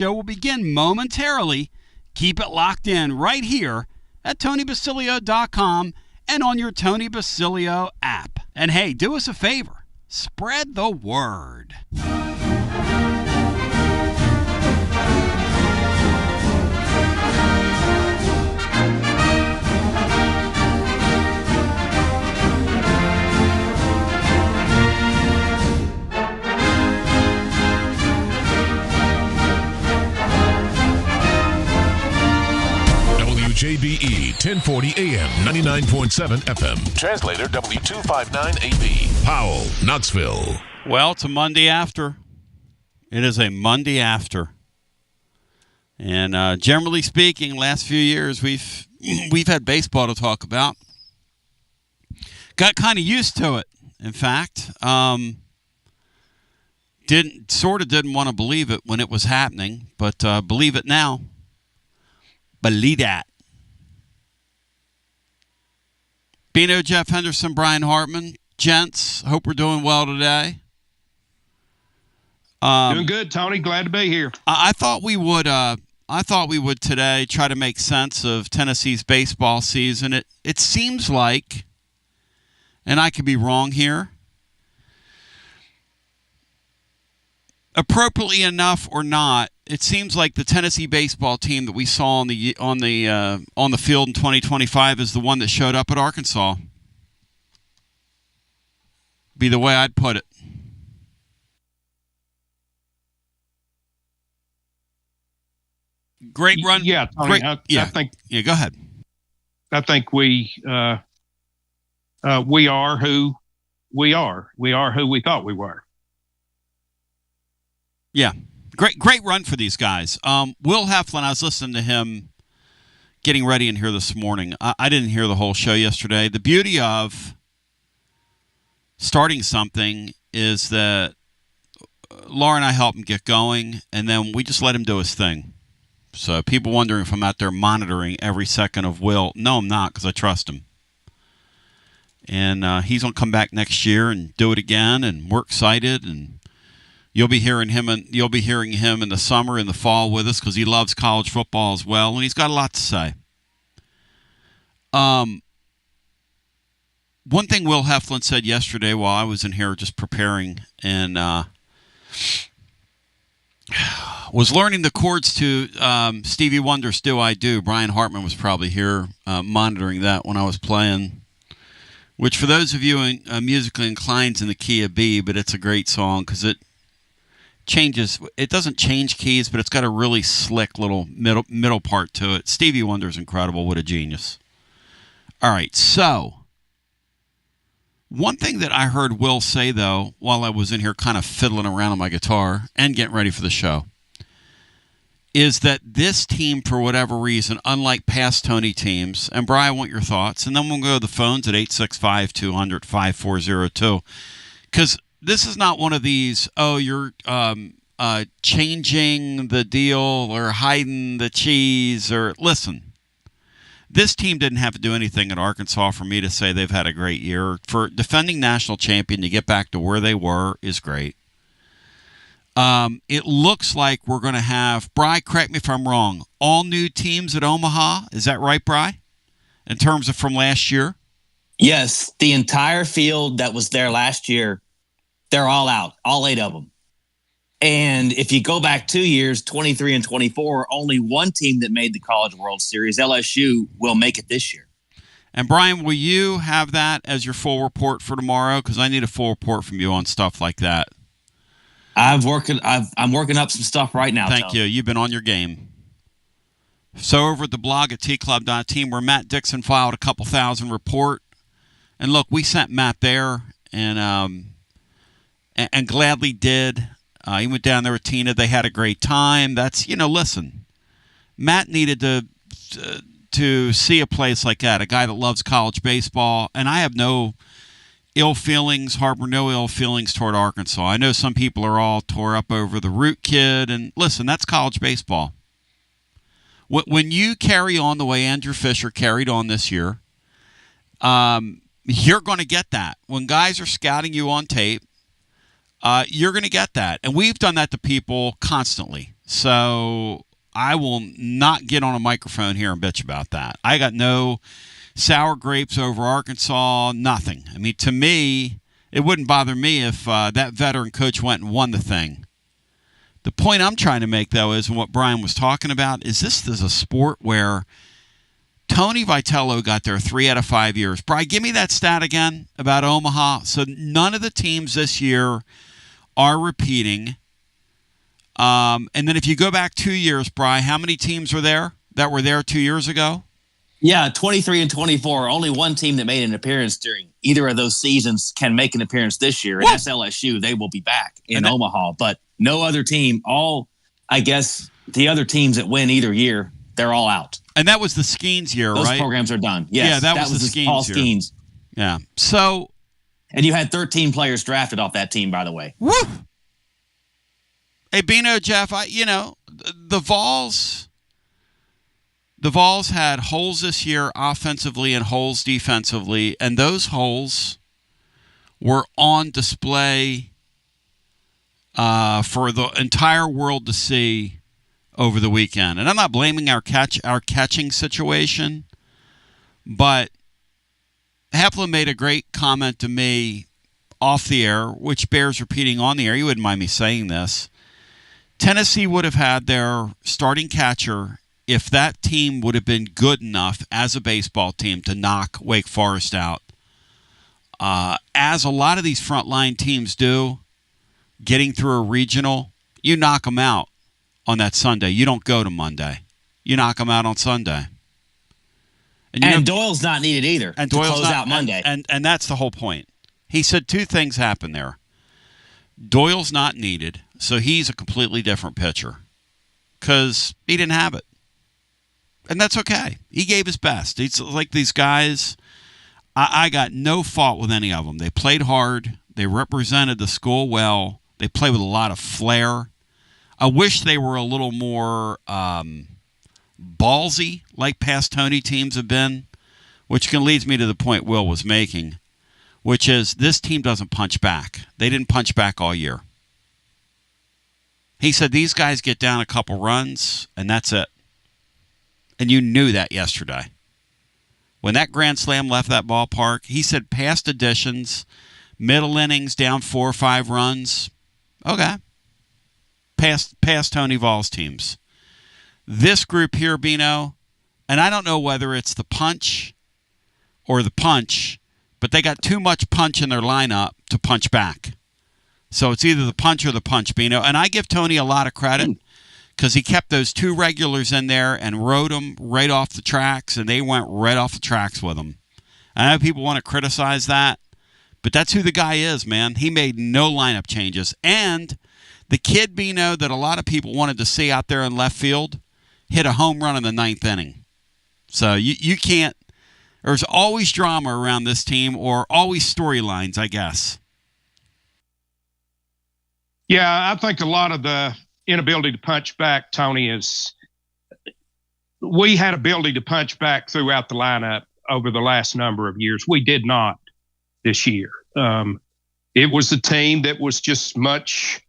Show will begin momentarily. Keep it locked in right here at TonyBasilio.com and on your Tony Basilio app. And hey, do us a favor. Spread the word. WJBE 1040 AM, 99.7 FM. Translator W259AB. Powell, Knoxville. Well, it's a Monday after. It is a Monday after. And generally speaking, last few years we've had baseball to talk about. Got kind of used to it, in fact. Didn't want to believe it when it was happening, but believe it now. Believe that. Bino, Jeff Henderson, Brian Hartman. Gents, hope we're doing well today. Doing good, Tony. Glad to be here. I thought we would. Today try to make sense of Tennessee's baseball season. It seems like, and I could be wrong here, appropriately enough or not, it seems like the Tennessee baseball team that we saw on the field in 2025 is the one that showed up at Arkansas. Be the way I'd put it. Great run. Yeah, Tony. I think. Yeah, go ahead. I think we are who we are. We are who we thought we were. Yeah. Great run for these guys. Will Heflin, I was listening to him getting ready in here this morning. I didn't hear the whole show yesterday. The beauty of starting something is that Laura and I help him get going, and then we just let him do his thing. So people wondering if I'm out there monitoring every second of Will. No, I'm not, because I trust him. And he's going to come back next year and do it again, and we're excited, and you'll be hearing him in the summer and the fall with us because he loves college football as well, and he's got a lot to say. One thing Will Heflin said yesterday while I was in here just preparing and was learning the chords to Stevie Wonder's Do I Do. Brian Hartman was probably here monitoring that when I was playing, which for those of you musically inclined is in the key of B, but it's a great song because it doesn't change keys, but it's got a really slick little middle part to it. Stevie Wonder's incredible. What a genius. All right, so one thing that I heard Will say, though, while I was in here kind of fiddling around on my guitar and getting ready for the show, is that this team, for whatever reason, unlike past Tony teams, and Brian, I want your thoughts, and then we'll go to the phones at 865-200-5402, because this is not one of these, you're changing the deal or hiding the cheese, or listen. This team didn't have to do anything at Arkansas for me to say they've had a great year. For defending national champion to get back to where they were is great. It looks like we're going to have, Bri, correct me if I'm wrong, all new teams at Omaha. Is that right, Bri? In terms of from last year? Yes, the entire field that was there last year, they're all out, all 8 of them. And if you go back 2 years, 23 and 24, only one team that made the College World Series, LSU, will make it this year. And, Brian, will you have that as your full report for tomorrow? Because I need a full report from you on stuff like that. I'm working up some stuff right now. Thank you. You've been on your game. So over at the blog at tclub.team, where Matt Dixon filed a couple thousand report. And, look, we sent Matt there and gladly did. He went down there with Tina. They had a great time. That's, listen, Matt needed to see a place like that, a guy that loves college baseball. And I have no ill feelings, harbor no ill feelings toward Arkansas. I know some people are all tore up over the Root kid. And listen, that's college baseball. When you carry on the way Andrew Fisher carried on this year, you're going to get that. When guys are scouting you on tape, you're going to get that. And we've done that to people constantly. So I will not get on a microphone here and bitch about that. I got no sour grapes over Arkansas, nothing. I mean, to me, it wouldn't bother me if that veteran coach went and won the thing. The point I'm trying to make, though, is what Brian was talking about, is this is a sport where Tony Vitello got there 3 out of 5 years. Brian, give me that stat again about Omaha. So none of the teams this year are repeating. And then if you go back 2 years, Brian, how many teams are there that were there 2 years ago? Yeah, 23 and 24. Only one team that made an appearance during either of those seasons can make an appearance this year, and that's LSU. They will be back in Omaha, but no other team. I guess, the other teams that win either year, they're all out. And that was the Skeens year, Those right? Those programs are done. Yes, yeah, that was the Skeens Paul year. Skeens. Yeah. So, and you had 13 players drafted off that team, by the way. Woo! Hey, Bino, Jeff, the Vols had holes this year offensively and holes defensively, and those holes were on display for the entire world to see over the weekend. And I'm not blaming our catching situation, but Heflin made a great comment to me off the air, which bears repeating on the air. You wouldn't mind me saying this. Tennessee would have had their starting catcher if that team would have been good enough as a baseball team to knock Wake Forest out. As a lot of these frontline teams do, getting through a regional, you knock them out on that Sunday. You don't go to Monday. You knock them out on Sunday. And Doyle's not needed either to close out Monday. And that's the whole point. He said 2 things happened there. Doyle's not needed, so he's a completely different pitcher because he didn't have it. And that's okay. He gave his best. It's like these guys, I got no fault with any of them. They played hard. They represented the school well. They played with a lot of flair. I wish they were a little more ballsy like past Tony teams have been, which leads me to the point Will was making, which is this team doesn't punch back. They didn't punch back all year. He said these guys get down a couple runs, and that's it. And you knew that yesterday. When that grand slam left that ballpark, he said past additions, middle innings, down 4 or 5 runs. Okay. Past Tony Vols teams. This group here, Bino, and I don't know whether it's the punch or the punch, but they got too much punch in their lineup to punch back. So it's either the punch or the punch, Bino. And I give Tony a lot of credit because he kept those 2 regulars in there and rode them right off the tracks, and they went right off the tracks with them. I know people want to criticize that, but that's who the guy is, man. He made no lineup changes. And the kid, Bino, that a lot of people wanted to see out there in left field, hit a home run in the 9th inning. So you can't – there's always drama around this team or always storylines, I guess. Yeah, I think a lot of the inability to punch back, Tony, is we had ability to punch back throughout the lineup over the last number of years. We did not this year. It was a team that was just much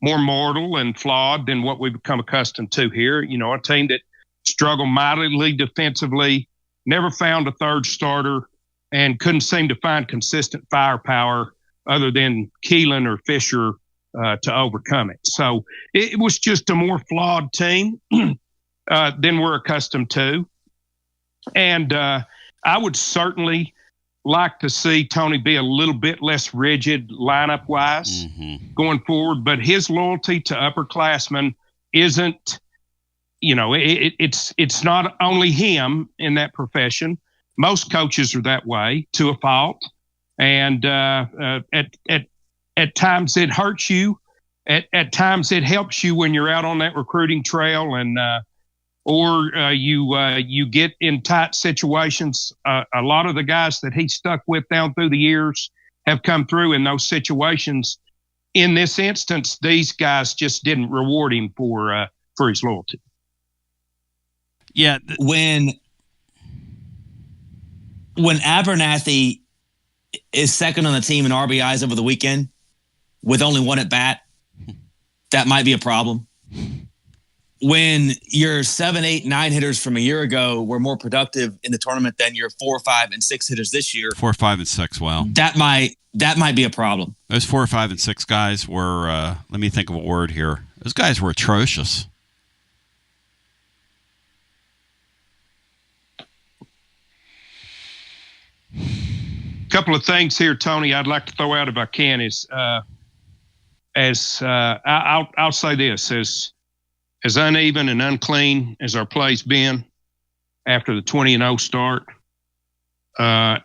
more mortal and flawed than what we've become accustomed to here. You know, a team that struggled mightily defensively, never found a third starter, and couldn't seem to find consistent firepower other than Keelan or Fisher to overcome it. So it was just a more flawed team than we're accustomed to. And I would certainly like to see Tony be a little bit less rigid lineup-wise going forward. But his loyalty to upperclassmen isn't, you know, it's not only him in that profession. Most coaches are that way to a fault. And at times it hurts you. At times it helps you when you're out on that recruiting trail and or you get in tight situations. A lot of the guys that he stuck with down through the years have come through in those situations. In this instance, these guys just didn't reward him for his loyalty. Yeah. When Abernathy is second on the team in RBIs over the weekend with only 1 at bat, that might be a problem. when your 7, 8, 9 hitters from a year ago were more productive in the tournament than your 4, 5, and 6 hitters this year. 4, 5, and 6. Well, that might be a problem. Those 4, 5, and 6 guys were. Let me think of a word here. Those guys were atrocious. Couple of things here, Tony, I'd like to throw out if I can is I'll say this, as uneven and unclean as our play's been after the 20-0 start,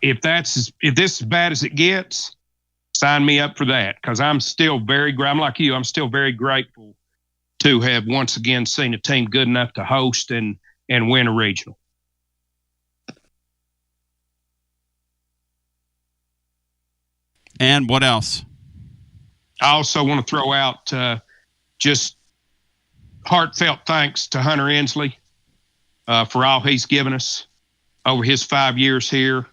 if this is as bad as it gets, sign me up for that, because I'm like you, I'm still very grateful to have once again seen a team good enough to host and win a regional. And what else? I also want to throw out just heartfelt thanks to Hunter Inslee for all he's given us over his 5 years here.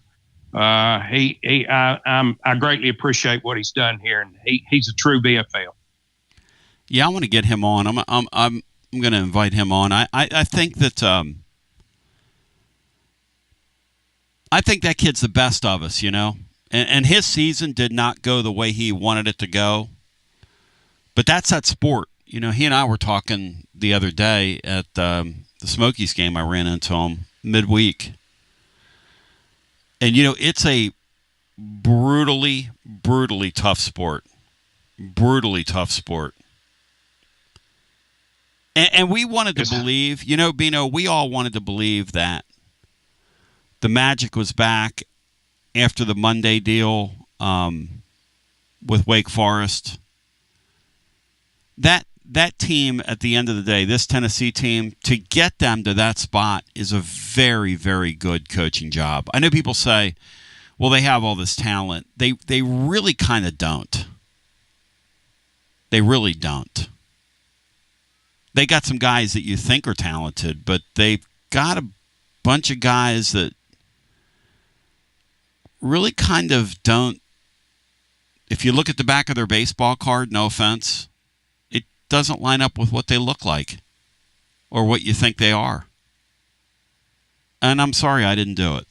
I greatly appreciate what he's done here, and he's a true BFL. Yeah, I want to get him on. I'm going to invite him on. I think that I think that kid's the best of us, you know. And his season did not go the way he wanted it to go. But that's that sport. You know, he and I were talking the other day at the Smokies game. I ran into him midweek. And, you know, it's a brutally, brutally tough sport. Brutally tough sport. And we wanted to believe, you know, Bino, we all wanted to believe that the magic was back after the Monday deal with Wake Forest. That team, at the end of the day, this Tennessee team, to get them to that spot is a very, very good coaching job. I know people say, well, they have all this talent. They really kind of don't. They really don't. They got some guys that you think are talented, but they've got a bunch of guys that really kind of don't. If you look at the back of their baseball card, no offense, it doesn't line up with what they look like or what you think they are. And I'm sorry I didn't do it.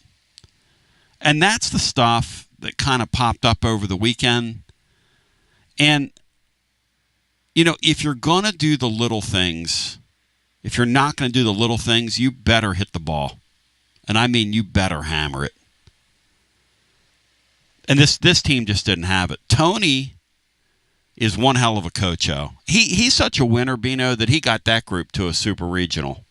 And that's the stuff that kind of popped up over the weekend. And, you know, if you're going to do the little things, if you're not going to do the little things, you better hit the ball. And I mean, you better hammer it. And this team just didn't have it. Tony is one hell of a coach-o. He's such a winner, Bino, that he got that group to a super regional.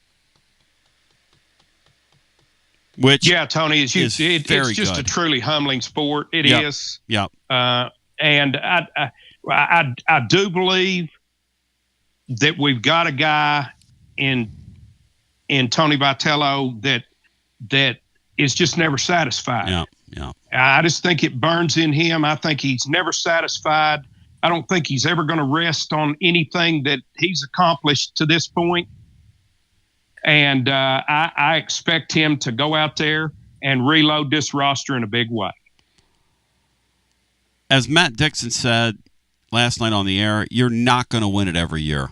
Which yeah, Tony, it's just good. A truly humbling sport. It is. Yep. And I do believe that we've got a guy in Tony Vitello that is just never satisfied. Yeah. I just think it burns in him. I think he's never satisfied. I don't think he's ever going to rest on anything that he's accomplished to this point. And I expect him to go out there and reload this roster in a big way. As Matt Dixon said last night on the air, you're not going to win it every year.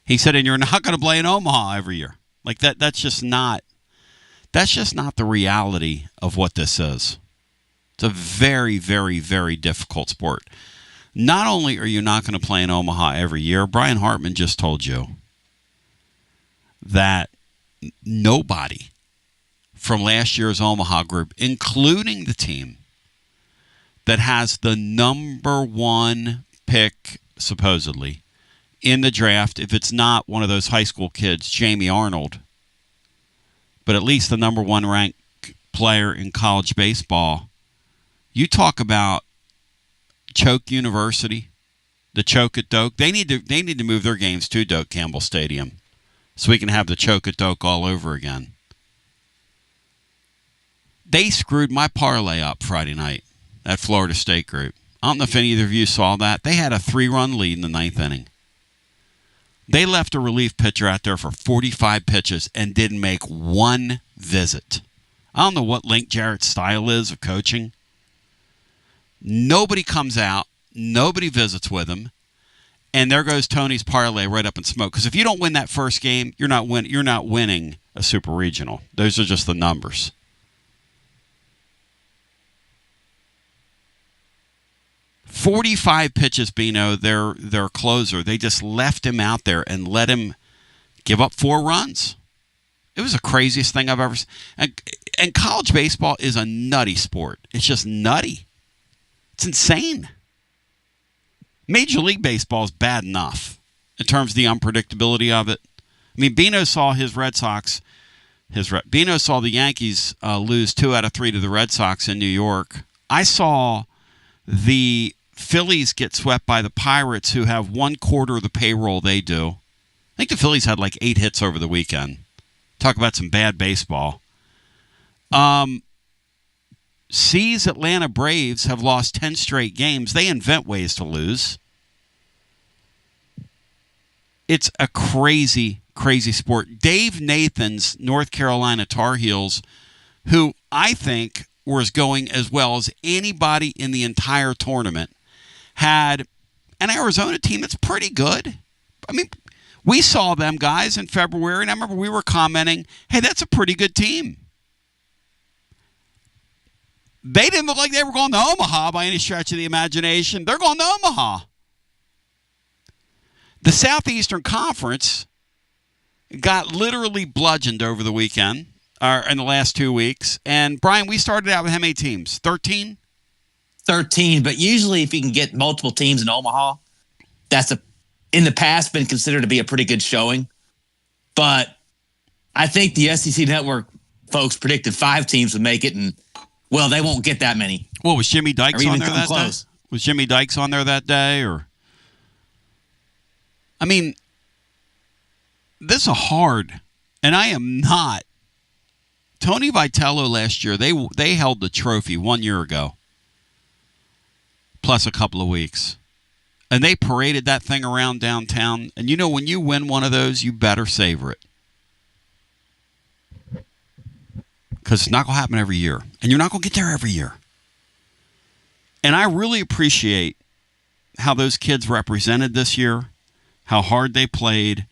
He said, and you're not going to play in Omaha every year. Like that's just not the reality of what this is. It's a very, very, very difficult sport. Not only are you not going to play in Omaha every year, Brian Hartman just told you that nobody from last year's Omaha group, including the team that has the number one pick, supposedly, in the draft, if it's not one of those high school kids, Jamie Arnold, but at least the number one ranked player in college baseball. You talk about Choke University, the Choke at Doak. They need to move their games to Doak Campbell Stadium so we can have the Choke at Doak all over again. They screwed my parlay up Friday night, that Florida State group. I don't know if any of you saw that. They had a 3-run lead in the 9th inning. They left a relief pitcher out there for 45 pitches and didn't make one visit. I don't know what Link Jarrett's style is of coaching. Nobody comes out. Nobody visits with him. And there goes Tony's parlay right up in smoke. Because if you don't win that first game, you're not winning a super regional. Those are just the numbers. "45 pitches, Bino, their closer. They just left him out there and let him give up 4 runs. It was the craziest thing I've ever seen. And college baseball is a nutty sport. It's just nutty. It's insane. Major League Baseball is bad enough in terms of the unpredictability of it. I mean, Bino saw his Red Sox. Bino saw the Yankees lose 2 out of 3 to the Red Sox in New York. I saw the Phillies get swept by the Pirates, who have 1/4 of the payroll they do. I think the Phillies had like 8 hits over the weekend. Talk about some bad baseball. C's Atlanta Braves have lost 10 straight games. They invent ways to lose. It's a crazy, crazy sport. Dave Nathan's North Carolina Tar Heels, who I think was going as well as anybody in the entire tournament, had an Arizona team that's pretty good. I mean, we saw them guys in February, and I remember we were commenting, hey, that's a pretty good team. They didn't look like they were going to Omaha by any stretch of the imagination. They're going to Omaha. The Southeastern Conference got literally bludgeoned over the weekend, or in the last 2 weeks. And, Brian, we started out with how many teams? 13? 13, but usually if you can get multiple teams in Omaha, that's in the past been considered to be a pretty good showing. But I think the SEC Network folks predicted 5 teams would make it, and well, they won't get that many. Well, was Jimmy Dykes on there that close. day? Was Jimmy Dykes on there that day? Or, I mean, this is hard, and I am not. Tony Vitello last year, they held the trophy 1 year ago, plus a couple of weeks. And they paraded that thing around downtown. And you know, when you win one of those, you better savor it. Because it's not going to happen every year. And you're not going to get there every year. And I really appreciate how those kids represented this year, how hard they played.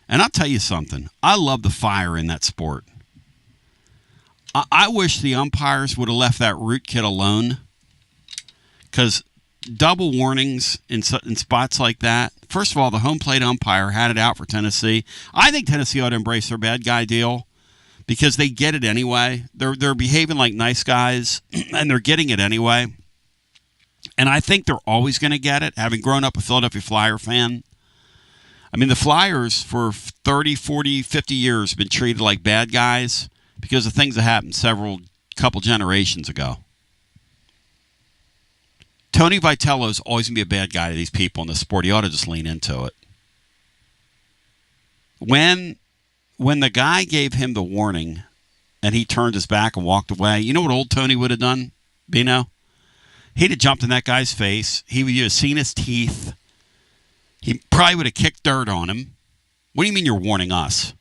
And I'll tell you something. I love the fire in that sport. I wish the umpires would have left that Root kid alone. Because double warnings in spots like that. First of all, the home plate umpire had it out for Tennessee. I think Tennessee ought to embrace their bad guy deal because they get it anyway. They're behaving like nice guys, and they're getting it anyway. And I think they're always going to get it, having grown up a Philadelphia Flyer fan. I mean, the Flyers for 30, 40, 50 years have been treated like bad guys because of things that happened couple generations ago. Tony Vitello's always going to be a bad guy to these people in the sport. He ought to just lean into it. When the guy gave him the warning and he turned his back and walked away, you know what old Tony would have done, Bino? He'd have jumped in that guy's face. He would have seen his teeth. He probably would have kicked dirt on him. What do you mean you're warning us?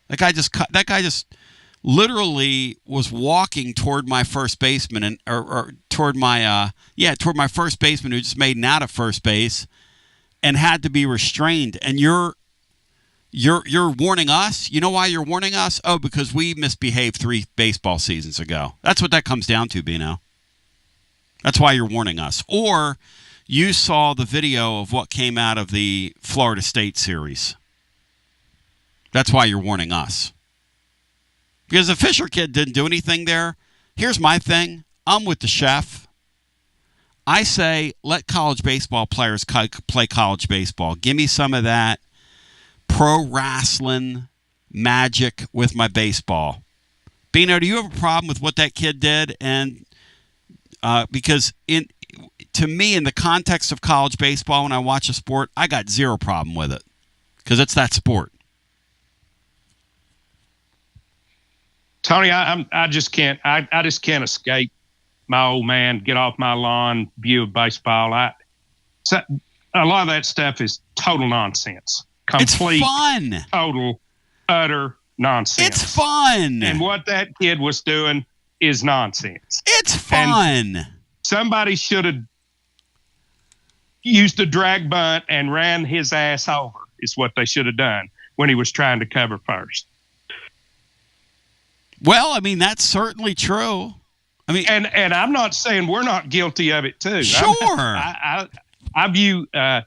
That guy just literally was walking toward my first baseman or toward my first baseman who just made an out of first base and had to be restrained. And you're warning us. You know why you're warning us? Oh, because we misbehaved 3 baseball seasons ago. That's what that comes down to, Bino. That's why you're warning us. Or you saw the video of what came out of the Florida State series. That's why you're warning us. Because the Fisher kid didn't do anything there. Here's my thing. I'm with the chef. I say let college baseball players play college baseball. Give me some of that pro wrestling magic with my baseball. Bino, do you have a problem with what that kid did? And because to me, in the context of college baseball, when I watch a sport, I got zero problem with it because it's that sport. Tony, I just can't escape my old man, get off my lawn view of baseball. A lot of that stuff is total nonsense. Complete, it's fun. Total, utter nonsense. It's fun. And what that kid was doing is nonsense. It's fun. And somebody should have used a drag bunt and ran his ass over is what they should have done when he was trying to cover first. Well, I mean, that's certainly true. I mean, and I'm not saying we're not guilty of it too. Sure. I view that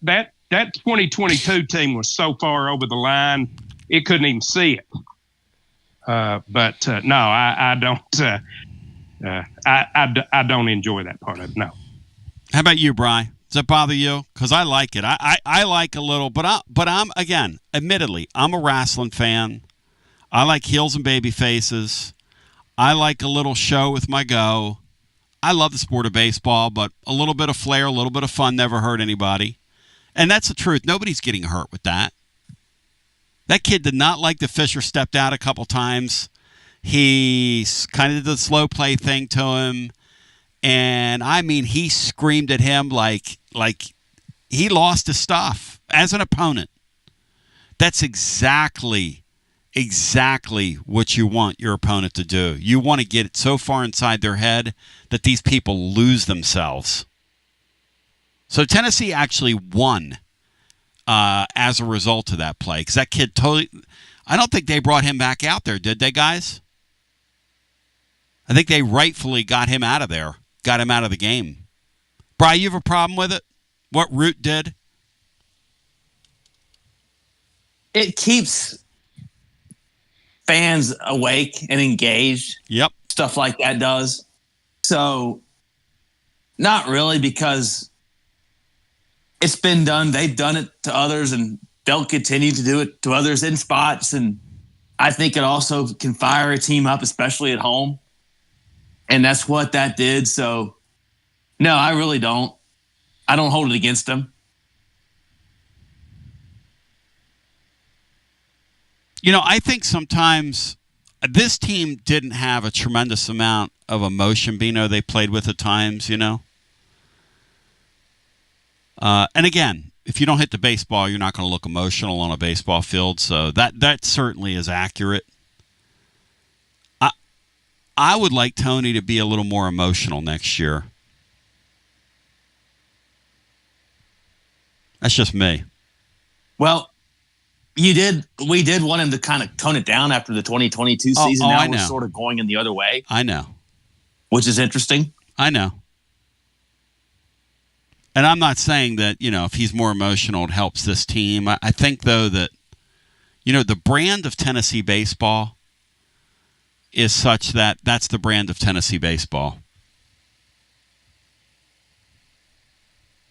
2022 team was so far over the line it couldn't even see it. But no, I don't. I don't enjoy that part of it. No. How about you, Bri? Does that bother you? Because I like it. I like a little, but I'm again, admittedly, I'm a wrestling fan. I like heels and baby faces. I like a little show with my go. I love the sport of baseball, but a little bit of flair, a little bit of fun never hurt anybody. And that's the truth. Nobody's getting hurt with that. That kid did not like the Fisher stepped out a couple times. He kind of did the slow play thing to him. And, I mean, he screamed at him like he lost his stuff as an opponent. That's exactly what you want your opponent to do. You want to get it so far inside their head that these people lose themselves. So Tennessee actually won as a result of that play. Because that kid totally... I don't think they brought him back out there, did they, guys? I think they rightfully got him out of there. Got him out of the game. Bri, you have a problem with it? What Root did? It keeps fans awake and engaged. Yep. Stuff like that does. So, not really, because it's been done. They've done it to others, and they'll continue to do it to others in spots. And I think it also can fire a team up, especially at home. And that's what that did. So, no, I really don't. I don't hold it against them. You know, I think sometimes this team didn't have a tremendous amount of emotion, Bino, they played with at times, you know. And again, if you don't hit the baseball, you're not going to look emotional on a baseball field. So that certainly is accurate. I would like Tony to be a little more emotional next year. That's just me. Well, we did want him to kind of tone it down after the 2022 season. Now we're sort of going in the other way. I know. Which is interesting. I know. And I'm not saying that, you know, if he's more emotional, it helps this team. I think, though, that, you know, the brand of Tennessee baseball is such that that's the brand of Tennessee baseball.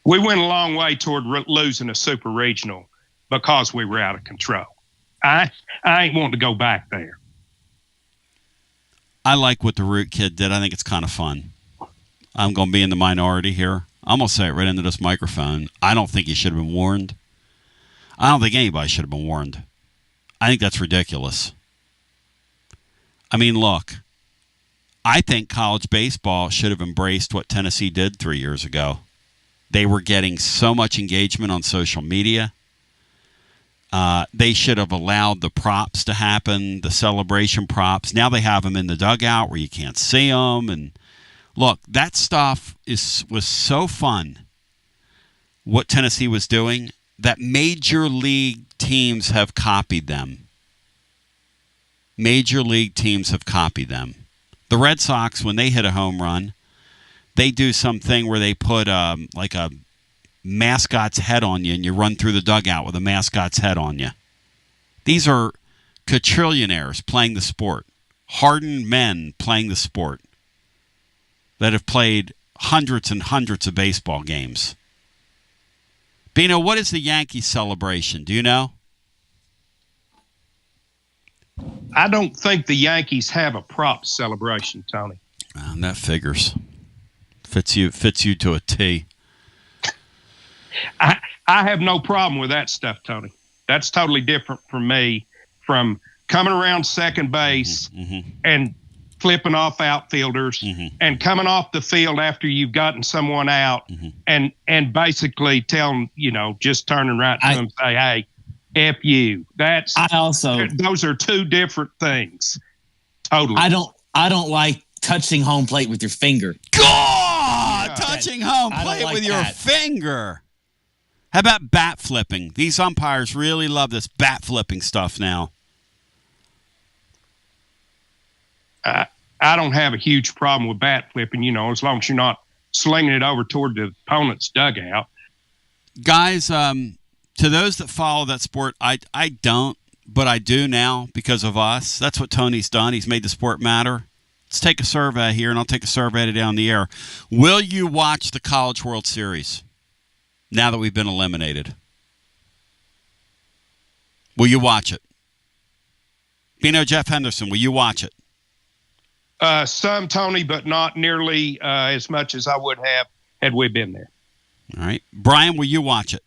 We went a long way toward losing a super regional because we were out of control. I ain't wanting to go back there. I like what the Root kid did. I think it's kind of fun. I'm going to be in the minority here. I'm going to say it right into this microphone. I don't think he should have been warned. I don't think anybody should have been warned. I think that's ridiculous. I mean, look, I think college baseball should have embraced what Tennessee did 3 years ago. They were getting so much engagement on social media. They should have allowed the props to happen, the celebration props. Now they have them in the dugout where you can't see them. And look, that stuff was so fun, what Tennessee was doing, that major league teams have copied them. Major league teams have copied them. The Red Sox, when they hit a home run, they do something where they put like a mascot's head on you, and you run through the dugout with a mascot's head on you. These are quadrillionaires playing the sport, hardened men playing the sport that have played hundreds and hundreds of baseball games. Bino, what is the Yankees celebration? Do you know? I don't think the Yankees have a prop celebration, Tony. That figures. Fits you to a T. I have no problem with that stuff, Tony. That's totally different from me, from coming around second base and flipping off outfielders and coming off the field after you've gotten someone out and basically telling, you know, just turning right to them and say, hey, F you. Those are two different things. Totally. I don't like touching home plate with your finger. God, touching watching home. Play it with your finger. How about bat flipping? These umpires really love this bat flipping stuff now. I don't have a huge problem with bat flipping, as long as you're not slinging it over toward the opponent's dugout. Guys, to those that follow that sport, I don't, but I do now because of us. That's what Tony's done. He's made the sport matter. Let's take a survey here, and I'll take a survey down the air. Will you watch the College World Series now that we've been eliminated? Will you watch it? Bino Jeff Henderson, will you watch it? Some, Tony, but not nearly as much as I would have had we been there. All right. Brian, will you watch it?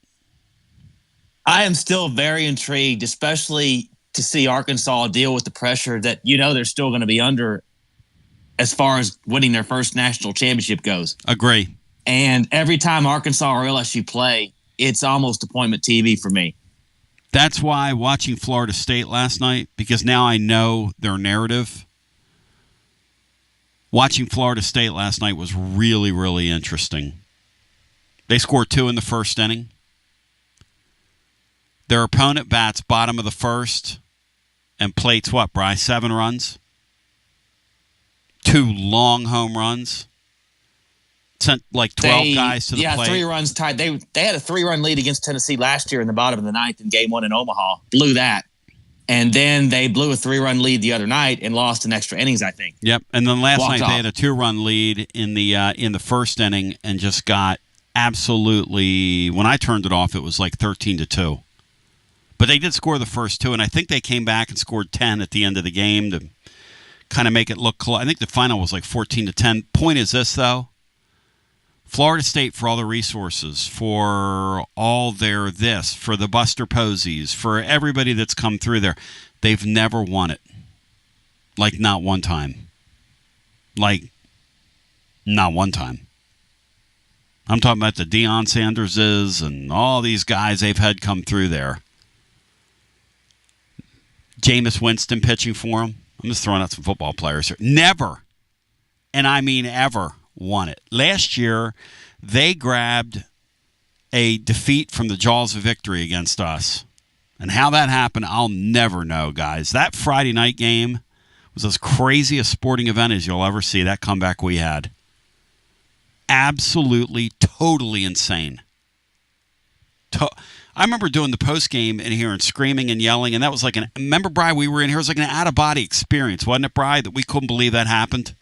I am still very intrigued, especially to see Arkansas deal with the pressure that, they're still going to be under as far as winning their first national championship goes. Agree. And every time Arkansas or LSU play, it's almost appointment TV for me. That's why watching Florida State last night, because now I know their narrative. Watching Florida State last night was really, really interesting. They scored 2 in the first inning. Their opponent bats bottom of the first and plates what, Bry? 7 runs? 2 long home runs. Sent like 12 guys to the plate. 3 runs tied. They had a 3-run lead against Tennessee last year in the bottom of the 9th in Game 1 in Omaha. Blew that. And then they blew a 3-run lead the other night and lost in extra innings, I think. Yep. And then last Walked night off. they had a 2-run lead in the first inning and just got absolutely, when I turned it off, it was like 13-2. But they did score the first 2, and I think they came back and scored 10 at the end of the game to kind of make it look close. I think the final was like 14-10. Point is this, though. Florida State, for all the resources, for all their this, for the Buster Posies, for everybody that's come through there, they've never won it. Like, not one time. Like, not one time. I'm talking about the Deion Sanderses and all these guys they've had come through there. Jameis Winston pitching for them. I'm just throwing out some football players here. Never, and I mean ever, won it. Last year, they grabbed a defeat from the jaws of victory against us. And how that happened, I'll never know, guys. That Friday night game was as crazy a sporting event as you'll ever see, that comeback we had. Absolutely, totally insane. I remember doing the post game in here and screaming and yelling, and that was like remember, Bri, we were in here, it was like an out-of-body experience, wasn't it, Bri, that we couldn't believe that happened?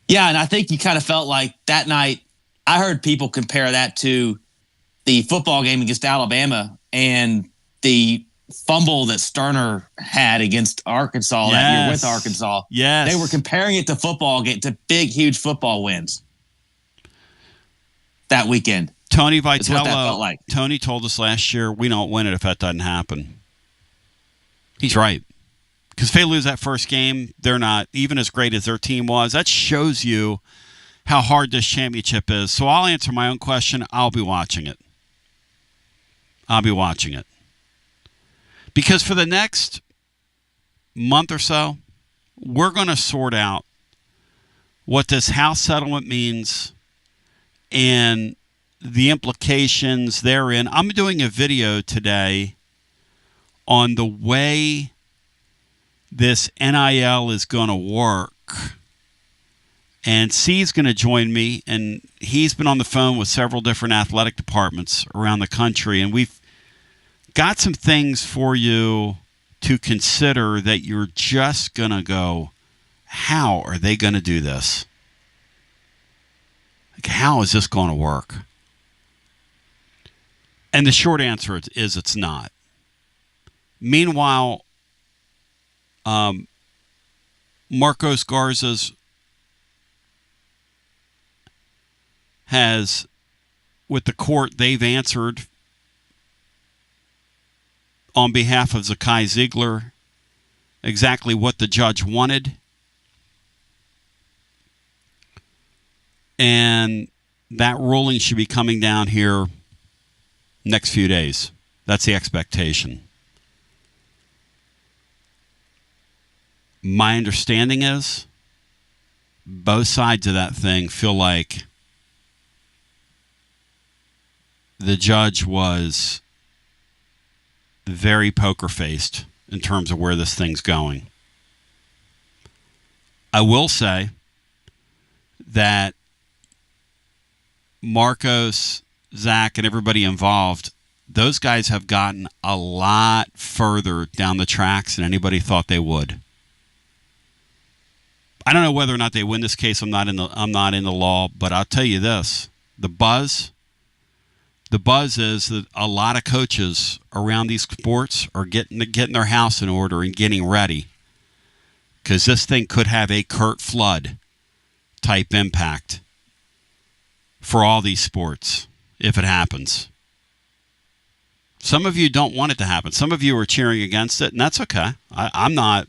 Yeah, and I think you kind of felt like that night, I heard people compare that to the football game against Alabama and the fumble that Sterner had against Arkansas that year with Arkansas. Yes. They were comparing it to football, to big, huge football wins that weekend. Tony That's what that Vitello, felt like. Tony told us last year, we don't win it if that doesn't happen. He's right. Because if they lose that first game, they're not even as great as their team was. That shows you how hard this championship is. So I'll answer my own question. I'll be watching it. I'll be watching it. Because for the next month or so, we're going to sort out what this house settlement means and the implications therein. I'm doing a video today on the way this NIL is going to work. And C's going to join me, and he's been on the phone with several different athletic departments around the country, and we've got some things for you to consider that you're just going to go, how are they going to do this? Like, how is this going to work? And the short answer is it's not. Meanwhile, Marcos Garza's has, with the court, they've answered on behalf of Zakai Ziegler exactly what the judge wanted. And that ruling should be coming down here next few days. That's the expectation. My understanding is both sides of that thing feel like the judge was very poker-faced in terms of where this thing's going. I will say that Marcos, Zach, and everybody involved, those guys have gotten a lot further down the tracks than anybody thought they would. I don't know whether or not they win this case. I'm not in the law, but I'll tell you this: the buzz is that a lot of coaches around these sports are getting their house in order and getting ready, because this thing could have a Curt Flood type impact for all these sports if it happens. Some of you don't want it to happen. Some of you are cheering against it, and that's okay. I'm not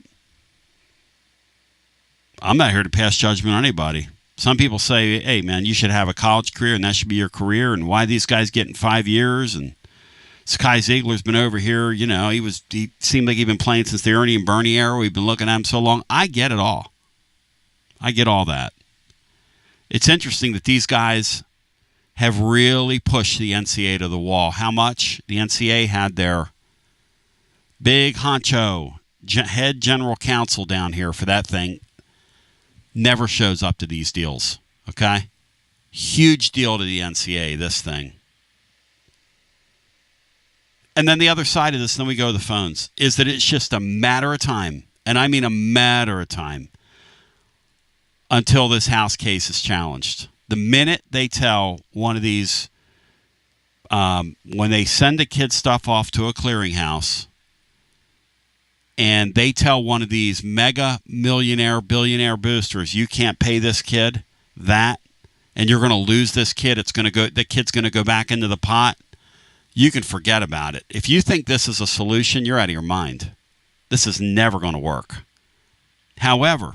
here to pass judgment on anybody. Some people say, hey, man, you should have a college career, and that should be your career, and why these guys getting 5 years, and Sky Ziegler's been over here. You know, he seemed like he'd been playing since the Ernie and Bernie era. We've been looking at him so long. I get it all. I get all that. It's interesting that these guys have really pushed the NCAA to the wall. How much? The NCAA had their big honcho, head general counsel down here for that thing. Never shows up to these deals, okay? Huge deal to the NCAA, this thing. And then the other side of this, then we go to the phones, is that it's just a matter of time, and I mean a matter of time, until this House case is challenged. The minute they tell one of these, when they send the kid stuff off to a clearinghouse, and they tell one of these mega millionaire, billionaire boosters, you can't pay this kid that, and you're going to lose this kid, the kid's going to go back into the pot, you can forget about it. If you think this is a solution, you're out of your mind. This is never going to work. However,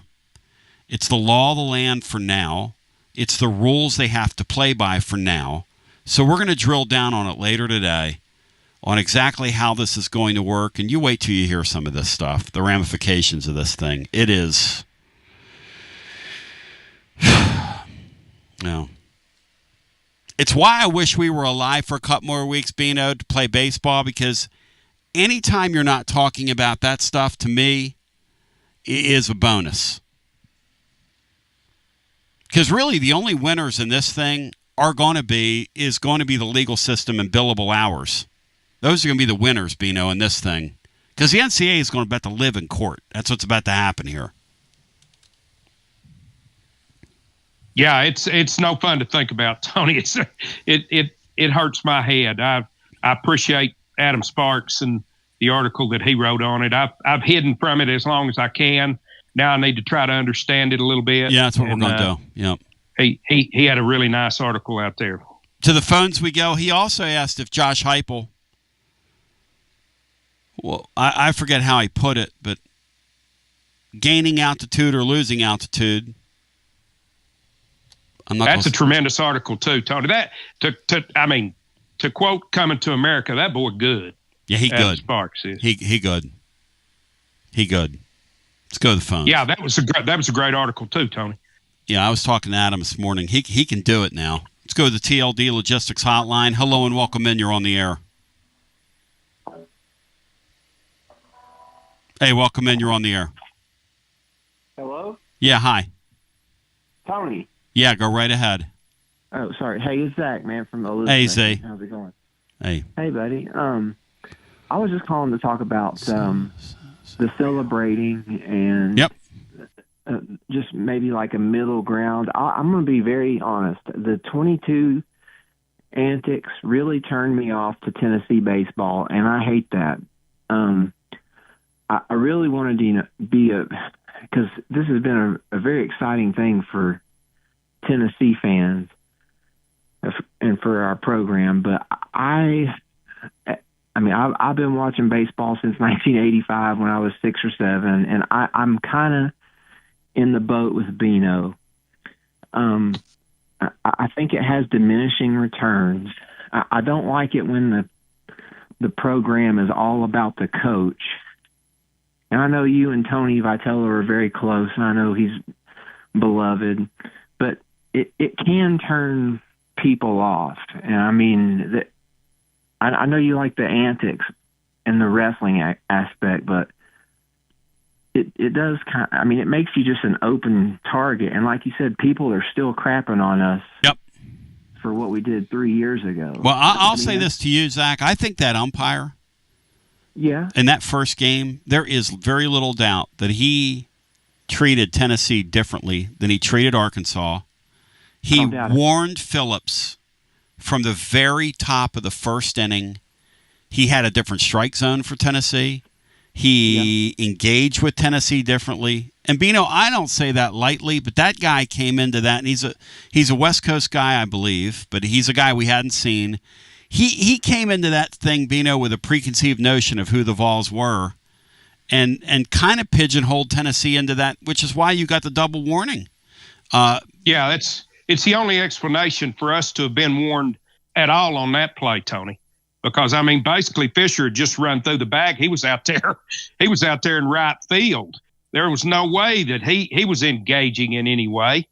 it's the law of the land for now. It's the rules they have to play by for now. So we're going to drill down on it later today, on exactly how this is going to work. And you wait till you hear some of this stuff, the ramifications of this thing. It is... no. It's why I wish we were alive for a couple more weeks, Bino, to play baseball, because anytime you're not talking about that stuff, to me, is a bonus. Because really, the only winners in this thing is going to be the legal system and billable hours. Those are going to be the winners, Bino, in this thing. Because the NCAA is going to live in court. That's what's about to happen here. Yeah, it's no fun to think about, Tony. It hurts my head. I appreciate Adam Sparks and the article that he wrote on it. I've hidden from it as long as I can. Now I need to try to understand it a little bit. Yeah, that's what we're going to do. Yep. He had a really nice article out there. To the phones we go. He also asked if Josh Heupel, well, I forget how he put it, but gaining altitude or losing altitude. That's a tremendous article too, Tony. That to quote "Coming to America," that boy good. Yeah, he good. Sparks is. He good. He good. Let's go to the phone. Yeah, that was a great article too, Tony. Yeah, I was talking to Adam this morning. He can do it now. Let's go to the TLD Logistics Hotline. Hello and welcome in. You're on the air. Hey, welcome in. You're on the air. Hello? Yeah, hi. Tony. Yeah, go right ahead. Oh, sorry. Hey, it's Zach, man, from Elizabeth. Hey, Z. How's it going? Hey. Hey, buddy. I was just calling to talk about the celebrating and yep. Just maybe like a middle ground. I'm going to be very honest. The 22 antics really turned me off to Tennessee baseball, and I hate that. I really wanted to be because this has been a very exciting thing for Tennessee fans and for our program. But I've been watching baseball since 1985 when I was 6 or 7, and I'm kind of in the boat with Bino. I think it has diminishing returns. I don't like it when the program is all about the coach. And I know you and Tony Vitello are very close, and I know he's beloved, but it can turn people off. And I mean, I know you like the antics and the wrestling aspect, but it does kind of, I mean, it makes you just an open target. And like you said, people are still crapping on us. Yep. For what we did 3 years ago. Well, I'll say this to you, Zach. I think that umpire, in that first game, there is very little doubt that he treated Tennessee differently than he treated Arkansas. He warned Phillips from the very top of the first inning. He had a different strike zone for Tennessee. He engaged with Tennessee differently. And Bino, I don't say that lightly, but that guy came into that, and he's a West Coast guy, I believe, but he's a guy we hadn't seen. He came into that thing, Bino, with a preconceived notion of who the Vols were, and kind of pigeonholed Tennessee into that, which is why you got the double warning. It's the only explanation for us to have been warned at all on that play, Tony. Because, I mean, basically Fisher had just run through the bag. He was out there. He was out there in right field. There was no way that he was engaging in any way.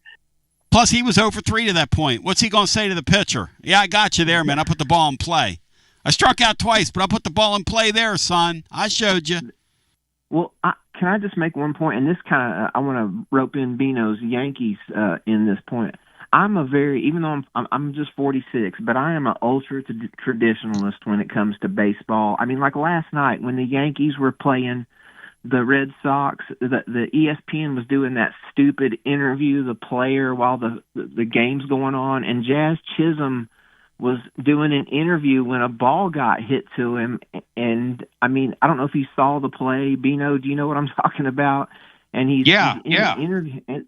Plus, he was 0 for 3 to that point. What's he going to say to the pitcher? Yeah, I got you there, man. I put the ball in play. I struck out twice, but I put the ball in play there, son. I showed you. Well, can I just make one point? And this kind of, I want to rope in Bino's Yankees in this point. I'm even though I'm just 46, but I am an ultra traditionalist when it comes to baseball. I mean, like last night when the Yankees were playing the Red Sox, the ESPN was doing that stupid interview the player while the game's going on, and Jazz Chisholm was doing an interview when a ball got hit to him. And I mean, I don't know if you saw the play, Bino. Do you know what I'm talking about? And he's in the interview. And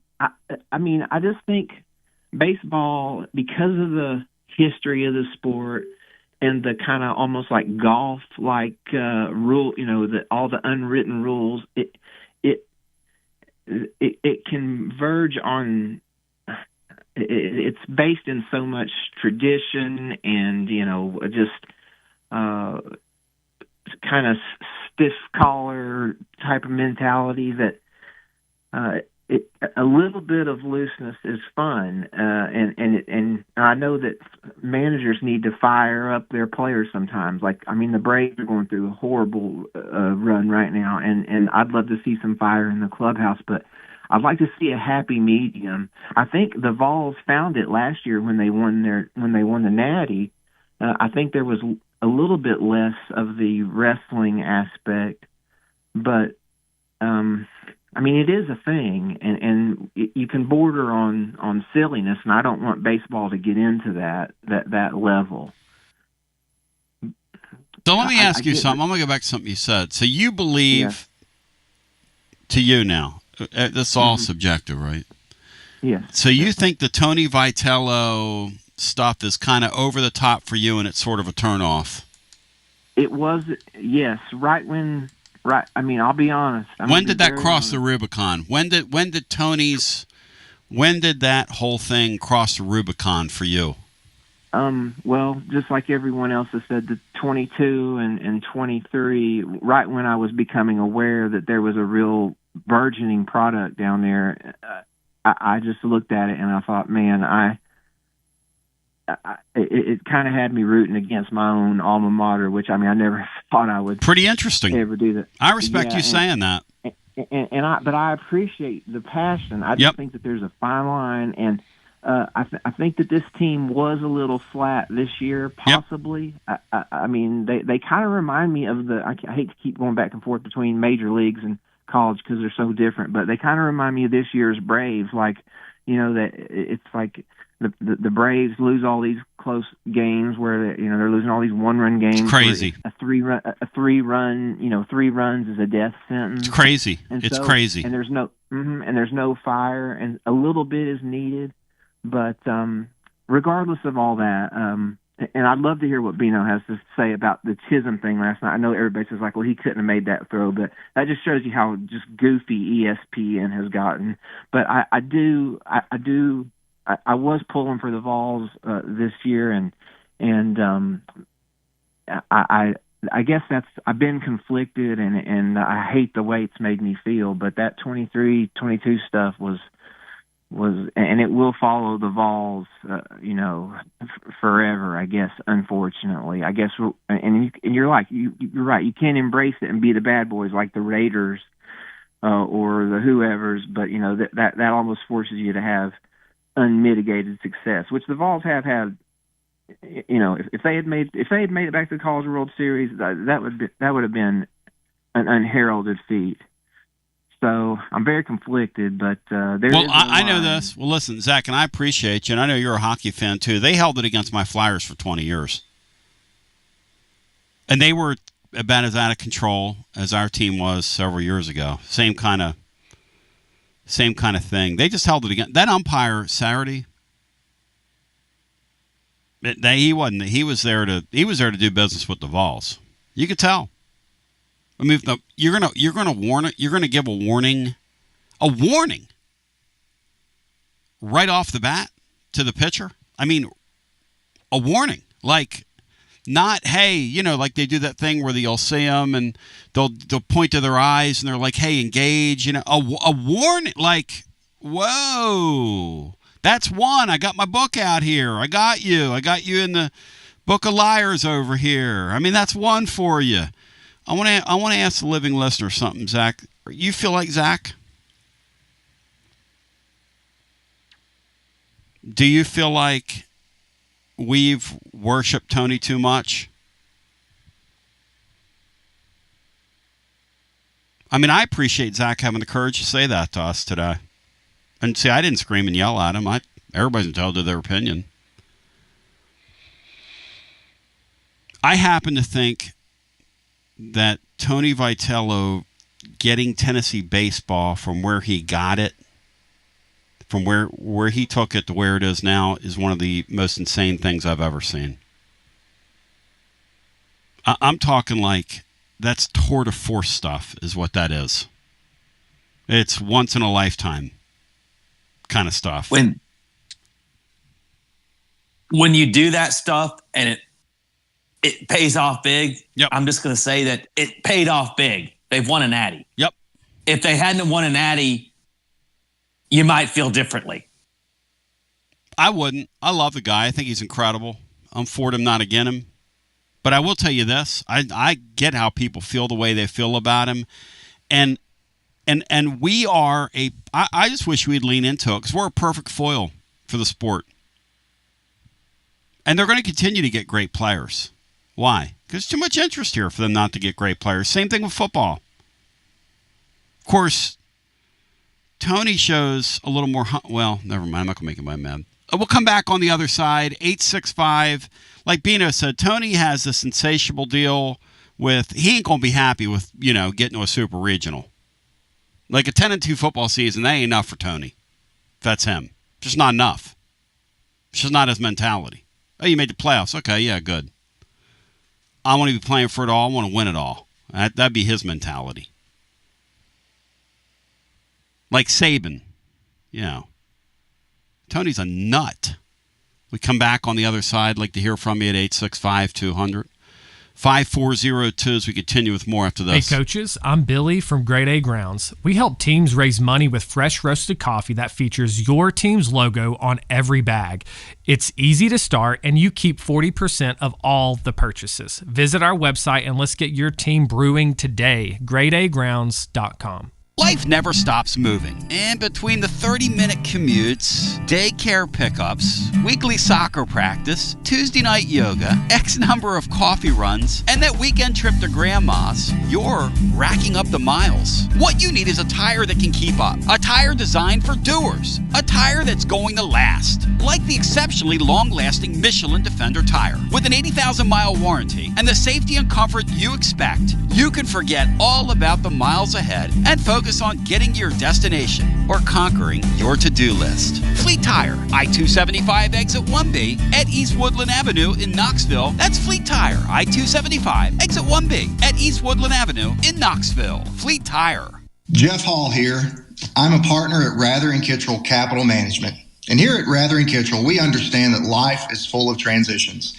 I mean, I just think baseball, because of the history of the sport and the kind of almost like golf like rule, all the unwritten rules, it can verge on, it's based in so much tradition and just kind of stiff collar type of mentality that a little bit of looseness is fun, and I know that managers need to fire up their players sometimes. Like, I mean, the Braves are going through a horrible run right now, and I'd love to see some fire in the clubhouse, but I'd like to see a happy medium. I think the Vols found it last year when they won the Natty. I think there was a little bit less of the wrestling aspect, but I mean, it is a thing, and you can border on silliness, and I don't want baseball to get into that level. So let me ask you something. I'm going to go back to something you said. So you believe, to you now, this is all subjective, right? Yes. So you think the Tony Vitello stuff is kind of over the top for you, and it's sort of a turnoff? It was, yes, right. I mean, I'll be honest. When did that cross the Rubicon? When did that whole thing cross the Rubicon for you? Well, just like everyone else has said, the 22 and 23, right when I was becoming aware that there was a real burgeoning product down there, I just looked at it and I thought, man, it kind of had me rooting against my own alma mater, which, I mean, I never thought I would. Pretty interesting. Ever do that. I respect you saying that. But I appreciate the passion. I just think that there's a fine line, and I think that this team was a little flat this year, possibly. I mean, they kind of remind me of I hate to keep going back and forth between major leagues and college because they're so different, but they kind of remind me of this year's Braves. Like, that it's like the Braves lose all these close games where they're losing all these one-run games. It's crazy. A three run, 3 runs is a death sentence. It's crazy. It's crazy. And there's no fire, and a little bit is needed. But regardless of all that, and I'd love to hear what Bino has to say about the Chisholm thing last night. I know everybody says, like, well, he couldn't have made that throw, but that just shows you how just goofy ESPN has gotten. But I was pulling for the Vols this year, and I guess I've been conflicted, and I hate the way it's made me feel. But that 23-22 stuff was and it will follow the Vols, forever, I guess. Unfortunately, I guess, and you're right. You can't embrace it and be the bad boys like the Raiders or the whoever's, but that almost forces you to have unmitigated success, which the Vols have had. If they had made it back to the College World Series, that would have been an unheralded feat. So I'm very conflicted, but I know this. Well, listen, Zach, and I appreciate you, and I know you're a hockey fan too. They held it against my Flyers for 20 years, and they were about as out of control as our team was several years ago. Same kind of thing. They just held it against that umpire Saturday. He wasn't. He was there to do business with the Vols. You could tell. I mean, you're gonna warn it. You're gonna give a warning right off the bat to the pitcher. I mean, a warning, like not hey, like they do that thing where you'll see them and they'll point to their eyes and they're like, hey, engage. A warning, like whoa. That's one. I got my book out here. I got you in the book of liars over here. I mean, that's one for you. I want to ask the living listener something, Zach. You feel like Zach? Do you feel like we've worshipped Tony too much? I mean, I appreciate Zach having the courage to say that to us today. And see, I didn't scream and yell at him. Everybody's entitled to their opinion. I happen to think that Tony Vitello getting Tennessee baseball from where he got it, from where he took it to where it is now, is one of the most insane things I've ever seen. I'm talking like that's tour de force stuff is what that is. It's once in a lifetime kind of stuff. When you do that stuff and it pays off big, yep. I'm just going to say that it paid off big. They've won a natty. Yep. If they hadn't won a natty, you might feel differently. I wouldn't. I love the guy. I think he's incredible. I'm for him, not against him. But I will tell you this. I get how people feel the way they feel about him. And we are I just wish we'd lean into it because we're a perfect foil for the sport. And they're going to continue to get great players. Why? Because too much interest here for them not to get great players. Same thing with football. Of course, Tony shows a little more... Well, never mind. I'm not going to make anybody mad. We'll come back on the other side. 865. Like Bino said, Tony has this insatiable deal with... He ain't going to be happy with, getting to a super regional. Like a 10-2 football season, that ain't enough for Tony. That's him. Just not enough. It's just not his mentality. Oh, you made the playoffs. Okay, yeah, good. I want to be playing for it all. I want to win it all. That'd be his mentality. Like Saban. Tony's a nut. We come back on the other side. I'd like to hear from you at 865-200. 5402 as we continue with more after this. Hey, coaches. I'm Billy from Grade A Grounds. We help teams raise money with fresh roasted coffee that features your team's logo on every bag. It's easy to start, and you keep 40% of all the purchases. Visit our website, and let's get your team brewing today. GradeAGrounds.com. Life never stops moving. And between the 30-minute commutes, daycare pickups, weekly soccer practice, Tuesday night yoga, X number of coffee runs, and that weekend trip to Grandma's, you're racking up the miles. What you need is a tire that can keep up. A tire designed for doers. A tire that's going to last. Like the exceptionally long-lasting Michelin Defender tire. With an 80,000-mile warranty and the safety and comfort you expect, you can forget all about the miles ahead and focus on getting to your destination or conquering your to-do list. Fleet Tire, I-275 exit 1B at East Woodland Avenue in Knoxville. That's Fleet Tire, I-275 exit 1B at East Woodland Avenue in Knoxville. Fleet Tire. Jeff Hall here. I'm a partner at Rather & Kittrell Capital Management. And here at Rather & Kittrell, we understand that life is full of transitions.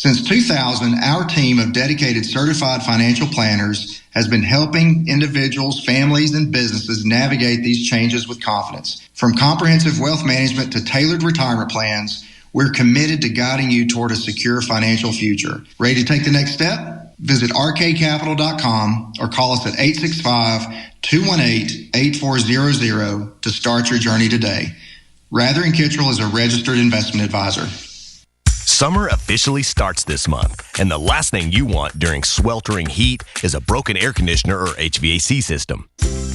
Since 2000, our team of dedicated certified financial planners has been helping individuals, families, and businesses navigate these changes with confidence. From comprehensive wealth management to tailored retirement plans, we're committed to guiding you toward a secure financial future. Ready to take the next step? Visit rkcapital.com or call us at 865-218-8400 to start your journey today. Rather & Kittrell is a registered investment advisor. Summer officially starts this month, and the last thing you want during sweltering heat is a broken air conditioner or HVAC system.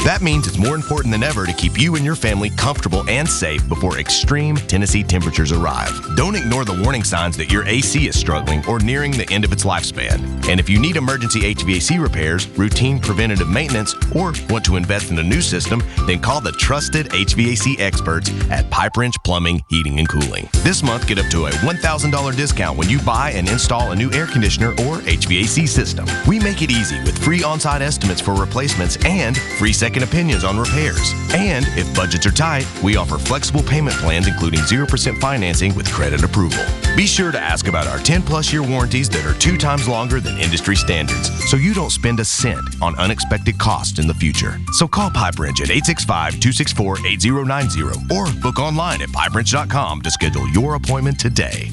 That means it's more important than ever to keep you and your family comfortable and safe before extreme Tennessee temperatures arrive. Don't ignore the warning signs that your AC is struggling or nearing the end of its lifespan. And if you need emergency HVAC repairs, routine preventative maintenance, or want to invest in a new system, then call the trusted HVAC experts at Pipe Wrench Plumbing, Heating, and Cooling. This month, get up to a $1,000 discount when you buy and install a new air conditioner or HVAC system. We make it easy with free on-site estimates for replacements and free second opinions on repairs. And if budgets are tight, we offer flexible payment plans including 0% financing with credit approval. Be sure to ask about our 10-plus year warranties that are 2 times longer than industry standards, so you don't spend a cent on unexpected costs in the future. So call Pipe Wrench at 865-264-8090 or book online at pipewrench.com to schedule your appointment today.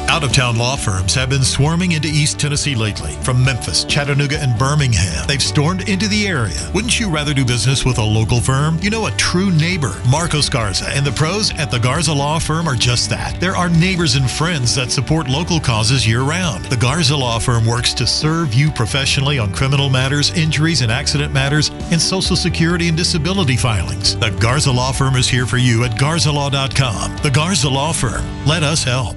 Out-of-town law firms have been swarming into East Tennessee lately. From Memphis, Chattanooga, and Birmingham, they've stormed into the area. Wouldn't you rather do business with a local firm? You know, a true neighbor. Marcos Garza and the pros at the Garza Law Firm are just that. There are neighbors and friends that support local causes year-round. The Garza Law Firm works to serve you professionally on criminal matters, injuries and accident matters, and Social Security and disability filings. The Garza Law Firm is here for you at garzalaw.com. The Garza Law Firm. Let us help.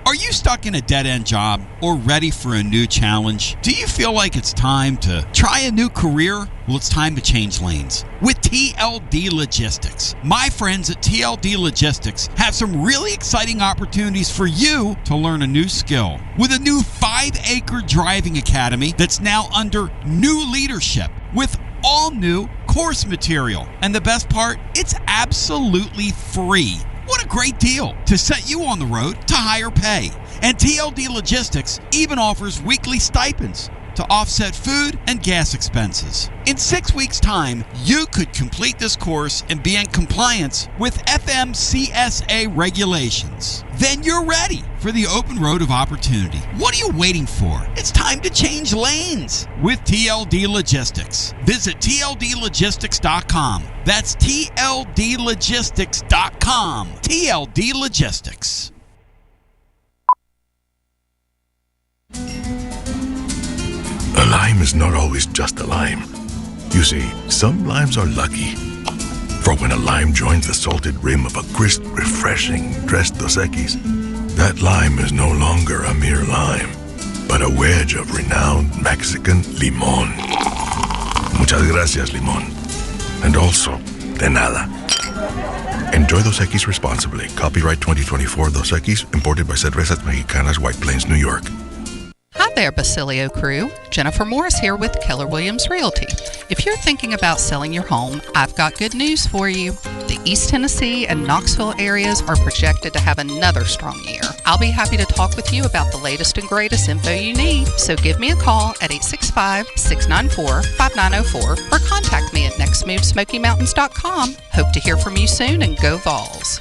Are you stuck in a dead-end job or ready for a new challenge? Do you feel like it's time to try a new career? Well, it's time to change lanes with TLD Logistics. My friends at TLD Logistics have some really exciting opportunities for you to learn a new skill. With a new 5-acre driving academy that's now under new leadership with all new course material. And the best part, it's absolutely free. What a great deal to set you on the road to higher pay. And TLD Logistics even offers weekly stipends to offset food and gas expenses. In 6 weeks' time, you could complete this course and be in compliance with FMCSA regulations. Then you're ready for the open road of opportunity. What are you waiting for? It's time to change lanes with TLD Logistics. Visit tldlogistics.com. That's tldlogistics.com. TLD Logistics. A lime is not always just a lime. You see, some limes are lucky. For when a lime joins the salted rim of a crisp, refreshing Tres Dos Equis, that lime is no longer a mere lime, but a wedge of renowned Mexican limón. Muchas gracias, limón. And also, de nada. Enjoy Dos Equis responsibly. Copyright 2024 Dos Equis, imported by Cervezas Mexicanas, White Plains, New York. Hi there, Basilio crew. Jennifer Morris here with Keller Williams Realty. If you're thinking about selling your home, I've got good news for you. The East Tennessee and Knoxville areas are projected to have another strong year. I'll be happy to talk with you about the latest and greatest info you need. So give me a call at 865-694-5904 or contact me at nextmovesmokymountains.com. Hope to hear from you soon and go Vols.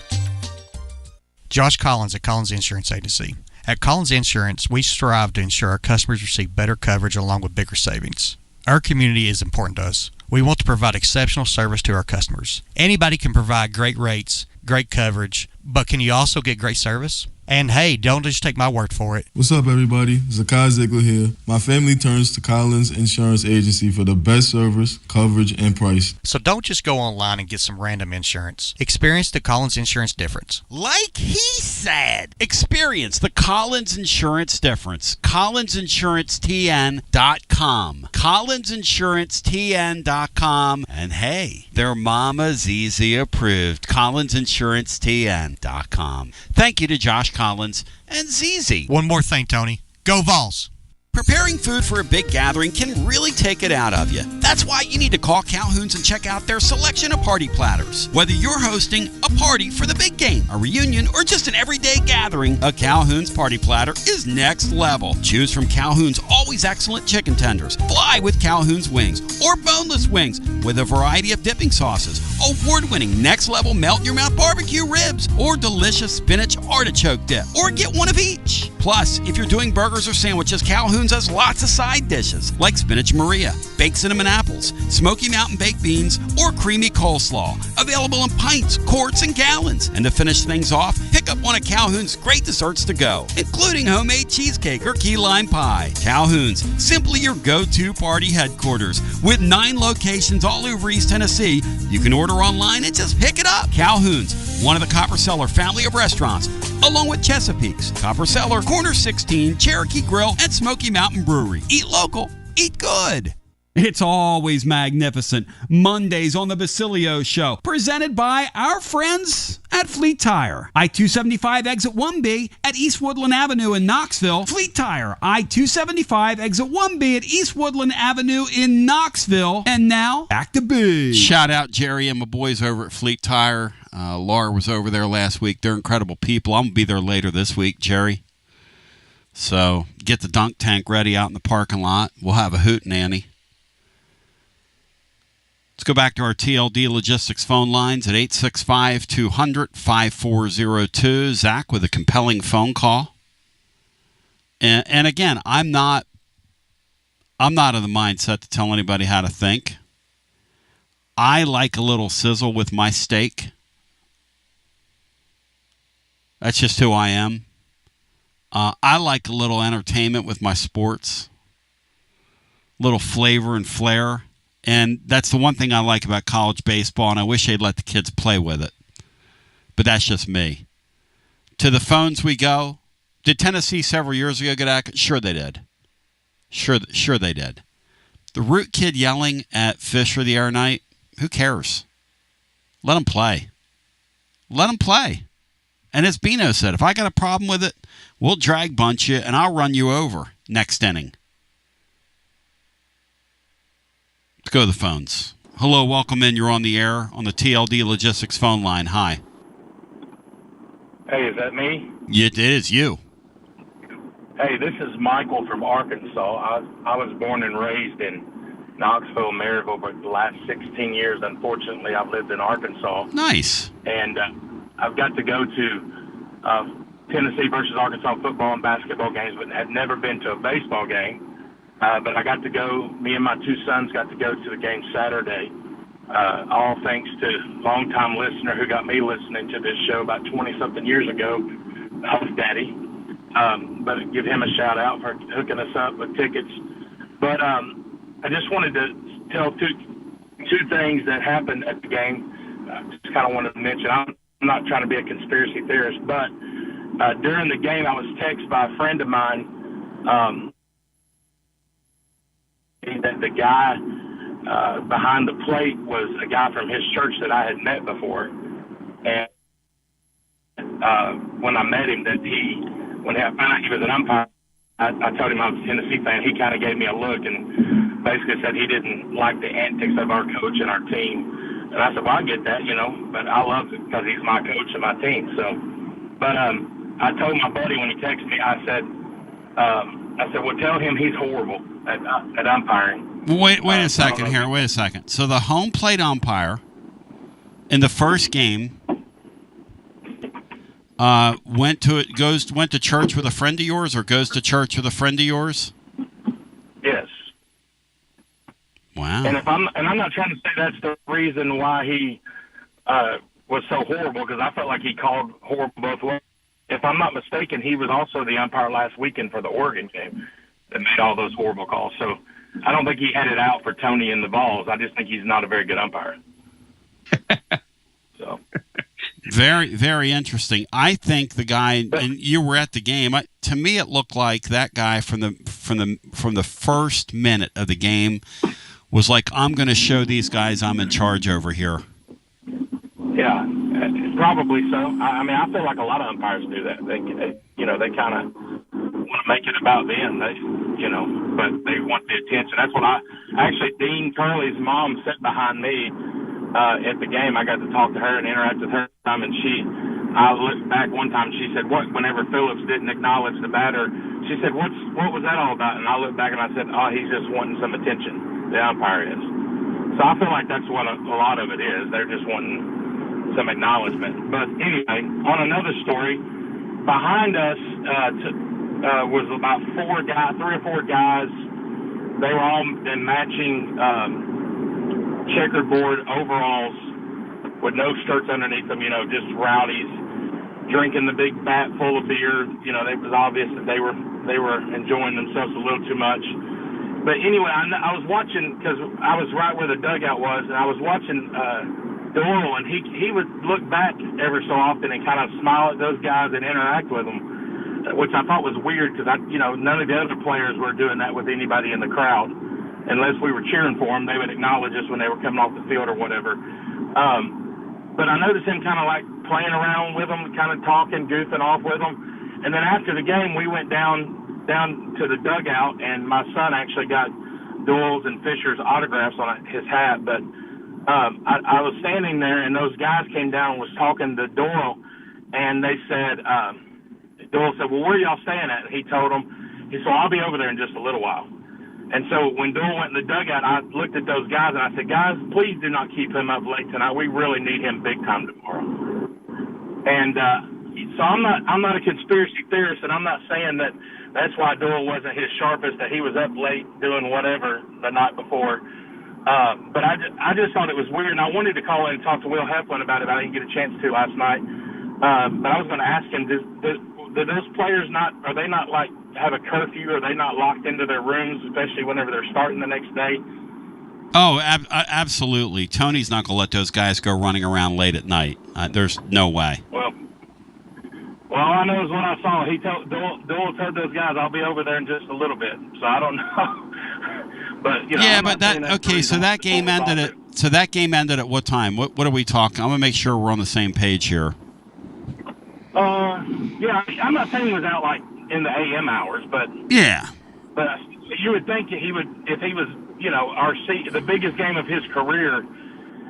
Josh Collins at Collins Insurance Agency. At Collins Insurance, we strive to ensure our customers receive better coverage along with bigger savings. Our community is important to us. We want to provide exceptional service to our customers. Anybody can provide great rates, great coverage, but can you also get great service? And hey, don't just take my word for it. What's up, everybody? Zakai Ziegler here. My family turns to Collins Insurance Agency for the best service, coverage, and price. So don't just go online and get some random insurance. Experience the Collins Insurance difference. Like he said, experience the Collins Insurance difference. CollinsInsuranceTN.com. CollinsInsuranceTN.com. And hey, their Mama ZZ approved. CollinsInsuranceTN.com. Thank you to Josh Collins and ZZ. One more thing, Tony. Go Vols! Preparing food for a big gathering can really take it out of you. That's why you need to call Calhoun's and check out their selection of party platters. Whether you're hosting a party for the big game, a reunion, or just an everyday gathering, a Calhoun's party platter is next level. Choose from Calhoun's always excellent chicken tenders, fly with Calhoun's wings, or boneless wings with a variety of dipping sauces, award-winning next-level melt-in-your-mouth barbecue ribs, or delicious spinach artichoke dip, or get one of each. Plus, if you're doing burgers or sandwiches, Calhoun's has lots of side dishes like spinach Maria, baked cinnamon apples, Smoky Mountain baked beans, or creamy coleslaw. Available in pints, quarts, and gallons. And to finish things off, pick up one of Calhoun's great desserts to go, including homemade cheesecake or key lime pie. Calhoun's, simply your go-to party headquarters. With 9 locations all over East Tennessee, you can order online and just pick it up. Calhoun's, one of the Copper Cellar family of restaurants, along with Chesapeake's, Copper Cellar, Corner 16, Cherokee Grill, and Smoky Mountain Brewery. Eat local, eat good. It's always magnificent. Mondays on the Basilio Show, presented by our friends at Fleet Tire. I-275 exit 1B at East Woodland Avenue in Knoxville. Fleet Tire, I-275 exit 1B at East Woodland Avenue in Knoxville. And now, back to B. Shout out Jerry and my boys over at Fleet Tire. Laura was over there last week. They're incredible people. I'm going to be there later this week, Jerry. So get the dunk tank ready out in the parking lot. We'll have a hootenanny. Let's go back to our TLD Logistics phone lines at 865-200-5402. Zach with a compelling phone call. And again, I'm not of the mindset to tell anybody how to think. I like a little sizzle with my steak. That's just who I am. I like a little entertainment with my sports. Little flavor and flair. And that's the one thing I like about college baseball, and I wish they'd let the kids play with it. But that's just me. To the phones we go. Did Tennessee several years ago get out? Sure they did. Sure they did. The Root kid yelling at Fisher the other night, who cares? Let him play. Let him play. And as Bino said, if I got a problem with it, we'll drag bunch you, and I'll run you over next inning. Let's go to the phones. Hello, welcome in. You're on the air on the TLD Logistics phone line. Hi. Hey, is that me? It is you. Hey, this is Michael from Arkansas. I was born and raised in Knoxville, Maryville, but the last 16 years, unfortunately, I've lived in Arkansas. Nice. And I've got to go to Tennessee versus Arkansas football and basketball games, but had never been to a baseball game. But I got to go, me and my 2 sons got to go to the game Saturday, all thanks to a longtime listener who got me listening to this show about 20-something years ago, Huff Daddy. But give him a shout-out for hooking us up with tickets. But I just wanted to tell two things that happened at the game. I just kind of wanted to mention. I'm not trying to be a conspiracy theorist, but during the game I was texted by a friend of mine that the guy behind the plate was a guy from his church that I had met before. And when I met him, when I found out he was an umpire, I told him I was a Tennessee fan. He kind of gave me a look and basically said he didn't like the antics of our coach and our team. And I said, well, I get that, but I love it because he's my coach and my team. So, but I told my buddy when he texted me, I said, well, tell him he's horrible at umpiring. Wait a second here. Wait a second. So the home plate umpire in the first game went to church with a friend of yours, or goes to church with a friend of yours? Yes. Wow. And I'm not trying to say that's the reason why he was so horrible, because I felt like he called horrible both ways. If I'm not mistaken, he was also the umpire last weekend for the Oregon game that made all those horrible calls. So I don't think he had it out for Tony and the balls. I just think he's not a very good umpire. So very, very interesting. I think the guy, and you were at the game. To me, it looked like that guy from the first minute of the game was like, I'm going to show these guys I'm in charge over here. Yeah, probably so. I mean, I feel like a lot of umpires do that. They kind of want to make it about them. But they want the attention. That's what actually, Dean Curley's mom sat behind me at the game. I got to talk to her and interact with her. And I looked back one time. She said, whenever Phillips didn't acknowledge the batter, she said, what was that all about? And I looked back and I said, oh, he's just wanting some attention. The umpire is. So I feel like that's what a lot of it is. They're just wanting some acknowledgement. But anyway, on another story, behind us was about 3 or 4 guys. They were all in matching checkerboard overalls with no shirts underneath them, just rowdies, drinking the big bat full of beer. It was obvious that they were enjoying themselves a little too much. But anyway, I was watching, because I was right where the dugout was, and I was watching Doyle, and he would look back every so often and kind of smile at those guys and interact with them, which I thought was weird, because none of the other players were doing that with anybody in the crowd. Unless we were cheering for them, they would acknowledge us when they were coming off the field or whatever. But I noticed him kind of like playing around with them, kind of talking, goofing off with them. And then after the game, we went down to the dugout, and my son actually got Doyle's and Fisher's autographs on his hat. But I was standing there, and those guys came down and was talking to Doyle, and they said, Doyle said, well, where are y'all staying at? And he told them, he said, I'll be over there in just a little while. And so when Doyle went in the dugout, I looked at those guys and I said, guys, please do not keep him up late tonight. We really need him big time tomorrow. And so I'm not a conspiracy theorist, and I'm not saying that that's why Doyle wasn't his sharpest, that he was up late doing whatever the night before. But I just thought it was weird, and I wanted to call in and talk to Will Heflin about it, but I didn't get a chance to last night. But I was going to ask him, do those players are they not like have a curfew? Are they not locked into their rooms, especially whenever they're starting the next day? Oh, absolutely. Tony's not going to let those guys go running around late at night. There's no way. Well, all I know is what I saw. Doyle told those guys, I'll be over there in just a little bit. So I don't know. But yeah, but so that game ended at. So that game ended at what time? What are we talking? I'm going to make sure we're on the same page here. Yeah, I'm not saying he was out like in the AM hours, but yeah. But you would think he would, if he was, the biggest game of his career,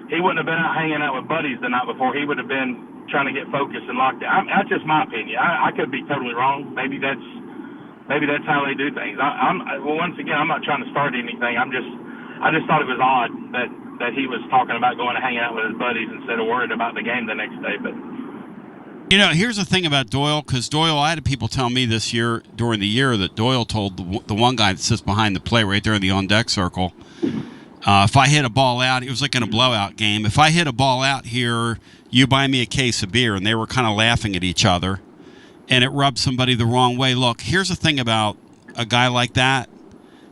he wouldn't have been out hanging out with buddies the night before. He would have been trying to get focused and locked down. That's just my opinion. I could be totally wrong. Maybe that's how they do things. Well, once again, I'm not trying to start anything. I just thought it was odd that he was talking about going to hang out with his buddies instead of worried about the game the next day. But here's the thing about Doyle, because Doyle, I had people tell me this year, during the year, that Doyle told the one guy that sits behind the plate right there in the on-deck circle, if I hit a ball out, it was like in a blowout game, if I hit a ball out here, you buy me a case of beer. And they were kind of laughing at each other, and it rubbed somebody the wrong way. Look, here's the thing about a guy like that,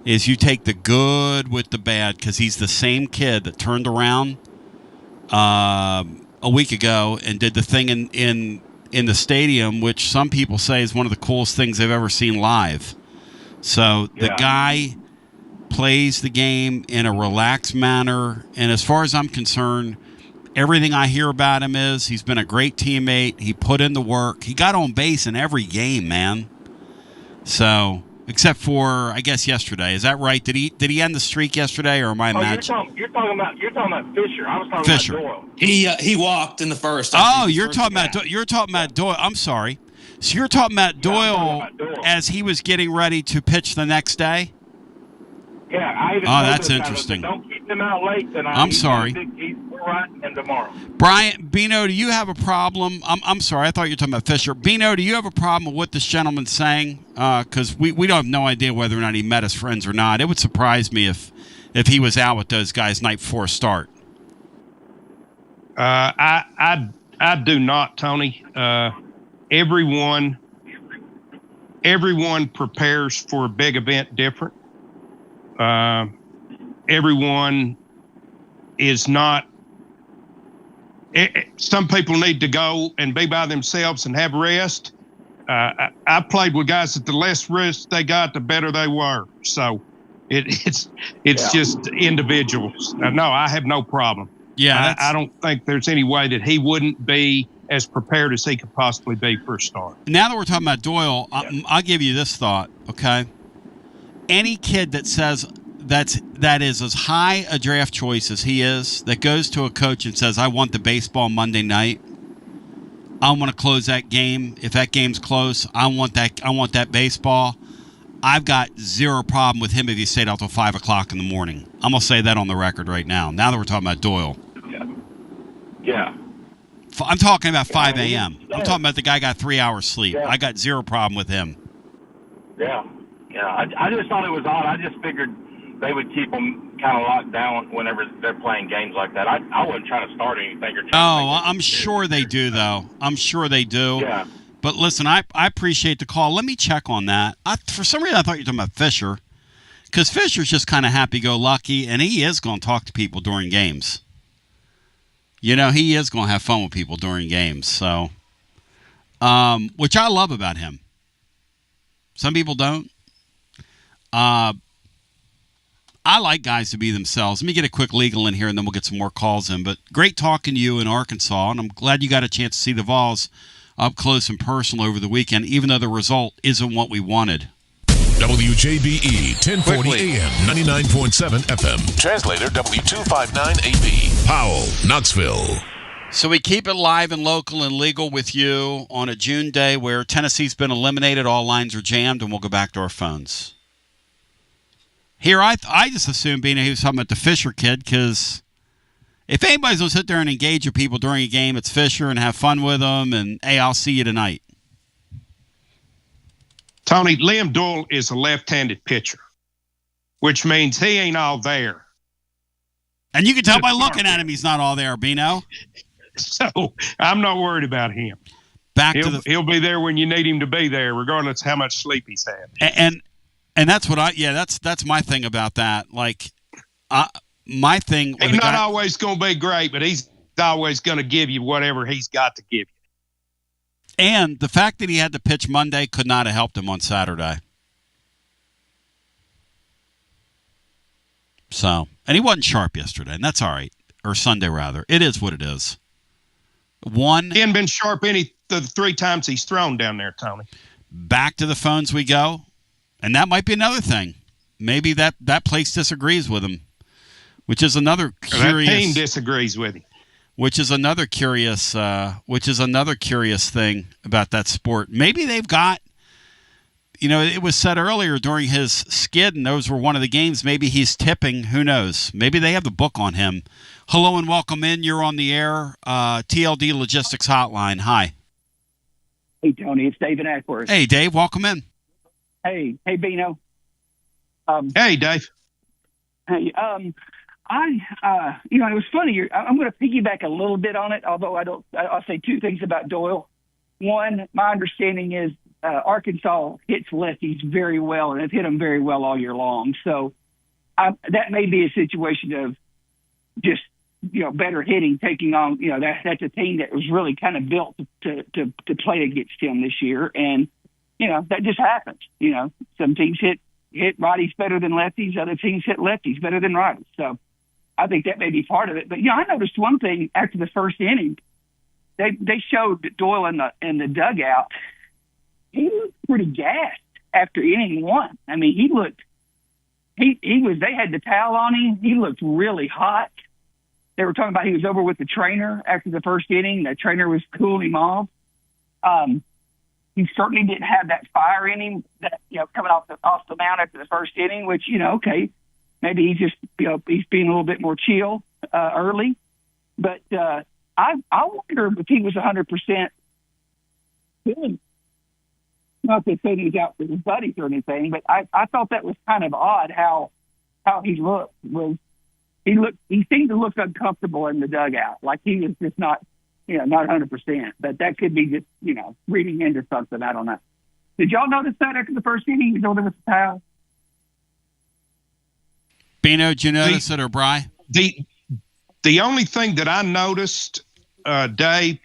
is you take the good with the bad, because he's the same kid that turned around a week ago and did the thing in the stadium, which some people say is one of the coolest things they've ever seen live. So the guy plays the game in a relaxed manner, and as far as I'm concerned, everything I hear about him is he's been a great teammate. He put in the work. He got on base in every game, man. So, except for, I guess, yesterday. Is that right? Did he end the streak yesterday, or am I imagining? You're talking about Fisher. I was talking Fisher. about Doyle. He walked in the first. You're talking about Doyle. I'm sorry. So you're talking about Doyle as he was getting ready to pitch the next day? Yeah, I even that's interesting. Don't keep him out late tonight. I'm sorry. He's right, and tomorrow. Brian, Bino, do you have a problem? I'm sorry. I thought you were talking about Fisher. Bino, do you have a problem with what this gentleman's saying? Because we don't have no idea whether or not he met his friends or not. It would surprise me if he was out with those guys night before a start. I do not, Tony. Everyone prepares for a big event different. Everyone is not. Some people need to go and be by themselves and have rest. I played with guys that the less rest they got, the better they were. So it's just individuals. No, I have no problem. Yeah, I don't think there's any way that he wouldn't be as prepared as he could possibly be for a start. Now that we're talking about Doyle, I'll give you this thought, okay? Any kid that says that is as high a draft choice as he is, that goes to a coach and says, I want the baseball Monday night. I want to close that game. If that game's close, I want that baseball. I've got zero problem with him if he stayed out till 5 o'clock in the morning. I'm going to say that on the record right now. Now that we're talking about Doyle. Yeah. I'm talking about 5 a.m. I'm talking about the guy got 3 hours sleep. Yeah. I got zero problem with him. Yeah. I just thought it was odd. I just figured they would keep them kind of locked down whenever they're playing games like that. I wasn't trying to start anything. I'm sure they do, though. I'm sure they do. Yeah. But listen, I appreciate the call. Let me check on that. For some reason, I thought you were talking about Fisher, because Fisher's just kind of happy-go-lucky, and he is going to talk to people during games. You know, he is going to have fun with people during games. So, which I love about him. Some people don't. I like guys to be themselves. Let me get a quick legal in here, and then we'll get some more calls in. But great talking to you in Arkansas, and I'm glad you got a chance to see the Vols up close and personal over the weekend, even though the result isn't what we wanted. WJBE 1040 AM 99.7 FM. Translator W259AB. Powell, Knoxville. So we keep it live and local and legal with you on a June day where Tennessee's been eliminated, all lines are jammed, and we'll go back to our phones. Here, I just assumed he was talking about the Fisher kid, because if anybody's going to sit there and engage with people during a game, it's Fisher and have fun with them, and, hey, I'll see you tonight. Tony, Liam Doyle is a left-handed pitcher, which means he ain't all there. And you can tell by looking at him he's not all there, Bino. So I'm not worried about him. He'll be there when you need him to be there, regardless of how much sleep he's had. And that's what that's my thing about that. Like, my thing. He's not always going to be great, but he's always going to give you whatever he's got to give you. And the fact that he had to pitch Monday could not have helped him on Saturday. So, and he wasn't sharp yesterday, and that's all right. Or Sunday, rather. It is what it is. He hadn't been sharp any the 3 times he's thrown down there, Tony. Back to the phones we go. And that might be another thing. Maybe that place disagrees with him, which is another curious. That team disagrees with him. Which is another curious thing about that sport. Maybe they've got, it was said earlier during his skid, and those were one of the games. Maybe he's tipping. Who knows? Maybe they have the book on him. Hello and welcome in. You're on the air. TLD Logistics Hotline. Hi. Hey, Tony. It's David Ackworth. Hey, Dave. Welcome in. Hey, Bino. Hey, Dave. Hey, it was funny. I'm going to piggyback a little bit on it, although I'll say 2 things about Doyle. One, my understanding is Arkansas hits lefties very well, and have hit them very well all year long. So that may be a situation of just, better hitting, taking on, that's a team that was really kind of built to play against him this year. And, that just happens. Some teams hit righties better than lefties. Other teams hit lefties better than righties. So I think that may be part of it. But, I noticed one thing after the first inning. They showed Doyle in the dugout. He looked pretty gassed after inning 1. I mean, he was, they had the towel on him. He looked really hot. They were talking about he was over with the trainer after the first inning. The trainer was cooling him off. He certainly didn't have that fire in him that, coming off the mound after the first inning, which, okay, maybe he's just, he's being a little bit more chill early. But I wonder if he was 100% feeling. Not that saying he's out for his buddies or anything, but I thought that was kind of odd how he looked. He seemed to look uncomfortable in the dugout, like he was just not 100%. But that could be just, reading into something. I don't know. Did y'all notice that after the first inning? He was over with the towel. Bino, did you notice it, or Bri? The only thing that I noticed, Dave,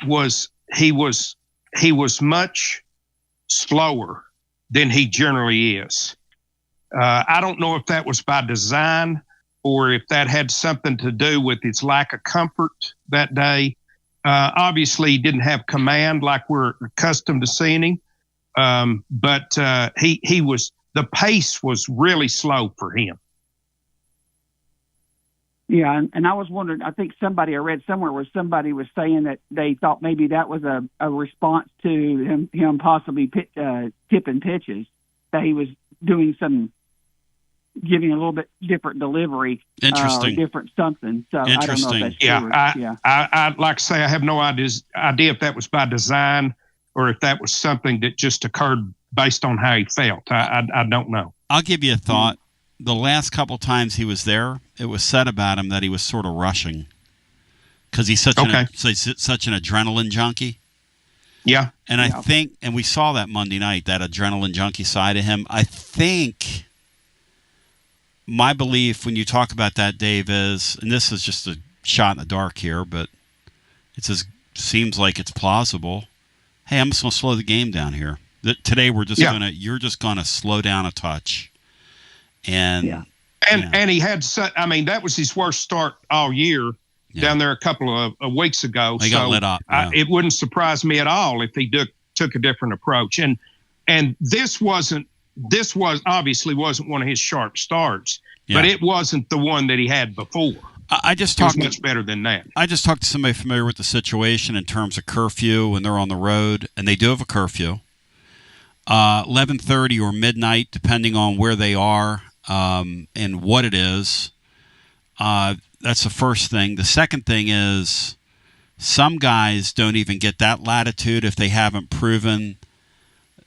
was he was much slower than he generally is. I don't know if that was by design or if that had something to do with his lack of comfort that day. Obviously, he didn't have command like we're accustomed to seeing him, but the pace was really slow for him. Yeah, and I was wondering, I think I read somewhere where somebody was saying that they thought maybe that was a response to him possibly tipping pitches, that he was giving a little bit different delivery. Interesting. Or different something. So Interesting. I don't know if that's true. I'd like to say I have no idea if that was by design or if that was something that just occurred based on how he felt. I don't know. I'll give you a thought. The last couple times he was there, it was said about him that he was sort of rushing because he's such an adrenaline junkie. Yeah. And I think, and we saw that Monday night, that adrenaline junkie side of him. I think my belief when you talk about that, Dave, is, and this is just a shot in the dark here, but seems like it's plausible. Hey, I'm just going to slow the game down here. Today you're just going to slow down a touch. And he had that was his worst start all year down there a couple of weeks ago. He got lit up. It wouldn't surprise me at all if he took a different approach. And this obviously wasn't one of his sharp starts, but it wasn't the one that he had before. I just talked much better than that. I just talked to somebody familiar with the situation in terms of curfew when they're on the road, and they do have a curfew. 11:30 or midnight, depending on where they are and what it is. That's the first thing. The second thing is some guys don't even get that latitude if they haven't proven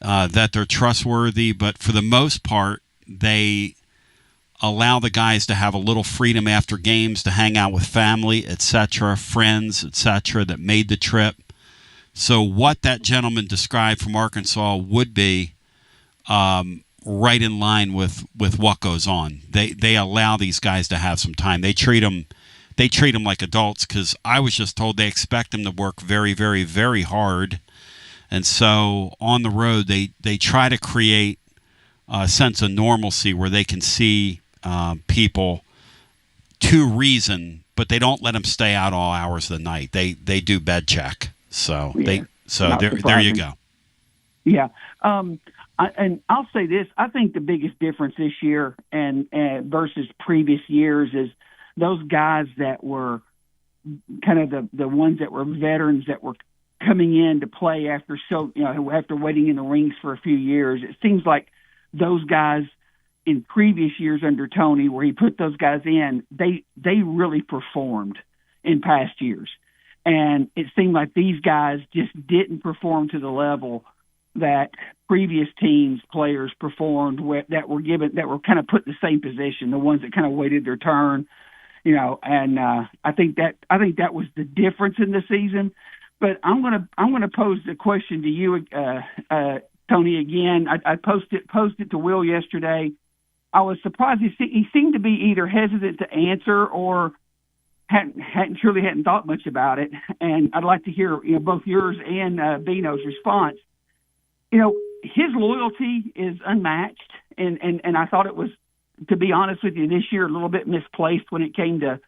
that they're trustworthy. But for the most part, they allow the guys to have a little freedom after games to hang out with family, etc., friends, etc., that made the trip. So what that gentleman described from Arkansas would be right in line with what goes on. They allow these guys to have some time. They treat them like adults, because I was just told they expect them to work very, very, very hard. And so on the road, they try to create a sense of normalcy where they can see people to reason, but they don't let them stay out all hours of the night. They do bed check. So there you go. Yeah. And I'll say this, I think the biggest difference this year and versus previous years is those guys that were kind of the ones that were veterans that were coming in to play after waiting in the rings for a few years. It seems like those guys in previous years under Tony, where he put those guys in, they really performed in past years. And it seemed like these guys just didn't perform to the level that previous teams' players performed that were kind of put in the same position, the ones that kind of waited their turn, and I think that was the difference in the season. But I'm gonna pose the question to you, Tony, again. I posted to Will yesterday. I was surprised he seemed to be either hesitant to answer or hadn't thought much about it. And I'd like to hear both yours and Bino's response. His loyalty is unmatched, and I thought it was, to be honest with you, this year a little bit misplaced when it came to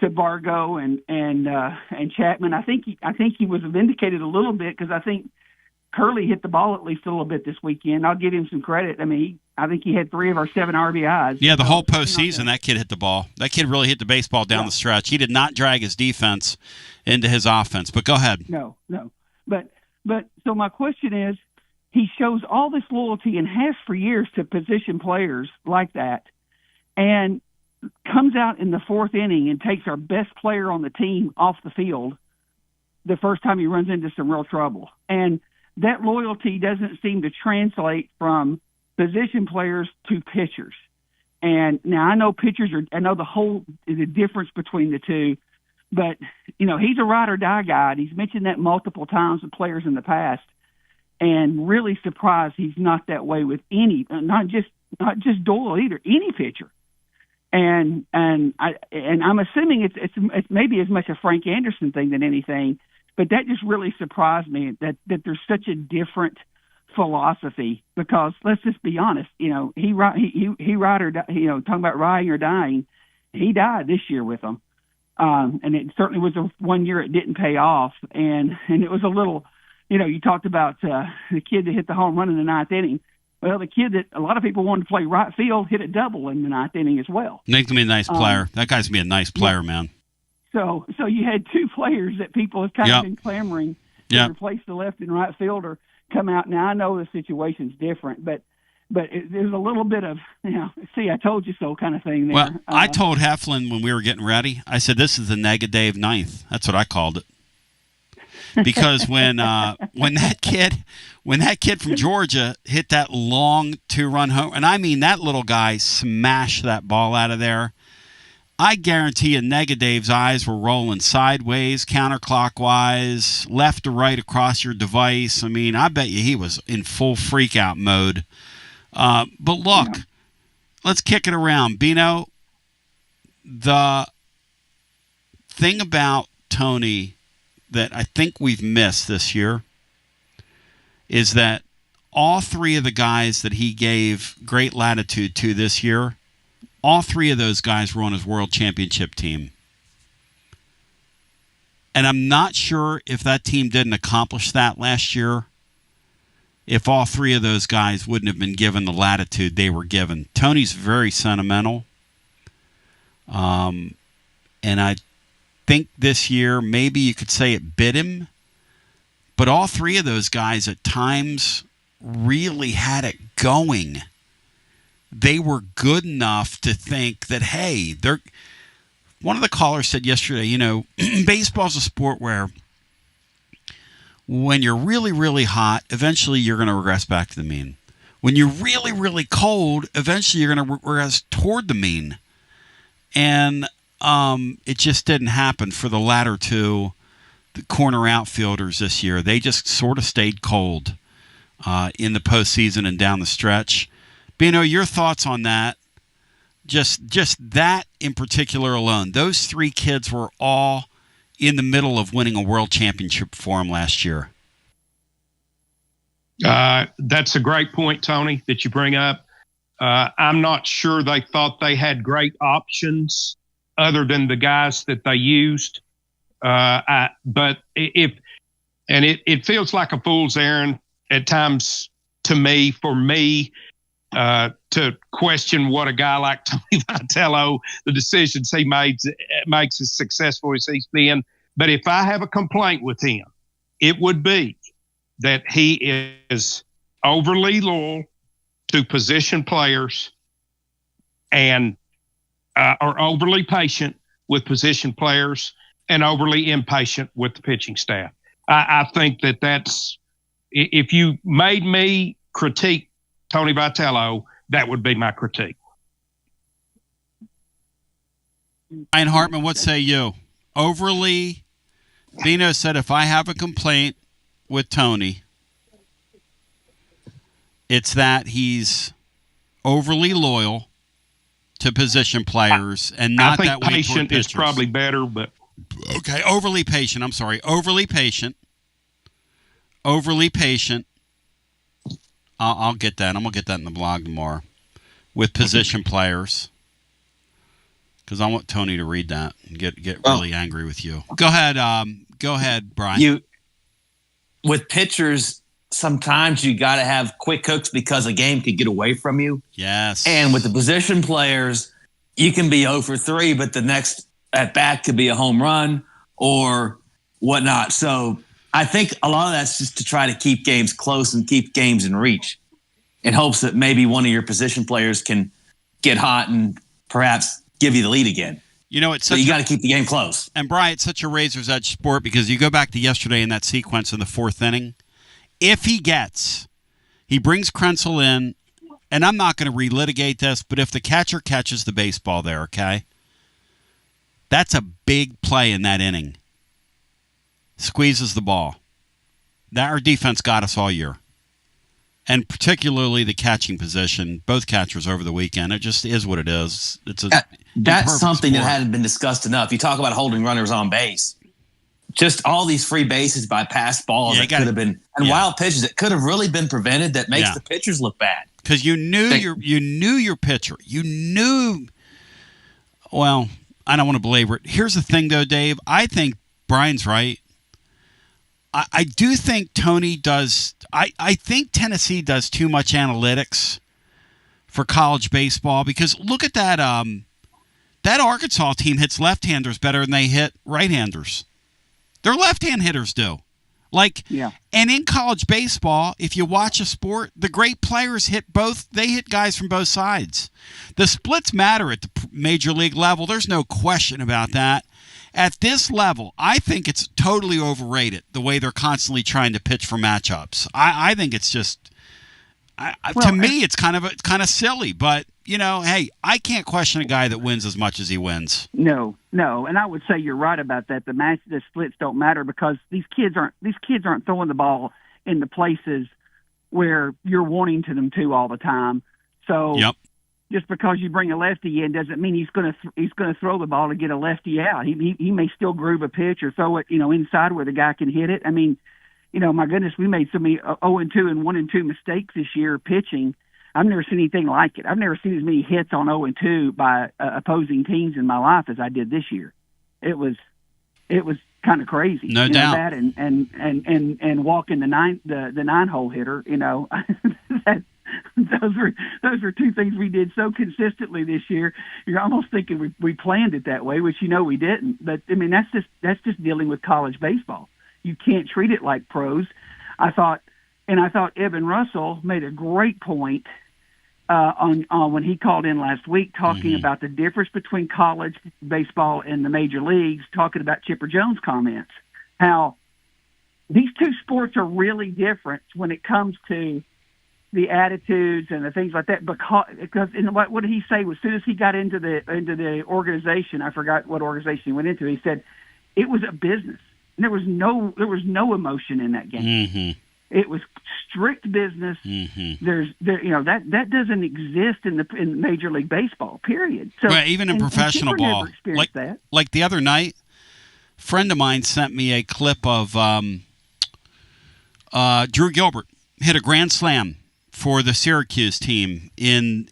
Vargo and Chapman. I think he was vindicated a little bit, because I think Curley hit the ball at least a little bit this weekend. I'll give him some credit. I mean, I think he had 3 of our 7 RBIs. Yeah, the whole postseason, that kid hit the ball. That kid really hit the baseball down the stretch. He did not drag his defense into his offense. But go ahead. No. But so my question is, he shows all this loyalty and has for years to position players like that, and comes out in the 4th inning and takes our best player on the team off the field the first time he runs into some real trouble. And that loyalty doesn't seem to translate from position players to pitchers. And now I know the difference between the two, but he's a ride or die guy. And he's mentioned that multiple times with players in the past, and really surprised he's not that way with not just Doyle either, any pitcher. And I'm assuming it's maybe as much a Frank Anderson thing than anything, but that just really surprised me that there's such a different philosophy, because let's just be honest, he ride or die, talking about riding or dying, he died this year with them. And it certainly was one year it didn't pay off. And it was a little, you talked about the kid that hit the home run in the 9th inning. Well, the kid that a lot of people wanted to play right field hit a double in the ninth inning as well. Nick's going to be a nice player. That guy's going to be a nice player, man. So you had two players that people have kind of been clamoring to replace the left and right fielder come out. Now, I know the situation's different, but there's a little bit of, see, I told you so kind of thing there. Well, I told Heflin when we were getting ready, I said, this is the negative ninth. That's what I called it. Because when that kid from Georgia hit that long 2-run home, and I mean that little guy smashed that ball out of there, I guarantee you Negative's eyes were rolling sideways, counterclockwise, left to right across your device. I mean, I bet you he was in full freak-out mode. But look, let's kick it around. Bino, the thing about Tony that I think we've missed this year is that all three of the guys that he gave great latitude to this year, all three of those guys were on his world championship team. And I'm not sure if that team didn't accomplish that last year, if all three of those guys wouldn't have been given the latitude they were given. Tony's very sentimental. And I think this year maybe you could say it bit him, but all three of those guys at times really had it going. They were good enough to think that, hey, they're. One of the callers said yesterday, baseball's a sport where when you're really, really hot, eventually you're going to regress back to the mean. When you're really, really cold, eventually you're going to regress toward the mean. And it just didn't happen for the latter two, the corner outfielders this year. They just sort of stayed cold in the postseason and down the stretch. Bino, your thoughts on that? Just that in particular alone. Those three kids were all in the middle of winning a world championship for them last year. That's a great point, Tony, that you bring up. I'm not sure they thought they had great options other than the guys that they used. But it feels like a fool's errand at times for me, to question what a guy like Tony Vitello, the decisions he makes as successful as he's been. But if I have a complaint with him, it would be that he is overly loyal to position players and are overly patient with position players and overly impatient with the pitching staff. I think that's, if you made me critique Tony Vitello, that would be my critique. Ryan Hartman, what say you? Overly, Bino said, if I have a complaint with Tony, it's that he's overly loyal to position players and not that way toward pitchers. I think patient is probably better, but okay, overly patient. I'm sorry, overly patient. Overly patient. I'll get that. I'm gonna get that in the blog tomorrow with position players because I want Tony to read that and get really angry with you. Go ahead, Brian. With pitchers, sometimes you got to have quick hooks because a game could get away from you. Yes. And with the position players, you can be 0 for 3, but the next at bat could be a home run or whatnot. So I think a lot of that's just to try to keep games close and keep games in reach in hopes that maybe one of your position players can get hot and perhaps give you the lead again. You got to keep the game close. And Brian, it's such a razor's edge sport because you go back to yesterday in that sequence in the fourth inning. If he brings Krenzel in, and I'm not going to relitigate this, but if the catcher catches the baseball there, okay, that's a big play in that inning. Squeezes the ball. Our defense got us all year. And particularly the catching position, both catchers over the weekend. It just is what it is. That's something that hadn't been discussed enough. You talk about holding runners on base. Just all these free bases by passed balls that could have been, and wild pitches that could have really been prevented that makes the pitchers look bad. Because you knew your pitcher. You knew. Well, I don't want to belabor it. Here's the thing, though, Dave. I think Brian's right. I do think Tony does. I think Tennessee does too much analytics for college baseball, because look at that. That Arkansas team hits left-handers better than they hit right-handers. Their left-hand hitters do. And in college baseball, if you watch a sport, the great players hit both. They hit guys from both sides. The splits matter at the major league level. There's no question about that. At this level, I think it's totally overrated, the way they're constantly trying to pitch for matchups. I think it's just, to me, it's kind of silly. But, hey, I can't question a guy that wins as much as he wins. No, and I would say you're right about that. The splits don't matter, because these kids aren't throwing the ball in the places where you're wanting them to all the time. So just because you bring a lefty in doesn't mean he's going to throw the ball to get a lefty out. He may still groove a pitch or throw it inside where the guy can hit it. I mean, my goodness, we made so many 0-2 and 1-2 mistakes this year pitching. I've never seen anything like it. I've never seen as many hits on 0-2 by opposing teams in my life as I did this year. It was kind of crazy. No doubt. That and walking the 9-hole hitter. Those were two things we did so consistently this year. You're almost thinking we planned it that way, which we didn't. But I mean, that's just dealing with college baseball. You can't treat it like pros. I thought Evan Russell made a great point on when he called in last week, talking about the difference between college baseball and the major leagues, talking about Chipper Jones' comments, how these two sports are really different when it comes to the attitudes and the things like that. Because what did he say? As soon as he got into the organization, I forgot what organization he went into. He said it was a business. And there was no emotion in that game. Mm-hmm. It was strict business. Mm-hmm. That doesn't exist in Major League Baseball. Period. So even in professional ball, like the other night, a friend of mine sent me a clip of Drew Gilbert hit a grand slam for the Syracuse team in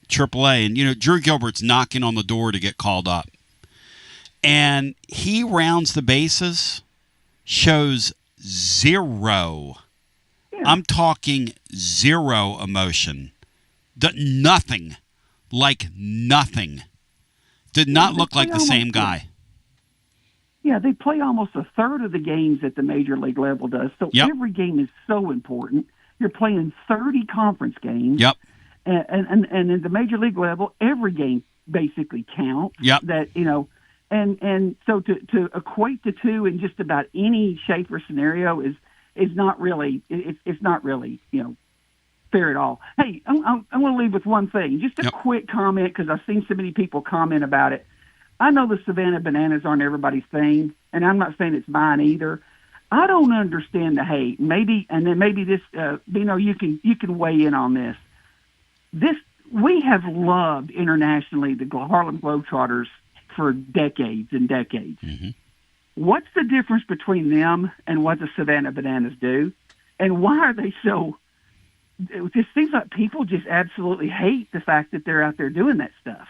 AAA, and Drew Gilbert's knocking on the door to get called up, and he rounds the bases, shows zero. I'm talking zero emotion. Nothing. Like nothing. Did not look like the same guy. Yeah, they play almost a third of the games at the major league level does. So every game is so important. You're playing 30 conference games. Yep. And at the major league level, every game basically counts. Yep. And so to equate the two in just about any shape or scenario is not really it's not really fair at all. Hey, I want to leave with one thing, just a quick comment, because I've seen so many people comment about it. I know the Savannah Bananas aren't everybody's thing, and I'm not saying it's mine either. I don't understand the hate. Maybe this, you can weigh in on this. We have loved internationally the Harlem Globetrotters for decades and decades. Mm-hmm. What's the difference between them and what the Savannah Bananas do? And why are they so... It just seems like people just absolutely hate the fact that they're out there doing that stuff.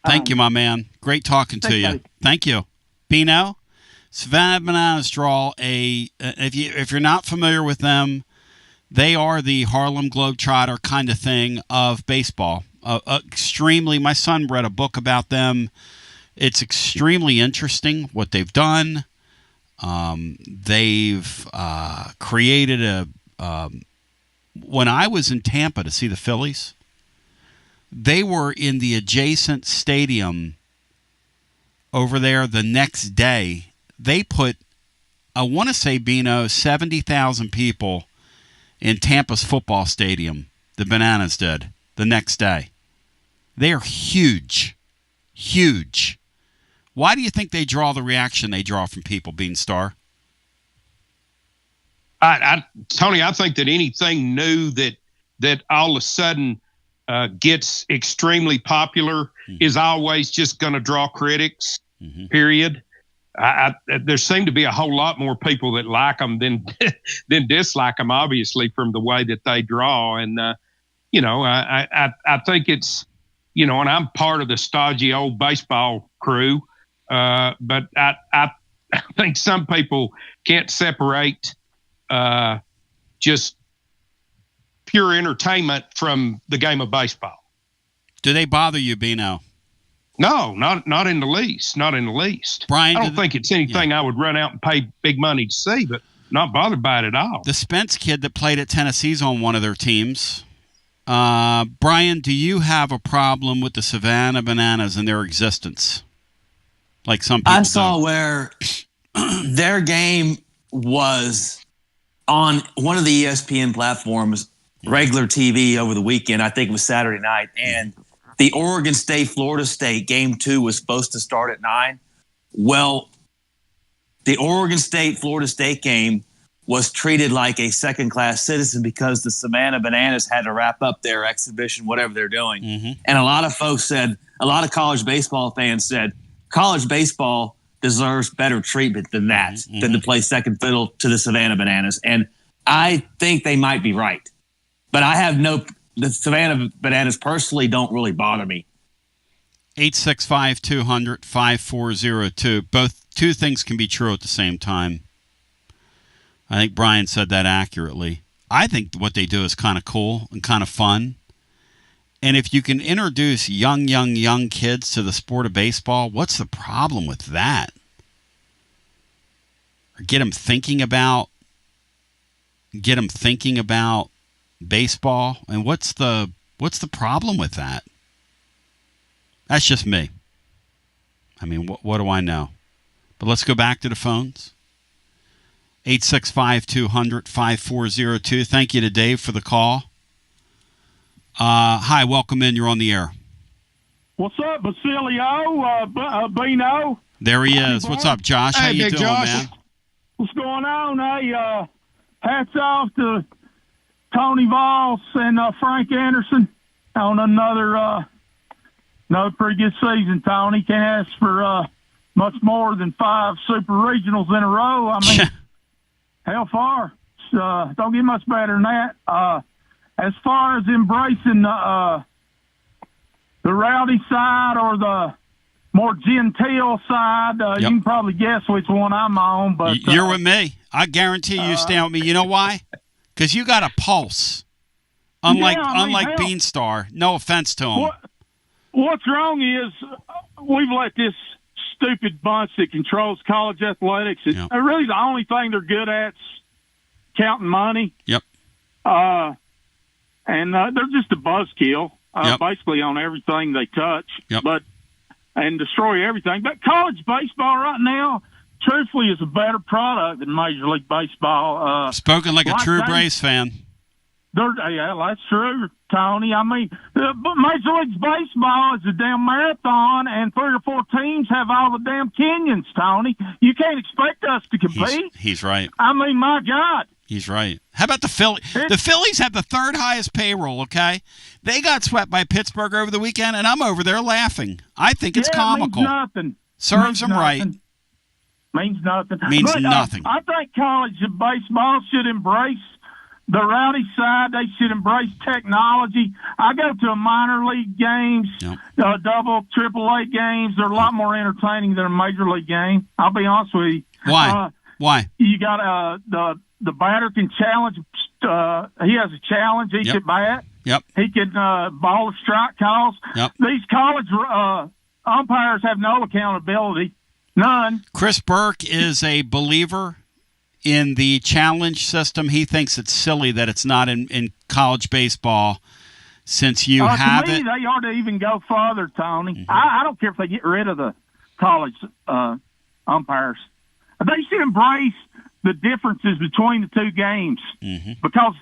Thank you, my man. Great talking to you. Buddy. Thank you. Bino, Savannah Bananas draw if you're not familiar with them, they are the Harlem Globetrotter kind of thing of baseball. Extremely, my son read a book about them. It's extremely interesting what they've done. They've created when I was in Tampa to see the Phillies, they were in the adjacent stadium over there the next day. They put, I want to say, Bino, 70,000 people in Tampa's football stadium. The Bananas did the next day. They are huge. Huge. Why do you think they draw the reaction they draw from people, Beanstar? Tony, I think that anything new that all of a sudden gets extremely popular is always just going to draw critics, period. There seem to be a whole lot more people that like them than dislike them, obviously, from the way that they draw. And, I think it's, and I'm part of the stodgy old baseball crew, but I I think some people can't separate just pure entertainment from the game of baseball. Do they bother you, Bino? No, not in the least. Not in the least. Brian, I don't think it's anything I would run out and pay big money to see, but not bothered by it at all. The Spence kid that played at Tennessee's on one of their teams. Brian, do you have a problem with the Savannah Bananas and their existence? Like some people I saw do. where their game was on one of the ESPN platforms, regular TV over the weekend. I think it was Saturday night. And the Oregon State-Florida State game 2 was supposed to start at 9. Well, the Oregon State-Florida State game was treated like a second-class citizen because the Savannah Bananas had to wrap up their exhibition, whatever they're doing. And a lot of folks said, a lot of college baseball fans said, college baseball deserves better treatment than that, than to play second fiddle to the Savannah Bananas. And I think they might be right. But I have the Savannah Bananas personally don't really bother me. 865-200-5402. Both two things can be true at the same time. I think Brian said that accurately. I think what they do is kind of cool and kind of fun. And if you can introduce young kids to the sport of baseball, what's the problem with that? Or get them thinking about baseball. And what's the problem with that? That's just me. I mean, what do I know? But let's go back to the phones. 865-200-5402. Thank you to Dave for the call. Hi, welcome in. You're on the air. What's up, Basilio? Bino? There he is. What's up, Josh? How you doing, Josh. man? What's going on? Hey, hats off to Tony Voss and Frank Anderson on another pretty good season, Tony. Can't ask for much more than 5 super regionals in a row. I mean, hell far. Don't get much better than that. As far as embracing the rowdy side or the more genteel side, you can probably guess which one I'm on. But you're with me. I guarantee you stand with me. You know why? Because you got a pulse. Unlike Beanstar. No offense to him. What's wrong is we've let this stupid bunch that controls college athletics. And really the only thing they're good at is counting money. Yep. And they're just a buzzkill, basically on everything they touch, and destroy everything. But college baseball right now, truthfully, is a better product than Major League Baseball. Spoken like a true Braves fan. Yeah, that's true, Tony. I mean, but Major League Baseball is a damn marathon, and 3 or 4 teams have all the damn canyons, Tony. You can't expect us to compete. He's right. I mean, my God. He's right. How about the Phillies? The Phillies have the 3rd highest payroll, okay? They got swept by Pittsburgh over the weekend, and I'm over there laughing. I think it's comical. Means nothing. Serves them right. Means nothing. Means nothing. I think college baseball should embrace the rowdy side. They should embrace technology. I go to a minor league games, double, triple A games. They're a lot more entertaining than a major league game. I'll be honest with you. Why? Why? You got the batter can challenge. He has a challenge. He can bat. Yep. He can ball the strike calls. Yep. These college umpires have no accountability. None. Chris Burke is a believer in the challenge system. He thinks it's silly that it's not in college baseball since you have to me, it. They ought to even go further, Tony. I don't care if they get rid of the college umpires. They should embrace the differences between the two games because,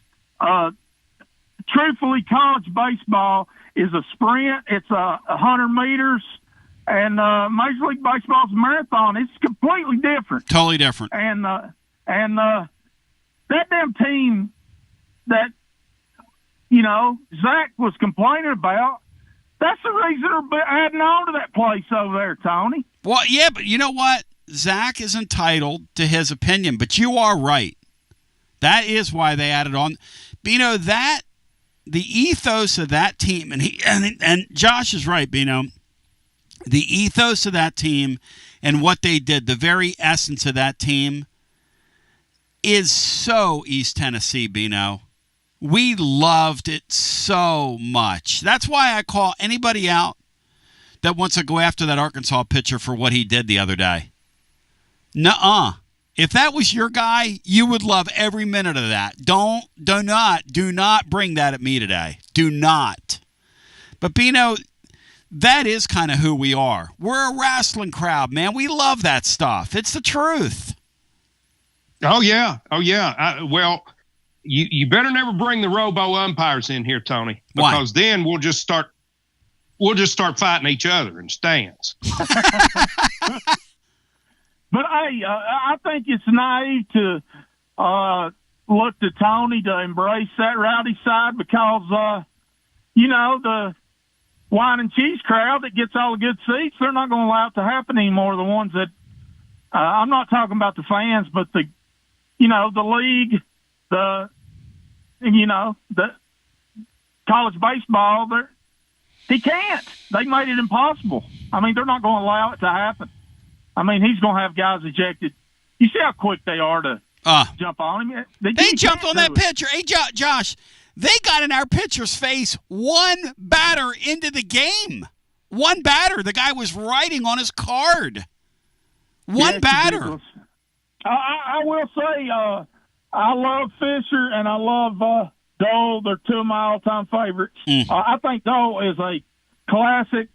truthfully, college baseball is a sprint. It's 100 meters. And Major League Baseball's a marathon. It's completely different. Totally different. And that damn team that, Zach was complaining about, that's the reason they're adding on to that place over there, Tony. Well, yeah, but you know what? Zach is entitled to his opinion, but you are right. That is why they added on. Bino, that the ethos of that team, and Josh is right, Bino. The ethos of that team and what they did, the very essence of that team, is so East Tennessee, Bino. We loved it so much. That's why I call anybody out that wants to go after that Arkansas pitcher for what he did the other day. Nuh-uh. If that was your guy, you would love every minute of that. Do not bring that at me today. Do not. But, Bino, that is kind of who we are. We're a wrestling crowd, man. We love that stuff. It's the truth. Oh, yeah. Well, you better never bring the robo umpires in here, Tony, because then we'll just start fighting each other in stands. But I think it's naive to look to Tony to embrace that rowdy side because, the wine and cheese crowd that gets all the good seats, they're not going to allow it to happen anymore. The ones that I'm not talking about the fans, but the league, the college baseball. He can't. They made it impossible. I mean, they're not going to allow it to happen. I mean, he's going to have guys ejected. You see how quick they are to jump on him? They jumped on that pitcher. Hey, Josh, they got in our pitcher's face one batter into the game. One batter. The guy was writing on his card. One batter. I will say I love Fisher and I love Dole. They're two of my all-time favorites. I think Dole is a classic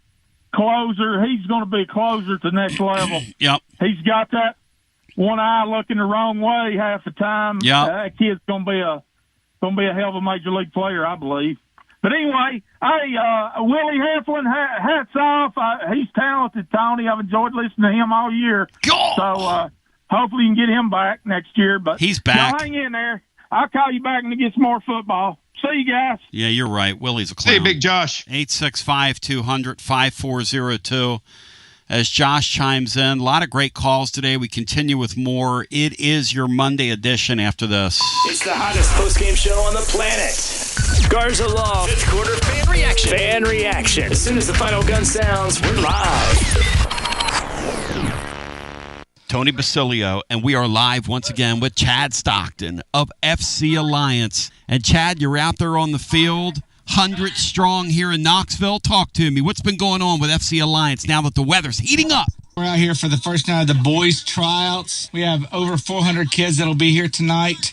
closer. He's going to be a closer to the next level. Yep. He's got that one eye looking the wrong way half the time. Yep. That kid's going to be a hell of a major league player, I believe. But anyway, Willie Heflin, hats off. He's talented, Tony. I've enjoyed listening to him all year. So hopefully you can get him back next year. But he's back. Y'all hang in there. I'll call you back when it gets more football. See you guys. Yeah, you're right. Willie's a clown. Hey, Big Josh. 865-200-5402. As Josh chimes in, a lot of great calls today. We continue with more. It is your Monday edition after this. It's the hottest post-game show on the planet. Garza Law. Fifth quarter fan reaction. Fan reaction. As soon as the final gun sounds, we're live. Tony Basilio, and we are live once again with Chad Stockton of FC Alliance. And Chad, you're out there on the field, 100 strong here in Knoxville. Talk to me. What's been going on with FC Alliance now that the weather's heating up? We're out here for the first night of the boys' tryouts. We have over 400 kids that'll be here tonight.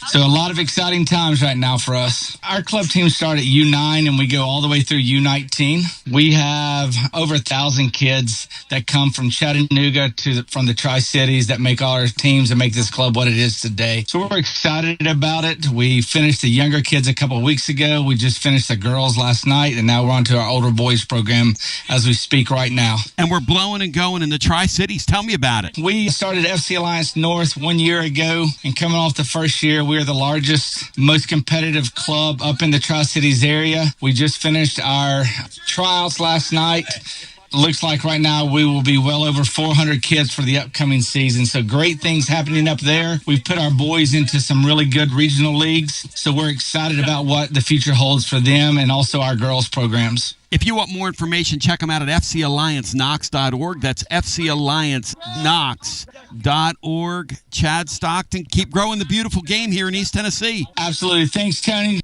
So a lot of exciting times right now for us. Our club team started at U9 and we go all the way through U19. We have over 1,000 kids that come from Chattanooga from the Tri-Cities that make all our teams and make this club what it is today. So we're excited about it. We finished the younger kids a couple of weeks ago. We just finished the girls last night, and now we're on to our older boys program as we speak right now. And we're blowing and going in the Tri-Cities. Tell me about it. We started FC Alliance North 1 year ago, and coming off the first year, we are the largest, most competitive club up in the Tri-Cities area. We just finished our tryouts last night. Looks like right now we will be well over 400 kids for the upcoming season. So great things happening up there. We've put our boys into some really good regional leagues. So we're excited about what the future holds for them and also our girls programs. If you want more information, check them out at fcallianceknox.org. That's fcallianceknox.org. Chad Stockton, keep growing the beautiful game here in East Tennessee. Absolutely. Thanks, Tony.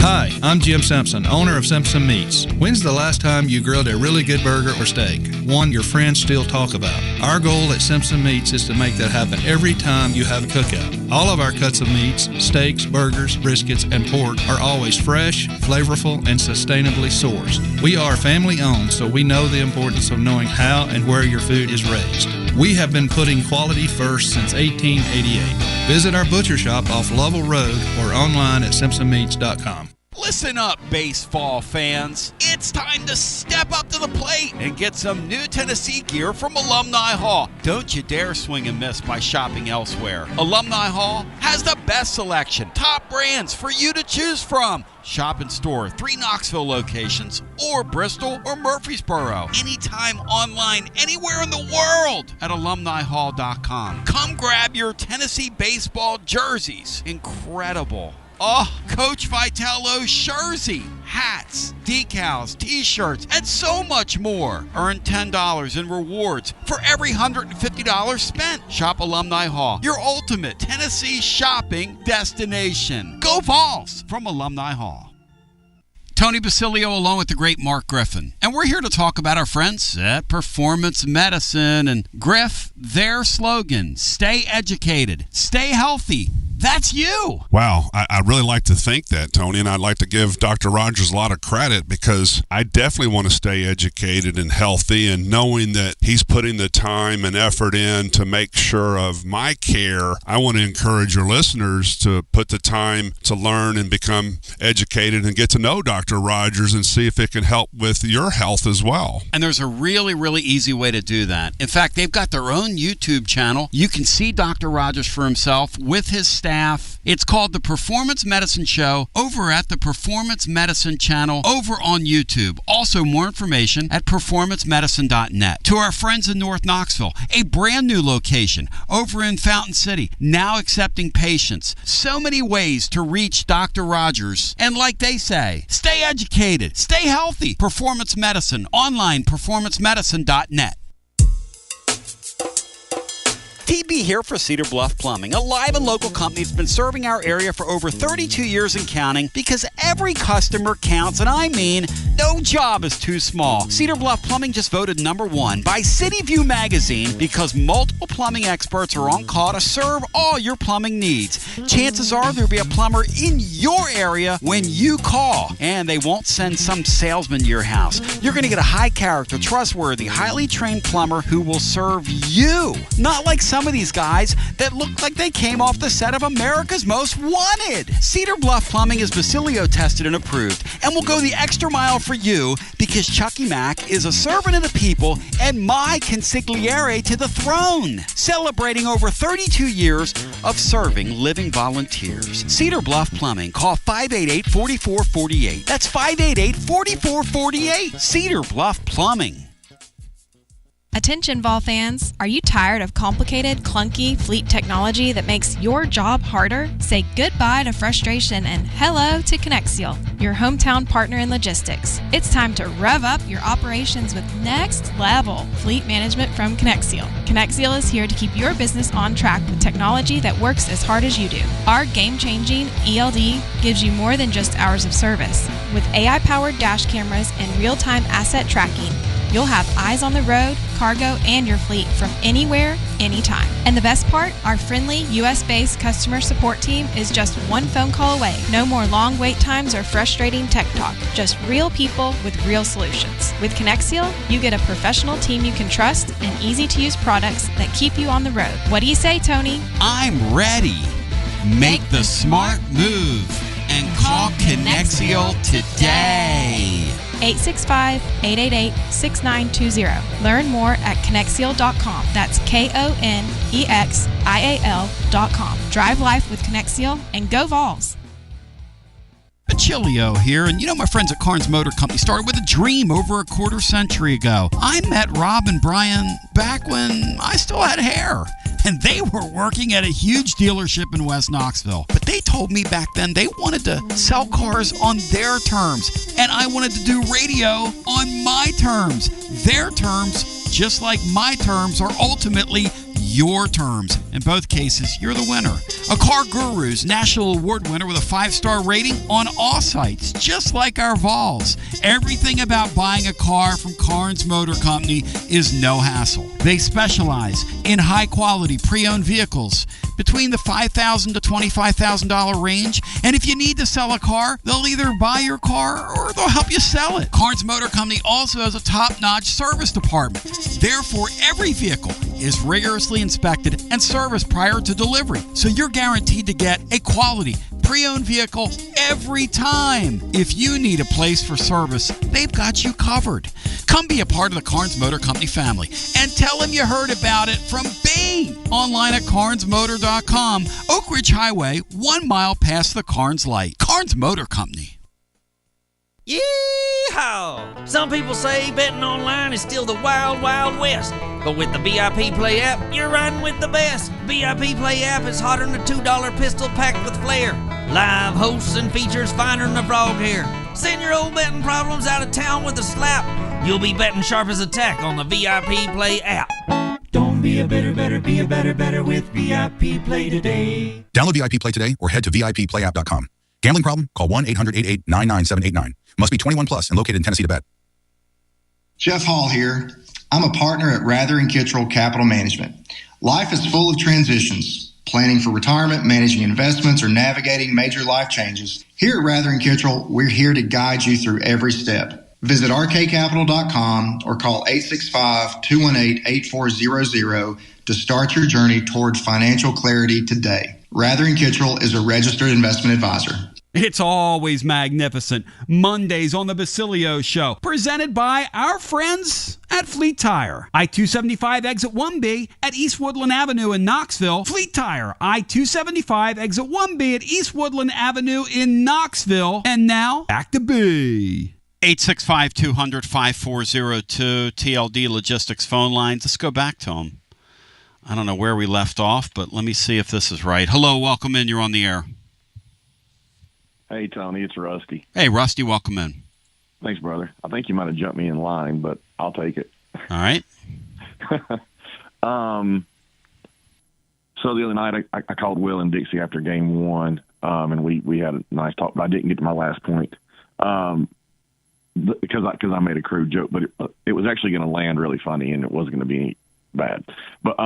Hi, I'm Jim Simpson, owner of Simpson Meats. When's the last time you grilled a really good burger or steak? One your friends still talk about. Our goal at Simpson Meats is to make that happen every time you have a cookout. All of our cuts of meats, steaks, burgers, briskets, and pork are always fresh, flavorful, and sustainably sourced. We are family owned, so we know the importance of knowing how and where your food is raised. We have been putting quality first since 1888. Visit our butcher shop off Lovell Road or online at simpsonmeats.com. Listen up, baseball fans. It's time to step up to the plate and get some new Tennessee gear from Alumni Hall. Don't you dare swing and miss by shopping elsewhere. Alumni Hall has the best selection, top brands for you to choose from. Shop in store, 3 Knoxville locations, or Bristol or Murfreesboro. Anytime, online, anywhere in the world at alumnihall.com. Come grab your Tennessee baseball jerseys. Incredible Oh, Coach Vitello's jersey, hats, decals, t-shirts, and so much more. Earn $10 in rewards for every $150 spent. Shop Alumni Hall, your ultimate Tennessee shopping destination. Go Vols from Alumni Hall. Tony Basilio along with the great Mark Griffin. And we're here to talk about our friends at Performance Medicine. And Griff, their slogan, stay educated, stay healthy. That's you. Wow, I really like to think that, Tony, and I'd like to give Dr. Rogers a lot of credit because I definitely want to stay educated and healthy, and knowing that he's putting the time and effort in to make sure of my care, I want to encourage your listeners to put the time to learn and become educated and get to know Dr. Rogers and see if it can help with your health as well. And there's a really, really easy way to do that. In fact, they've got their own YouTube channel. You can see Dr. Rogers for himself with his staff. It's called The Performance Medicine Show over at the Performance Medicine channel over on YouTube. Also, more information at performancemedicine.net. To our friends in North Knoxville, a brand new location over in Fountain City, now accepting patients. So many ways to reach Dr. Rogers. And like they say, stay educated, stay healthy. Performance Medicine, online, performancemedicine.net. TB here for Cedar Bluff Plumbing, a live and local company that's been serving our area for over 32 years and counting because every customer counts, and I mean, no job is too small. Cedar Bluff Plumbing just voted #1 by City View magazine because multiple plumbing experts are on call to serve all your plumbing needs. Chances are there'll be a plumber in your area when you call, and they won't send some salesman to your house. You're going to get a high character, trustworthy, highly trained plumber who will serve you. Not like some of these guys that look like they came off the set of America's Most Wanted. Cedar Bluff Plumbing is Basilio tested and approved and will go the extra mile for you because Chucky Mack is a servant of the people and my consigliere to the throne, celebrating over 32 years of serving living volunteers. Cedar Bluff Plumbing. Call 588-4448. That's 588-4448. Cedar Bluff Plumbing. Attention Vol fans, are you tired of complicated, clunky fleet technology that makes your job harder? Say goodbye to frustration and hello to Connexial, your hometown partner in logistics. It's time to rev up your operations with next level fleet management from Connexial. Connexial is here to keep your business on track with technology that works as hard as you do. Our game-changing ELD gives you more than just hours of service. With AI-powered dash cameras and real-time asset tracking, you'll have eyes on the road, cargo, and your fleet from anywhere, anytime. And the best part, our friendly US-based customer support team is just one phone call away. No more long wait times or frustrating tech talk. Just real people with real solutions. With Connexial, you get a professional team you can trust and easy-to-use products that keep you on the road. What do you say, Tony? I'm ready. Make the smart move and call Connexial today. 865-888-6920. Learn more at Connexial.com. That's Konexial.com. Drive life with Connexial and go Vols. Basilio here, and you know my friends at Carnes Motor Company started with a dream over a quarter century ago. I met Rob and Brian back when I still had hair, and they were working at a huge dealership in West Knoxville. But they told me back then they wanted to sell cars on their terms, and I wanted to do radio on my terms. Their terms, just like my terms, are ultimately your terms. In both cases, you're the winner. A Car Guru's National Award winner with a 5-star rating on all sites, just like our Vols. Everything about buying a car from Carnes Motor Company is no hassle. They specialize in high-quality pre-owned vehicles between the $5,000 to $25,000 range. And if you need to sell a car, they'll either buy your car or they'll help you sell it. Carnes Motor Company also has a top-notch service department. Therefore, every vehicle is rigorously inspected and serviced prior to delivery. So you're guaranteed to get a quality pre-owned vehicle every time. If you need a place for service, they've got you covered. Come be a part of the Carnes Motor Company family and tell them you heard about it from me. Online at carnesmotor.com. Oak Ridge Highway, 1 mile past the Carnes light. Carnes Motor Company. Yeehaw! Some people say betting online is still the wild, wild west. But with the BIP Play app, you're riding with the best. BIP Play app is hotter than a $2 pistol packed with flair. Live hosts and features finer than a frog hair. Send your old betting problems out of town with a slap. You'll be betting sharp as a tack on the VIP Play app. Don't be a better, be a better with VIP Play today. Download VIP Play today or head to VIPPlayApp.com. Gambling problem? Call 1-800-88-99789. Must be 21 plus and located in Tennessee to bet. Jeff Hall here. I'm a partner at Rather & Kittrell Capital Management. Life is full of transitions. Planning for retirement, managing investments, or navigating major life changes. Here at Rather & Kittrell, we're here to guide you through every step. Visit rkcapital.com or call 865-218-8400 to start your journey toward financial clarity today. Rather & Kittrell is a registered investment advisor. It's always magnificent. Mondays on the Basilio Show, presented by our friends at Fleet Tire. I-275 exit 1B at East Woodland Avenue in Knoxville. Fleet Tire, I-275 exit 1B at East Woodland Avenue in Knoxville. And now, back to B. 865-200-5402, TLD Logistics phone lines. Let's go back to them. I don't know where we left off, but let me see if this is right. Hello, welcome in. You're on the air. Hey, Tony, it's Rusty. Hey, Rusty, welcome in. Thanks, brother. I think you might have jumped me in line, but I'll take it. All right. So the other night I called Will and Dixie after game one, and we had a nice talk, but I didn't get to my last point because I made a crude joke, but it was actually going to land really funny, and it wasn't going to be bad. But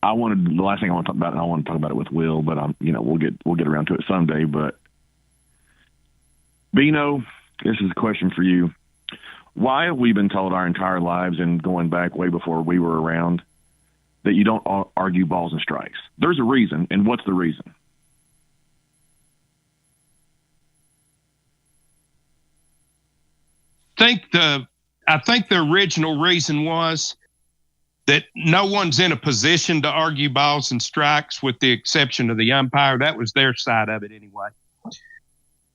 the last thing I want to talk about, and I want to talk about it with Will, but we'll get around to it someday. But Bino, this is a question for you. Why have we been told our entire lives, and going back way before we were around, that you don't argue balls and strikes? There's a reason, and what's the reason? I think the original reason was that no one's in a position to argue balls and strikes with the exception of the umpire. That was their side of it anyway.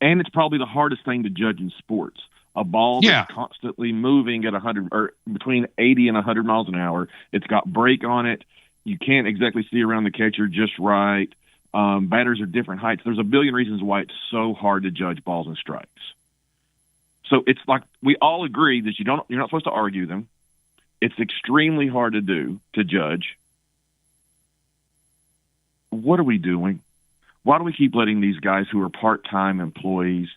And it's probably the hardest thing to judge in sports. A ball that's constantly moving at 100 or between 80 and 100 miles an hour. It's got break on it. You can't exactly see around the catcher just right. Batters are different heights. There's a billion reasons why it's so hard to judge balls and strikes. So it's like we all agree that you're not supposed to argue them. It's extremely hard to do, to judge. What are we doing? Why do we keep letting these guys who are part-time employees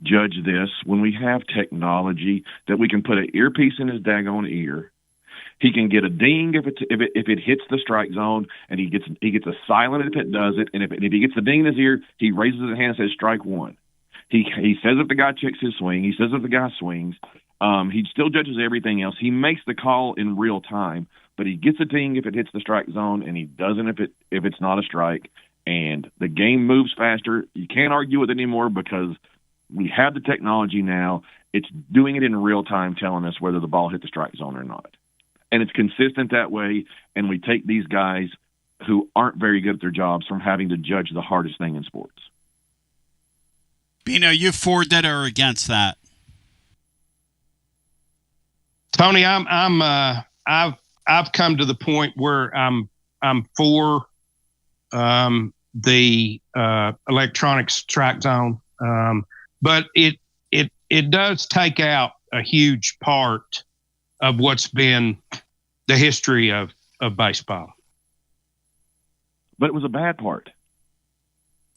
judge this when we have technology that we can put an earpiece in his daggone ear? He can get a ding if it hits the strike zone, and he gets a silent if it does it. And if he gets the ding in his ear, he raises his hand and says strike one. He says if the guy checks his swing, he says if the guy swings. He still judges everything else. He makes the call in real time, but he gets a ding if it hits the strike zone, and he doesn't if it's not a strike. And the game moves faster. You can't argue with it anymore because we have the technology now. It's doing it in real time, telling us whether the ball hit the strike zone or not. And it's consistent that way, and we take these guys who aren't very good at their jobs from having to judge the hardest thing in sports. Bino, you for that or against that? Tony, I've come to the point where I'm for the electronic strike zone, but it does take out a huge part of what's been the history of baseball. But it was a bad part.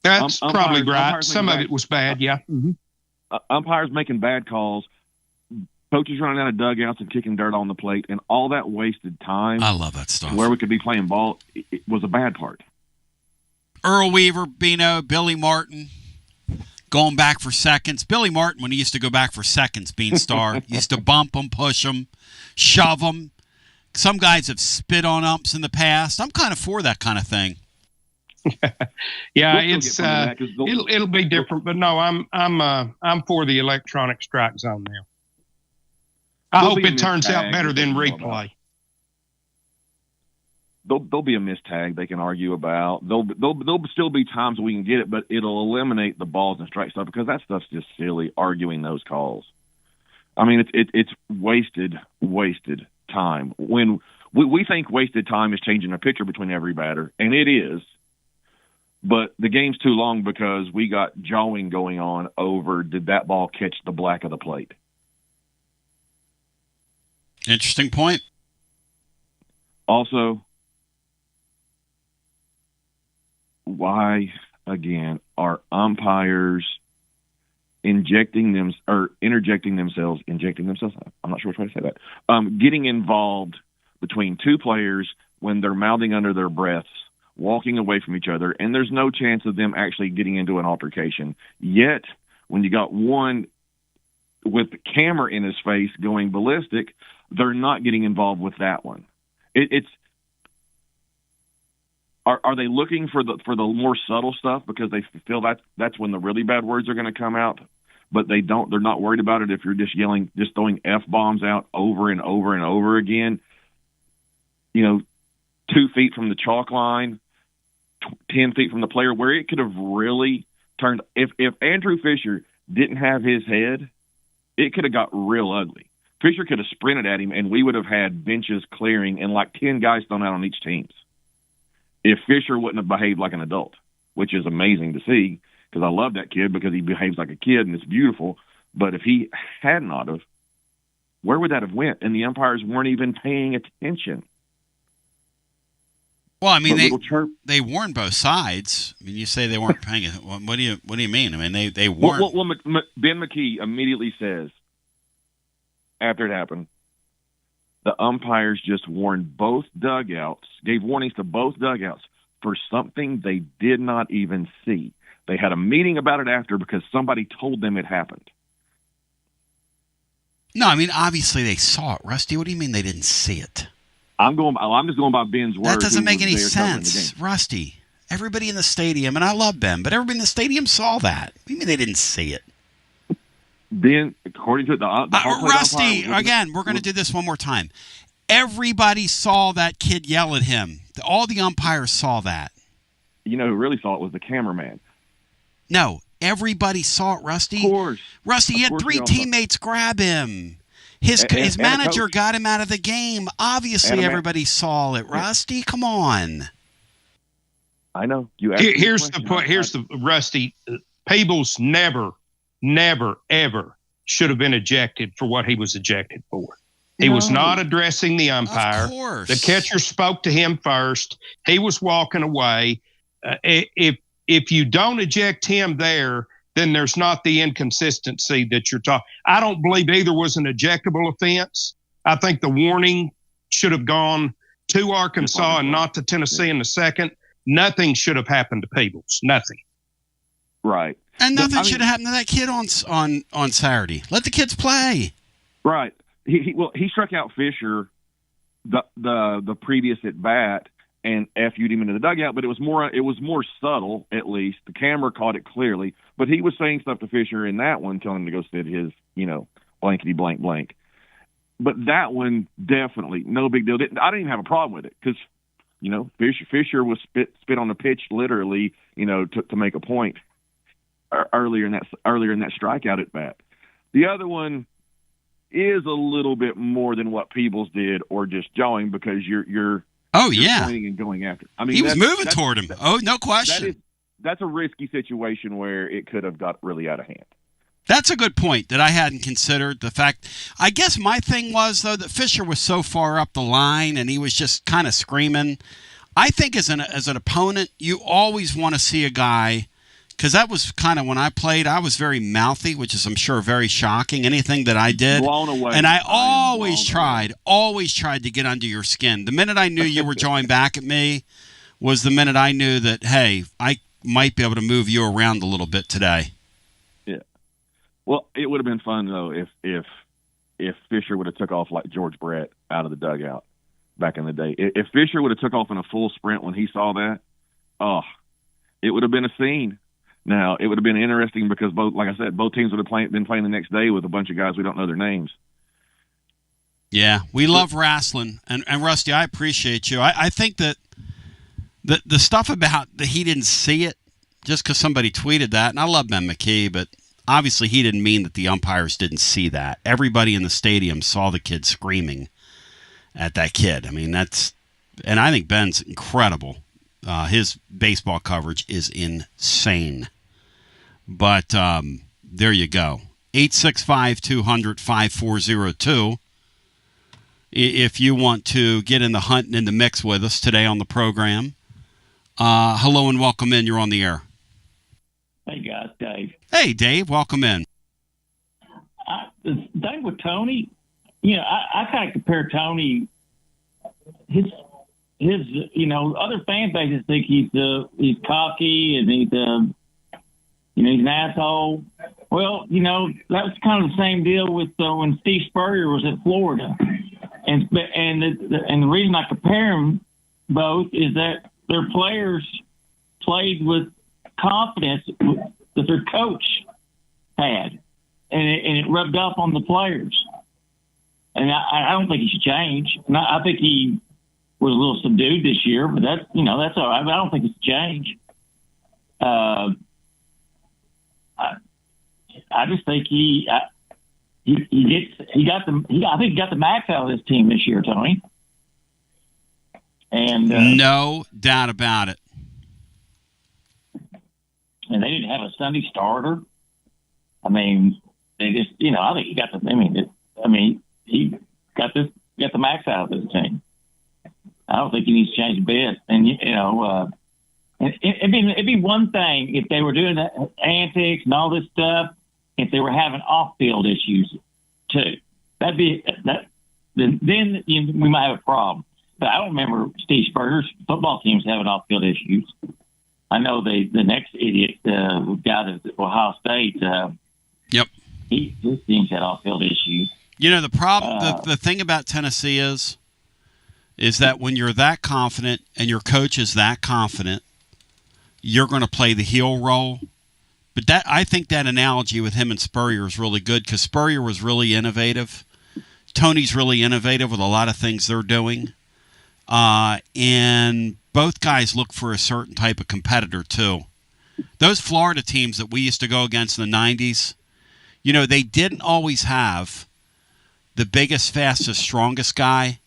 That's probably right. Some of it was bad, yeah. Mm-hmm. Umpires making bad calls. Coaches running out of dugouts and kicking dirt on the plate, and all that wasted time. I love that stuff. Where we could be playing ball, it was a bad part. Earl Weaver, Bino, Billy Martin, going back for seconds. Billy Martin, when he used to go back for seconds, Beanstar, used to bump them, push them, shove them. Some guys have spit on umps in the past. I'm kind of for that kind of thing. Yeah, it's it'll be different, but no, I'm for the electronic strike zone now. I hope it turns out better than replay. There'll be a missed tag they can argue about. There'll still be times we can get it, but it'll eliminate the balls and strike stuff because that stuff's just silly, arguing those calls. I mean, it's wasted time. When we think wasted time is changing a pitcher between every batter, and it is. But the game's too long because we got jawing going on over did that ball catch the black of the plate. Interesting point. Also, why, again, are umpires interjecting themselves? I'm not sure which way to say that. Getting involved between two players when they're mouthing under their breaths, walking away from each other, and there's no chance of them actually getting into an altercation. Yet, when you got one with the camera in his face going ballistic, they're not getting involved with that one. Are they looking for the more subtle stuff because they feel that's when the really bad words are going to come out, but they're not worried about it if you're just throwing F-bombs out over and over and over again, 2 feet from the chalk line, 10 feet from the player, where it could have really turned. If Andrew Fisher didn't have his head, it could have got real ugly. Fisher could have sprinted at him, and we would have had benches clearing and like 10 guys thrown out on each team if Fisher wouldn't have behaved like an adult, which is amazing to see because I love that kid because he behaves like a kid and it's beautiful. But if he had not have, where would that have went? And the umpires weren't even paying attention. Well, I mean, they warned both sides. I mean, you say they weren't paying it. What do you mean? I mean, they warned. Well, Ben McKee immediately says, after it happened, the umpires just warned both dugouts, gave warnings to both dugouts for something they did not even see. They had a meeting about it after because somebody told them it happened. No, I mean, obviously they saw it. Rusty, what do you mean they didn't see it? I'm just going by Ben's word. That doesn't make any sense, Rusty. Everybody in the stadium, and I love Ben, but everybody in the stadium saw that. What do you mean they didn't see it? Ben, according to the Rusty, again, we're going to do this one more time. Everybody saw that kid yell at him. All the umpires saw that. Who really saw it was the cameraman. No, everybody saw it, Rusty. Of course. Rusty, he had 3 teammates grab him. His manager got him out of the game. Obviously, everybody saw it. Rusty, come on. I know. Here's the point. Here's the Rusty. Peebles never, ever should have been ejected for what he was ejected for. He was not addressing the umpire. Of course. The catcher spoke to him first. He was walking away. If you don't eject him there, then there's not the inconsistency that you're talking. I don't believe either was an ejectable offense. I think the warning should have gone to Arkansas and not to Tennessee in the second. Nothing should have happened to Peebles. Nothing. Right. And nothing should have happened to that kid on Saturday. Let the kids play. Right. He struck out Fisher the previous at bat and FU'd him into the dugout, but it was more subtle, at least. The camera caught it clearly, but he was saying stuff to Fisher in that one, telling him to go sit his, blankety blank blank. But that one, definitely, no big deal. I didn't even have a problem with it because, Fisher was spit on the pitch literally, to make a point earlier in that strikeout at bat. The other one is a little bit more than what Peebles did or just jawing because you're pointing and going after. I mean, he was moving toward him. Oh, no question. That's a risky situation where it could have got really out of hand. That's a good point that I hadn't considered. The fact, I guess my thing was, though, that Fisher was so far up the line and he was just kind of screaming. I think as an opponent, you always want to see a guy, because that was kind of when I played, I was very mouthy, which is, I'm sure, very shocking. Anything that I did. Blown away. And I always tried to get under your skin. The minute I knew you were jawing back at me was the minute I knew that, hey, I might be able to move you around a little bit today. Yeah. Well, it would have been fun, though, if Fisher would have took off like George Brett out of the dugout back in the day. If Fisher would have took off in a full sprint when he saw that, it would have been a scene. Now, it would have been interesting because both teams would have been playing the next day with a bunch of guys we don't know their names. Yeah, we love wrestling. And Rusty, I appreciate you. I think that the stuff about that he didn't see it just because somebody tweeted that, and I love Ben McKee, but obviously he didn't mean that the umpires didn't see that. Everybody in the stadium saw the kid screaming at that kid. I mean, and I think Ben's incredible. His baseball coverage is insane. But there you go. 865-200-5402. If you want to get in the hunt and in the mix with us today on the program. Hello and welcome in. You're on the air. Hey, guys. Dave. Hey, Dave. Welcome in. The thing with Tony, I kind of compare Tony, his other fan bases think he's cocky and he's an asshole. Well, that was kind of the same deal with when Steve Spurrier was at Florida, and the reason I compare them both is that their players played with confidence that their coach had, and it rubbed off on the players. And I don't think he's changed. I think he was a little subdued this year, but that's all right. I don't think it's changed. I just think I think he got the max out of this team this year, Tony. And no doubt about it. And they didn't have a Sunday starter. I mean, they just, I think he got the. He got the max out of this team. I don't think he needs to change a bit. And it'd be one thing if they were doing the antics and all this stuff. If they were having off-field issues too, then we might have a problem. But I don't remember Steve Spurrier's football teams having off-field issues. I know the next idiot, the guy that's at Ohio State. Yep. His teams had off-field issues. The problem, the thing about Tennessee is that when you're that confident and your coach is that confident, you're going to play the heel role. But I think that analogy with him and Spurrier is really good because Spurrier was really innovative. Tony's really innovative with a lot of things they're doing. And both guys look for a certain type of competitor, too. Those Florida teams that we used to go against in the 90s, they didn't always have the biggest, fastest, strongest guy,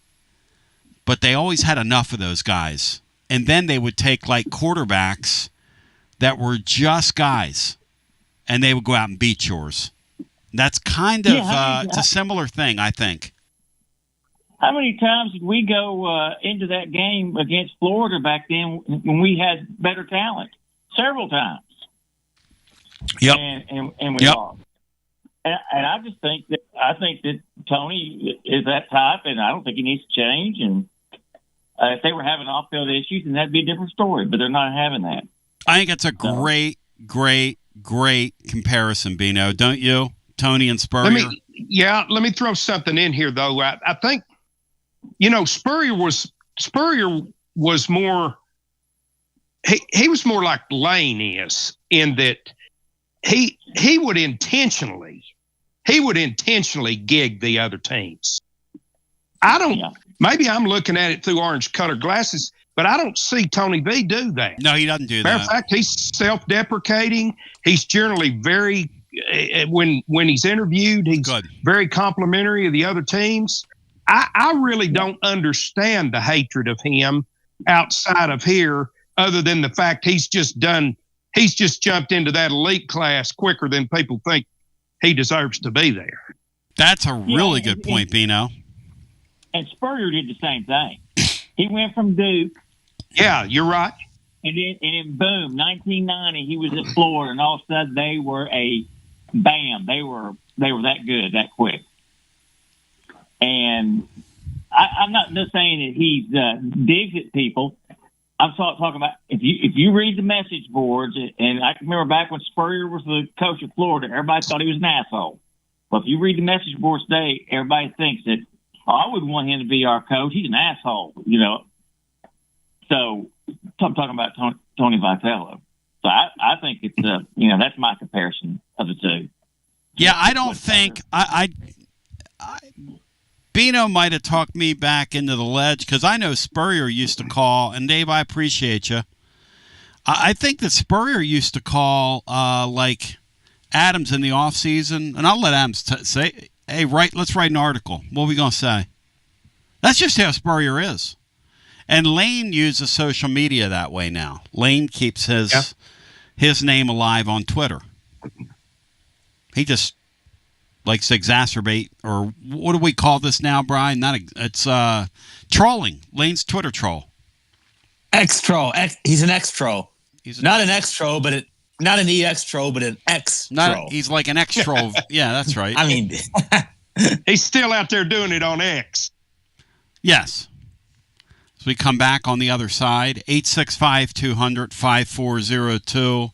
but they always had enough of those guys. And then they would take, quarterbacks that were just guys, and they would go out and beat yours. That's kind of it's a similar thing, I think. How many times did we go into that game against Florida back then when we had better talent? Several times. Yep. And we lost. And I just think that Tony is that type, and I don't think he needs to change. And if they were having off-field issues, then that'd be a different story. But they're not having that. I think it's a great comparison, Bino. Don't you, Tony and Spurrier? Let me throw something in here, though. I think, Spurrier was more. He was more like Lane is in that he would intentionally gig the other teams. Maybe I'm looking at it through orange-colored glasses, but I don't see Tony V do that. No, he doesn't do that. Matter of fact, he's self-deprecating. He's generally very, when he's interviewed, he's very complimentary of the other teams. I really don't understand the hatred of him outside of here, other than the fact he's just jumped into that elite class quicker than people think he deserves to be there. That's a really good point, Bino. And Spurrier did the same thing. He went from Duke. Yeah, you're right. And then boom, 1990, he was at Florida, and all of a sudden they were bam. They were that good, that quick. And I'm not just saying that he digs at people. I'm talking about if you read the message boards, and I can remember back when Spurrier was the coach of Florida, everybody thought he was an asshole. But if you read the message boards today, everybody thinks that, I wouldn't want him to be our coach. He's an asshole, So I'm talking about Tony Vitello. So I think it's that's my comparison of the two. Yeah, I don't think Bino might have talked me back into the ledge because I know Spurrier used to call, and Dave, I appreciate you. I think that Spurrier used to call Adams in the off season, and I'll let Adams say, "Hey, let's write an article. What are we gonna say?" That's just how Spurrier is. And Lane uses social media that way now. Lane keeps his name alive on Twitter. He just likes to exacerbate, or what do we call this now, Brian? It's trolling. Lane's Twitter troll. X-troll. He's an X-troll. Not an X-troll, but not an EX-troll, but an X-troll. He's like an X-troll. Yeah, that's right. I mean, he's still out there doing it on X. Yes. So we come back on the other side. 865-200-5402.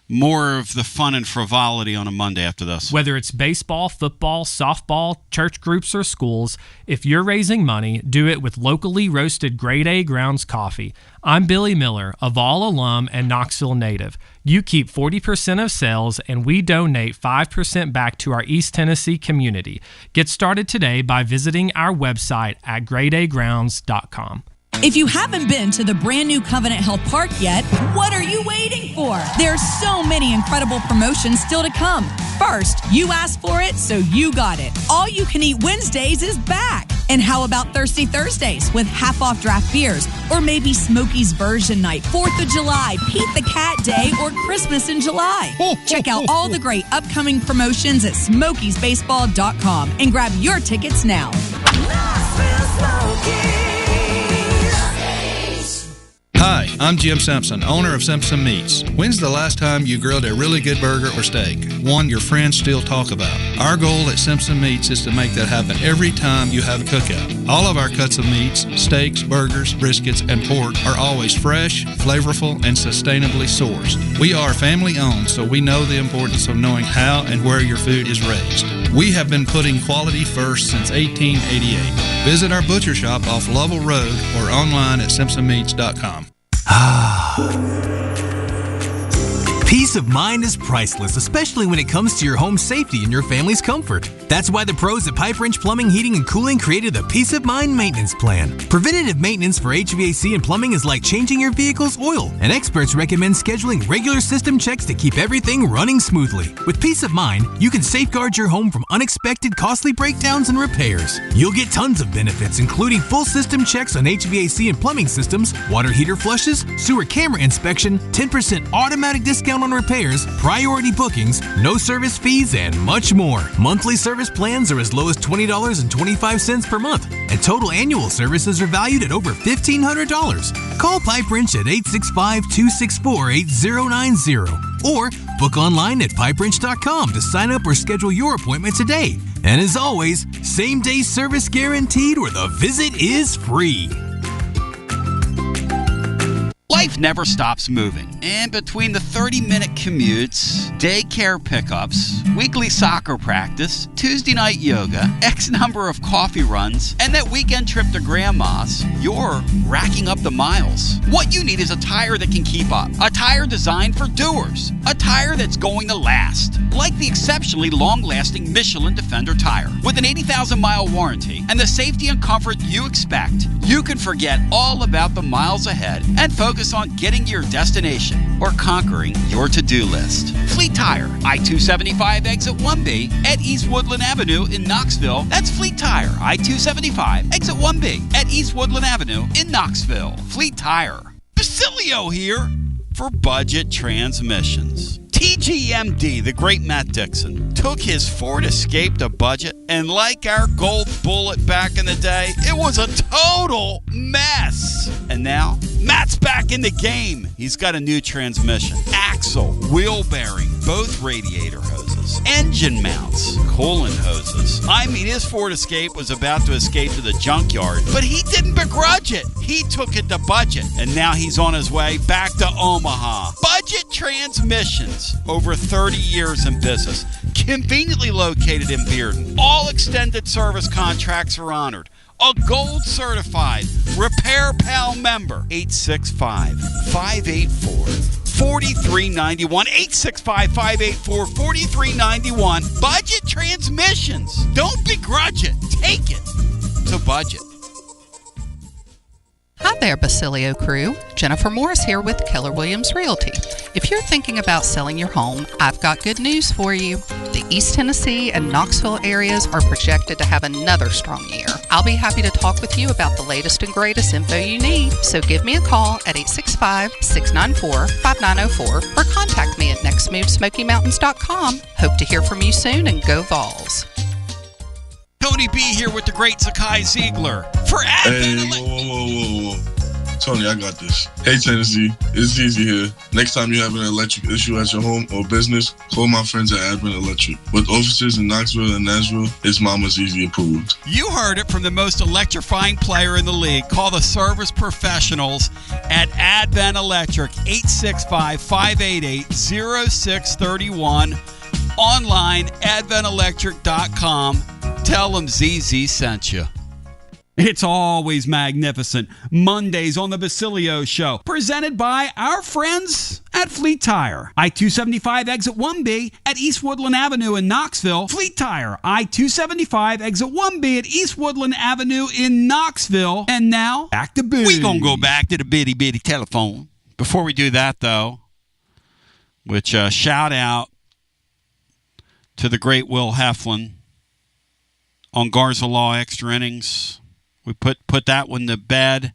More of the fun and frivolity on a Monday after this. Whether it's baseball, football, softball, church groups, or schools, if you're raising money, do it with locally roasted Grade A Grounds coffee. I'm Billy Miller, a Vol alum and Knoxville native. You keep 40% of sales, and we donate 5% back to our East Tennessee community. Get started today by visiting our website at gradeagrounds.com. If you haven't been to the brand new Covenant Health Park yet, what are you waiting for? There's so many incredible promotions still to come. First, you asked for it, so you got it. All You Can Eat Wednesdays is back. And how about Thirsty Thursdays with half-off draft beers? Or maybe Smokey's Version Night, 4th of July, Pete the Cat Day, or Christmas in July. Check out all the great upcoming promotions at SmokiesBaseball.com and grab your tickets now. Hi, I'm Jim Simpson, owner of Simpson Meats. When's the last time you grilled a really good burger or steak? One your friends still talk about. Our goal at Simpson Meats is to make that happen every time you have a cookout. All of our cuts of meats, steaks, burgers, briskets, and pork are always fresh, flavorful, and sustainably sourced. We are family owned, so we know the importance of knowing how and where your food is raised. We have been putting quality first since 1888. Visit our butcher shop off Lovell Road or online at simpsonmeats.com. Peace of mind is priceless, especially when it comes to your home safety and your family's comfort. That's why the pros at Pipe Wrench Plumbing, Heating, and Cooling created the Peace of Mind Maintenance Plan. Preventative maintenance for HVAC and plumbing is like changing your vehicle's oil, and experts recommend scheduling regular system checks to keep everything running smoothly. With Peace of Mind, you can safeguard your home from unexpected costly breakdowns and repairs. You'll get tons of benefits, including full system checks on HVAC and plumbing systems, water heater flushes, sewer camera inspection, 10% automatic discount on repairs, priority bookings, no service fees, and much more. Monthly service plans are as low as $20.25 per month, and total annual services are valued at over $1,500. Call Pipe Wrench at 865-264-8090 or book online at pipewrench.com to sign up or schedule your appointment today. And as always, same-day service guaranteed or the visit is free. Life never stops moving. And between the 30-minute commutes, daycare pickups, weekly soccer practice, Tuesday night yoga, X number of coffee runs, and that weekend trip to Grandma's, you're racking up the miles. What you need is a tire that can keep up. A tire designed for doers. A tire that's going to last. Like the exceptionally long-lasting Michelin Defender tire. With an 80,000-mile warranty and the safety and comfort you expect, you can forget all about the miles ahead and focus on getting your destination or conquering your to-do list. Fleet Tire, I-275 exit 1B at East Woodland Avenue in Knoxville. That's Fleet Tire, I-275 exit 1B at East Woodland Avenue in Knoxville. Fleet Tire. Basilio here for Budget Transmissions. TGMD, the great Matt Dixon, took his Ford Escape to budget, and like our gold bullet back in the day, it was a total mess. And now, Matt's back in the game. He's got a new transmission, axle, wheel bearing, both radiator hoses, engine mounts, coolant hoses. I mean, his Ford Escape was about to escape to the junkyard, but he didn't begrudge it. He took it to budget, and now he's on his way back to Omaha. Budget Transmissions. Over 30 years in business, conveniently located in Bearden. All extended service contracts are honored. A gold certified Repair Pal member. 865-584-4391. 865-584-4391. Budget Transmissions. Don't begrudge it. Take it to budget. Hi there, Basilio crew. Jennifer Morris here with Keller Williams Realty. If you're thinking about selling your home, I've got good news for you. The East Tennessee and Knoxville areas are projected to have another strong year. I'll be happy to talk with you about the latest and greatest info you need. So give me a call at 865-694-5904 or contact me at nextmovesmokymountains.com. Hope to hear from you soon, and go Vols. Tony B here with the great Zakai Ziegler for Advent. Hey, whoa. Tony, I got this. Hey, Tennessee, it's Easy here. Next time you have an electric issue at your home or business, call my friends at Advent Electric. With offices in Knoxville and Nashville, it's Mama's Easy approved. You heard it from the most electrifying player in the league. Call the service professionals at Advent Electric, 865-588-0631. Online, adventelectric.com. Tell them ZZ sent you. It's always magnificent. Mondays on the Basilio Show, presented by our friends at Fleet Tire. I-275 exit 1B at East Woodland Avenue in Knoxville. Fleet Tire, I-275 exit 1B at East Woodland Avenue in Knoxville. And now, back to Biddy. We're going to go back to the bitty telephone. Before we do that, though, which shout out to the great Will Heflin on Garza Law extra innings. We put that one to bed.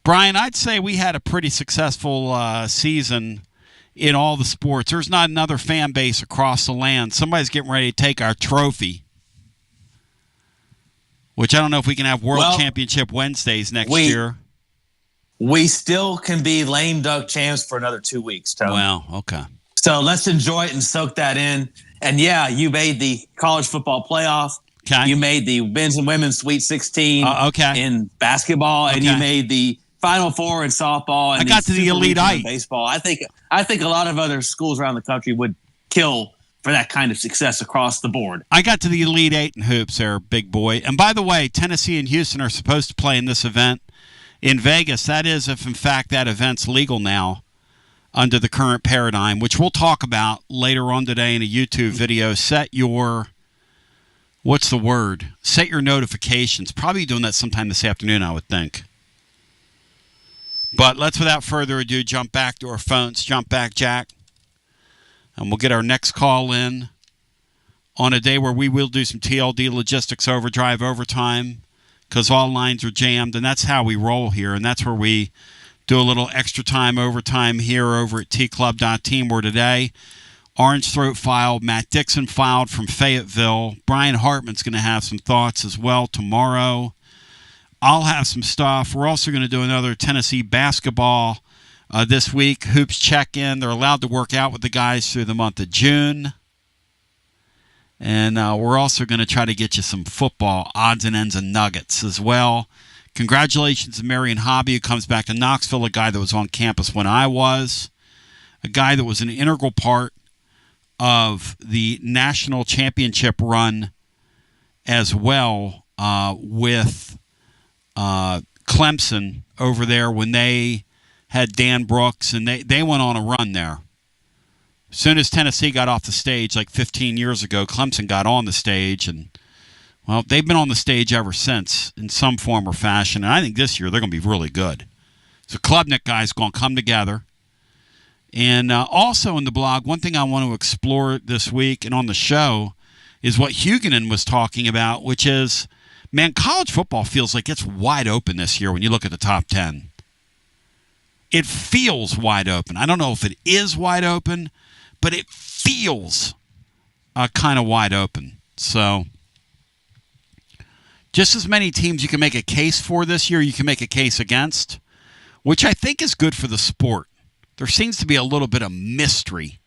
Brian, I'd say we had a pretty successful season in all the sports. There's not another fan base across the land. Somebody's getting ready to take our trophy, which I don't know if we can have World Championship Wednesdays next year. We still can be lame duck champs for another 2 weeks, Tony. Well, okay. So let's enjoy it and soak that in. And, yeah, you made the college football playoff. Okay. You made the men's and women's Sweet 16 in basketball, and you made the Final Four in softball. And I got to the Elite Eight baseball. I think a lot of other schools around the country would kill for that kind of success across the board. I got to the Elite Eight in hoops there, big boy. And by the way, Tennessee and Houston are supposed to play in this event in Vegas. That is if, in fact, that event's legal now under the current paradigm, which we'll talk about later on today in a YouTube video. Set your... What's the word? Set your notifications. Probably doing that sometime this afternoon, I would think. But let's, without further ado, jump back to our phones. Jump back, Jack. And we'll get our next call in on a day where we will do some TLD logistics overdrive overtime because all lines are jammed, and that's how we roll here. And that's where we do a little extra time overtime here over at tclub.team, where today Orange Throat filed. Matt Dixon filed from Fayetteville. Brian Hartman's going to have some thoughts as well tomorrow. I'll have some stuff. We're also going to do another Tennessee basketball this week. Hoops check-in. They're allowed to work out with the guys through the month of June. And we're also going to try to get you some football odds and ends and nuggets as well. Congratulations to Marion Hobby, who comes back to Knoxville, a guy that was on campus when I was, a guy that was an integral part of the national championship run as well with Clemson over there when they had Dan Brooks, and they went on a run there. As soon as Tennessee got off the stage like 15 years ago, Clemson got on the stage, and, well, they've been on the stage ever since in some form or fashion, and I think this year they're going to be really good. So Klubnik guys going to come together. And also in the blog, one thing I want to explore this week and on the show is what Huguenin was talking about, which is, man, college football feels like it's wide open this year when you look at the top 10. It feels wide open. I don't know if it is wide open, but it feels kind of wide open. So just as many teams you can make a case for this year, you can make a case against, which I think is good for the sport. There seems to be a little bit of mystery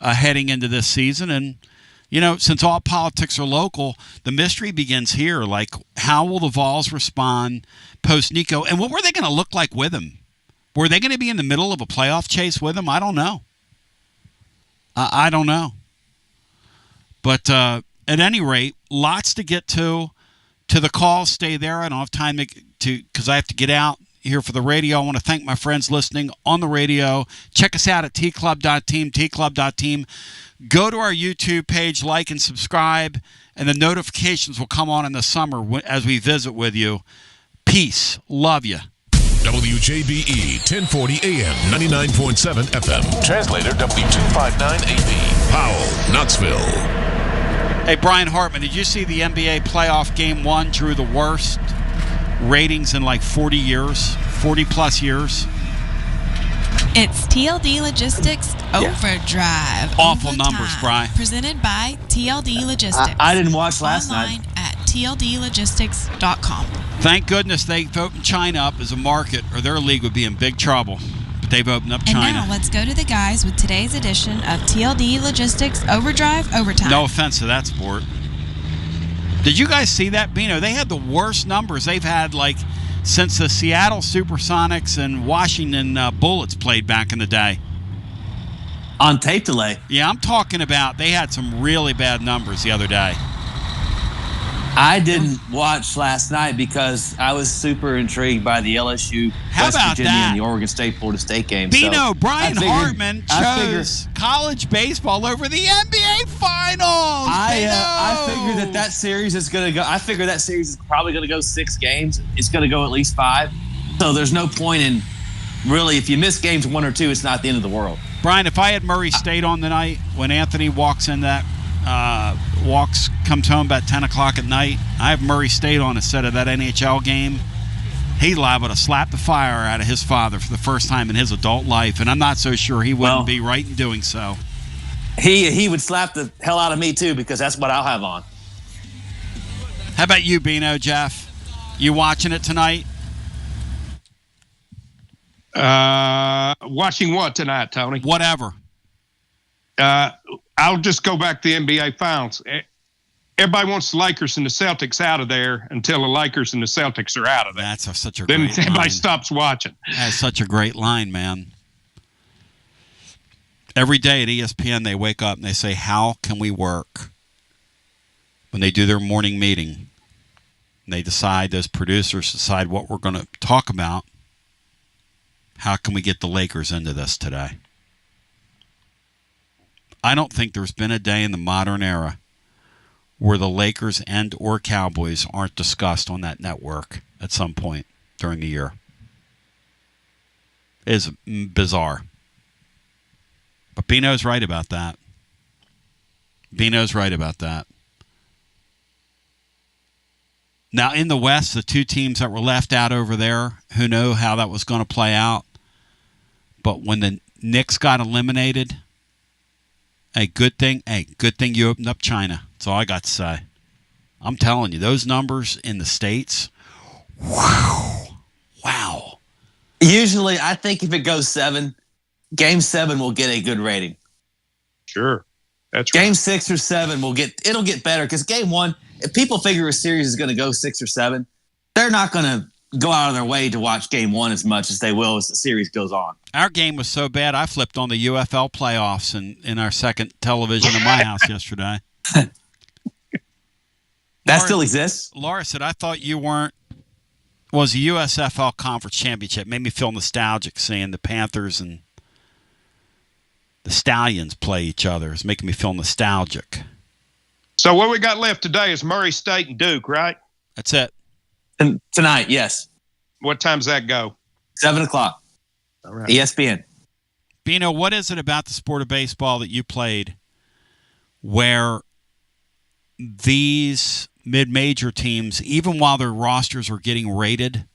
heading into this season. And, you know, since all politics are local, the mystery begins here. Like, how will the Vols respond post-Nico? And what were they going to look like with him? Were they going to be in the middle of a playoff chase with him? I don't know. I don't know. But at any rate, lots to get to. To the call, stay there. I don't have time to because I have to get out here for the radio. I want to thank my friends listening on the radio. Check us out at tclub.team, tclub.team. Go to our YouTube page, like and subscribe, and the notifications will come on in the summer as we visit with you. Peace. Love you. WJBE 1040 AM, 99.7 FM. Translator W259AB. Powell, Knoxville. Hey, Brian Hartman, did you see the NBA playoff game 1 drew the worst ratings in like 40 years, 40-plus years? It's TLD Logistics Overdrive. Awful Overtime, numbers, Brian. Presented by TLD Logistics. I didn't watch last Online night. at tldlogistics.com. Thank goodness they've opened China up as a market, or their league would be in big trouble. But they've opened up And China. now let's go to the guys with today's edition of TLD Logistics Overdrive Overtime. No offense to that sport. Did you guys see that, Bino? They had the worst numbers they've had, like, since the Seattle Supersonics and Washington Bullets played back in the day. On tape delay. Yeah, I'm talking about they had some really bad numbers the other day. I didn't watch last night because I was super intrigued by the LSU, West Virginia, and the Oregon State-Florida State game. Bino, Brian Hartman chose college baseball over the NBA Finals. I figured that series is going to go. I figure that series is probably going to go 6 games. It's going to go at least 5. So there's no point in really, if you miss games 1 or 2, it's not the end of the world. Brian, if I had Murray State on tonight when Anthony walks in that comes home about 10 o'clock at night, I have Murray State on instead of that NHL game. He's liable to slap the fire out of his father for the first time in his adult life, and I'm not so sure he wouldn't be right in doing so. He would slap the hell out of me, too, because that's what I'll have on. How about you, Bino, Jeff? You watching it tonight? Watching what tonight, Tony? Whatever. I'll just go back to the NBA Finals. Everybody wants the Lakers and the Celtics out of there until the Lakers and the Celtics are out of there. That's such a then great everybody line. stops watching. That's such a great line, man. Every day at ESPN, they wake up and they say, how can we work? When they do their morning meeting, and they decide, those producers decide what we're going to talk about. How can we get the Lakers into this today? I don't think there's been a day in the modern era where the Lakers and or Cowboys aren't discussed on that network at some point during the year. It is bizarre. But Bino's right about that. Bino's right about that. Now, in the West, the 2 teams that were left out over there, who know how that was going to play out. But when the Knicks got eliminated, good thing you opened up China. That's all I got to say. I'm telling you, those numbers in the States, wow. Usually, I think if it goes 7, Game 7 will get a good rating. Sure. That's Game right. 6 or 7 it'll get better because Game 1, if people figure a series is going to go 6 or 7, they're not going to go out of their way to watch Game 1 as much as they will as the series goes on. Our game was so bad, I flipped on the UFL playoffs in our second television in my house yesterday. That still exists? Laura said, I thought you weren't. Was the USFL Conference Championship. Made me feel nostalgic seeing the Panthers and the Stallions play each other. It's making me feel nostalgic. So what we got left today is Murray State and Duke, right? That's it. Tonight, yes. What time does that go? 7 o'clock. All right. ESPN. Bino, what is it about the sport of baseball that you played where these mid-major teams, even while their rosters are getting rated,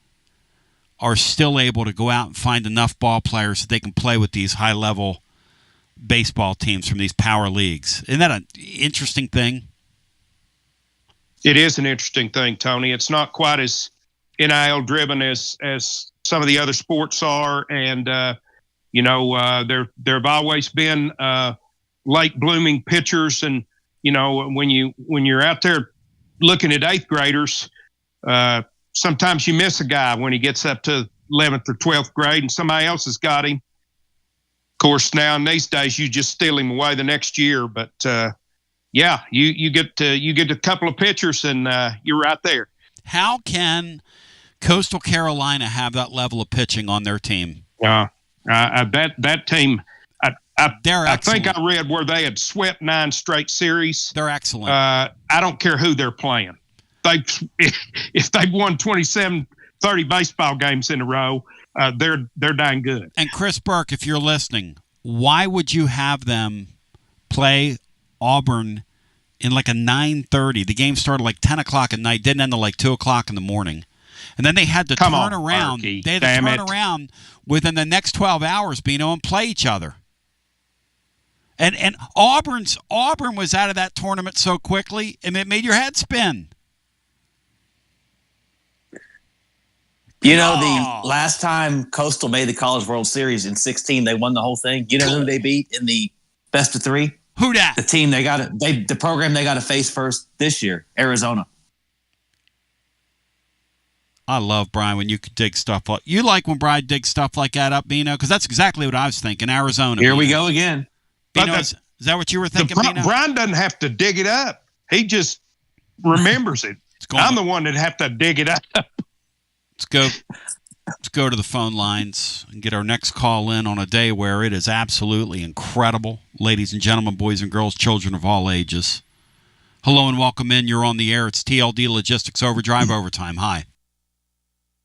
are still able to go out and find enough ball players that they can play with these high-level baseball teams from these power leagues? Isn't that an interesting thing? It is an interesting thing, Tony. It's not quite as NIL-driven as some of the other sports are, and there have always been late blooming pitchers, and when you're out there looking at 8th graders, sometimes you miss a guy when he gets up to 11th or 12th grade, and somebody else has got him. Of course, now in these days, you just steal him away the next year, but you get a couple of pitchers, and you're right there. How can Coastal Carolina have that level of pitching on their team? That team, they're I excellent. think I read where they had swept 9 straight series. They're excellent. I don't care who they're playing. If they've won 27, 30 baseball games in a row, they're dang good. And Chris Burke, if you're listening, why would you have them play Auburn in like a 9:30. The game started like 10 o'clock at night, didn't end until like 2 o'clock in the morning. And then they had to turn around. They had to turn around within the next 12 hours, Bino, and play each other. And Auburn was out of that tournament so quickly, and it made your head spin. You know, the last time Coastal made the College World Series in 2016, they won the whole thing. You know who they beat in the best of three? Who that? The team the program they got to face first this year, Arizona. I love, Brian, when you could dig stuff up. You like when Brian digs stuff like that up, Bino? Because that's exactly what I was thinking. Arizona. Here we go again. Bino, is that what you were thinking, Bino? Brian doesn't have to dig it up. He just remembers it. I'm the one that have to dig it up. Let's go to the phone lines and get our next call in on a day where it is absolutely incredible. Ladies and gentlemen, boys and girls, children of all ages. Hello and welcome in. You're on the air. It's TLD Logistics Overdrive Overtime. Hi.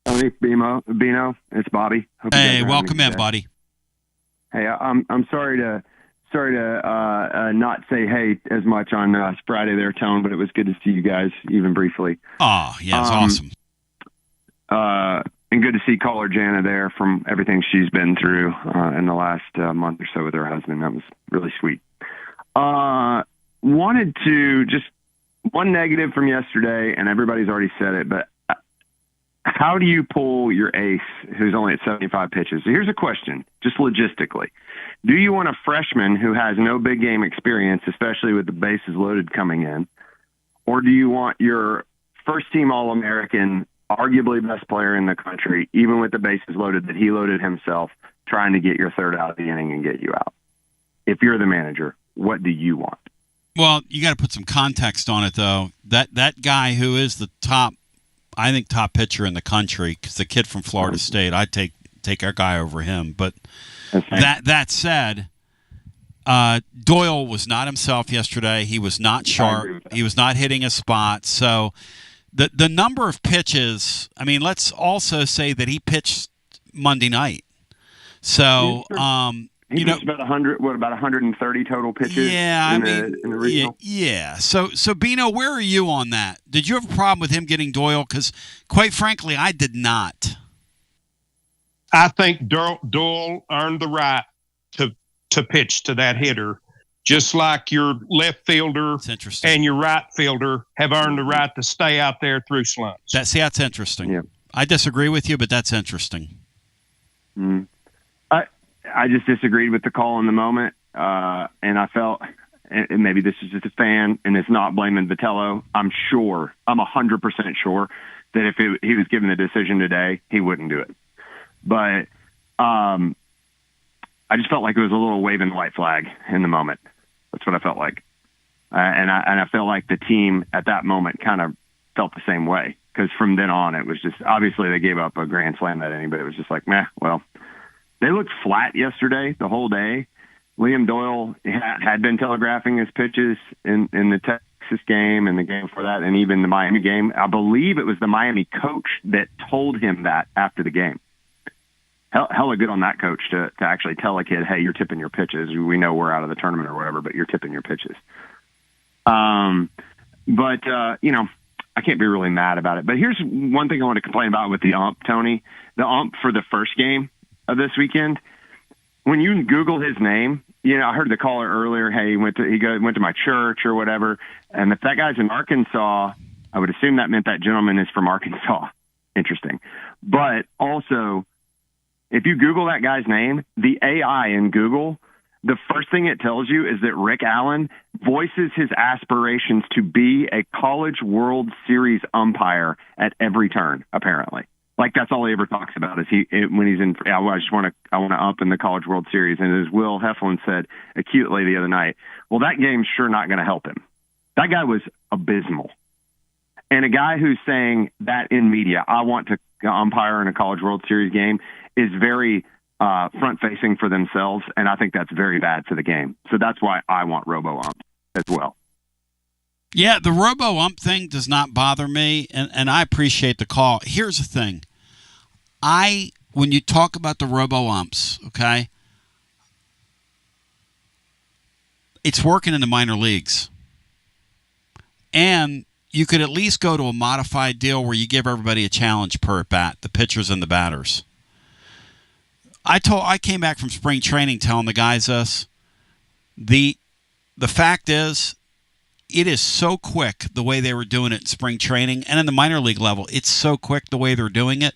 Tony, Bino, it's Bobby. Hey, welcome in, buddy. Hey, I'm sorry to not say hey as much on Friday there, Tone, but it was good to see you guys even briefly. Oh, yeah, it's awesome. And good to see caller Jana there from everything she's been through in the last month or so with her husband. That was really sweet. Wanted to just one negative from yesterday, and everybody's already said it, but how do you pull your ace who's only at 75 pitches? So here's a question, just logistically. Do you want a freshman who has no big game experience, especially with the bases loaded coming in, or do you want your first-team All-American, arguably best player in the country, even with the bases loaded that he loaded himself, trying to get your third out of the inning and get you out? If you're the manager, what do you want? Well, you got to put some context on it, though. That guy who is the top pitcher in the country, because the kid from Florida State, I'd take our guy over him. But that said, Doyle was not himself yesterday. He was not sharp. He was not hitting a spot. So the number of pitches, I mean, let's also say that he pitched Monday night. So, he pitched about 100. What, about 130 total pitches? Yeah, in the regional. Yeah. So Bino, where are you on that? Did you have a problem with him getting Doyle? Because, quite frankly, I did not. I think Doyle earned the right to pitch to that hitter, just like your left fielder and your right fielder have earned the right to stay out there through slumps. That's interesting. Yeah. I disagree with you, but that's interesting. Mm. I just disagreed with the call in the moment, and I felt, and maybe this is just a fan, and it's not blaming Vitello. I'm 100% sure that if he was given the decision today, he wouldn't do it. But I just felt like it was a little waving the white flag in the moment. That's what I felt like, and I felt like the team at that moment kind of felt the same way, because from then on it was just, obviously they gave up a grand slam that inning, but it was just like, meh, well. They looked flat yesterday, the whole day. Liam Doyle had been telegraphing his pitches in the Texas game and the game before that, and even the Miami game. I believe it was the Miami coach that told him that after the game. Hella good on that coach to actually tell a kid, hey, you're tipping your pitches. We know we're out of the tournament or whatever, but you're tipping your pitches. But I can't be really mad about it. But here's one thing I want to complain about with the ump, Tony. The ump for the first game of this weekend, when you Google his name, I heard the caller earlier, hey, he went to my church or whatever, and if that guy's in Arkansas, I would assume that meant that gentleman is from Arkansas. Interesting. But also, if you Google that guy's name, the AI in Google, the first thing it tells you is that Rick Allen voices his aspirations to be a College World Series umpire at every turn, apparently. Like, that's all he ever talks about is when he's in. I want to ump in the College World Series, and as Will Heflin said acutely the other night, well, that game's sure not going to help him. That guy was abysmal, and a guy who's saying that in media, I want to umpire in a College World Series game, is very front facing for themselves, and I think that's very bad for the game. So that's why I want robo ump as well. Yeah, the robo-ump thing does not bother me, and I appreciate the call. Here's the thing. When you talk about the robo-umps, okay, It's working in the minor leagues. And you could at least go to a modified deal where you give everybody a challenge per at bat, the pitchers and the batters. I came back from spring training telling the guys this. The fact is, it is so quick the way they were doing it in spring training and in the minor league level. It's so quick the way they're doing it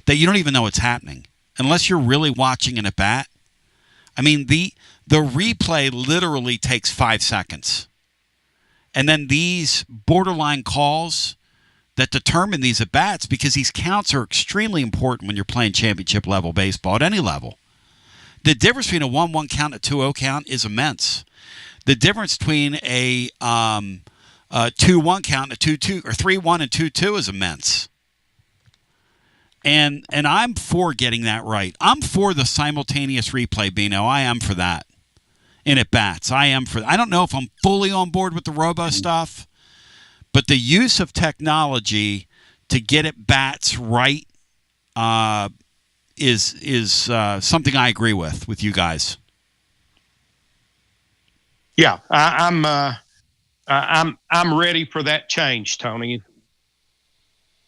that you don't even know what's happening unless you're really watching an at bat. I mean, the replay literally takes 5 seconds. And then these borderline calls that determine these at-bats, because these counts are extremely important when you're playing championship-level baseball at any level. The difference between a 1-1 count and a 2-0 count is immense. The difference between a 2-1 count and a 2-2 or 3-1 and 2-2 is immense. And I'm for getting that right. I'm for the simultaneous replay, Bino. I am for that. In at-bats. I am for that. I don't know if I'm fully on board with the robo stuff, but the use of technology to get at-bats right is something I agree with you guys. Yeah, I'm ready for that change, Tony,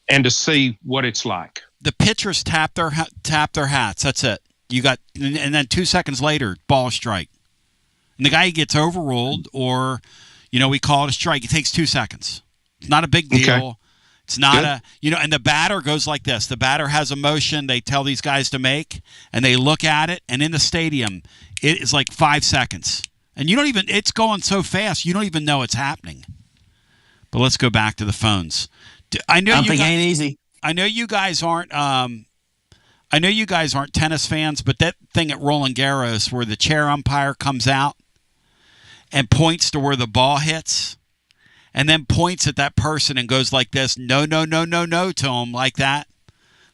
and to see what it's like. The pitchers tap their hats. That's it. You got, and then 2 seconds later, ball strike. And the guy gets overruled, or, we call it a strike. It takes 2 seconds. It's not a big deal. Okay. It's not good. And the batter goes like this. The batter has a motion they tell these guys to make, and they look at it, and in the stadium, it is like 5 seconds. And it's going so fast, you don't even know it's happening. But let's go back to the phones. Something ain't easy. I know you guys aren't tennis fans, but that thing at Roland Garros where the chair umpire comes out and points to where the ball hits and then points at that person and goes like this, no, no, no, no, no, to him like that.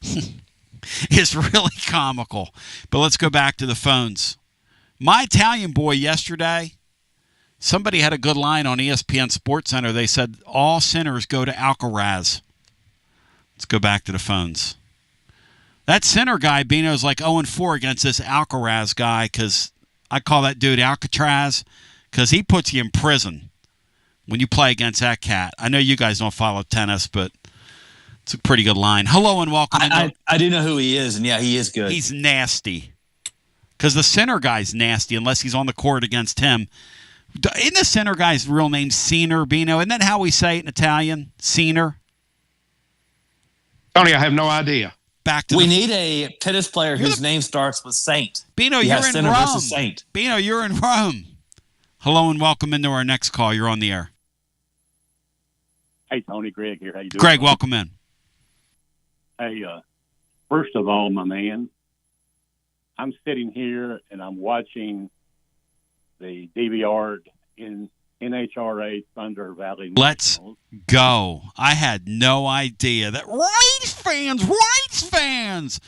It's really comical. But let's go back to the phones. My Italian boy yesterday, somebody had a good line on ESPN SportsCenter. They said, all sinners go to Alcaraz. Let's go back to the phones. That center guy, Bino's like 0-4 against this Alcaraz guy, because I call that dude Alcatraz, because he puts you in prison when you play against that cat. I know you guys don't follow tennis, but it's a pretty good line. Hello and welcome. I do know who he is, and yeah, he is good. He's nasty. Because the center guy's nasty unless he's on the court against him. Isn't the center guy's real name Senior, Bino? Isn't that how we say it in Italian? Senior? Tony, I have no idea. We need a tennis player whose name starts with Saint. Bino, you're in Rome. Saint. Bino, you're in Rome. Hello and welcome into our next call. You're on the air. Hey, Tony, Greg here. How you doing? Greg, welcome in. Hey, first of all, my man, I'm sitting here and I'm watching the DVR in NHRA Thunder Valley Nationals. Let's go. I had no idea that Rice fans.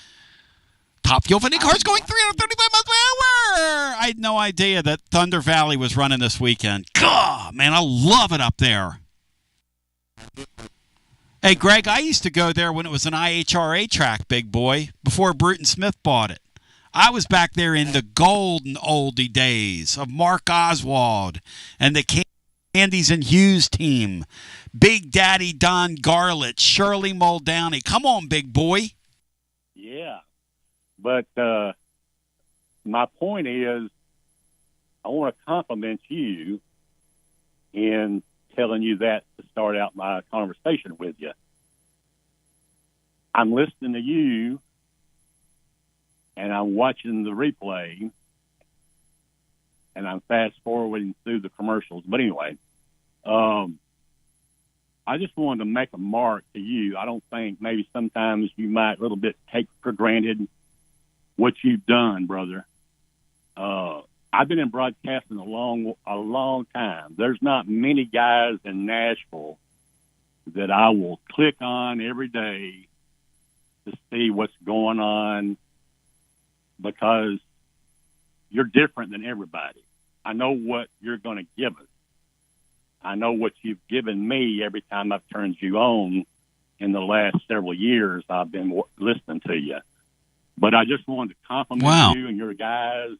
Top fuel vending cars going 335 miles per hour. I had no idea that Thunder Valley was running this weekend. God, man, I love it up there. Hey, Greg, I used to go there when it was an IHRA track, big boy, before Bruton Smith bought it. I was back there in the golden oldie days of Mark Oswald and the Candies and Hughes team. Big Daddy Don Garlett, Shirley Muldowney. Come on, big boy. Yeah. But my point is, I want to compliment you in telling you that to start out my conversation with you. I'm listening to you, and I'm watching the replay, and I'm fast-forwarding through the commercials. But anyway, I just wanted to make a mark to you. I don't think maybe sometimes you might a little bit take for granted what you've done, brother. I've been in broadcasting a long time. There's not many guys in Nashville that I will click on every day to see what's going on, because you're different than everybody. I know what you're going to give us. I know what you've given me every time I've turned you on in the last several years. I've been listening to you. But I just wanted to compliment you and your guys,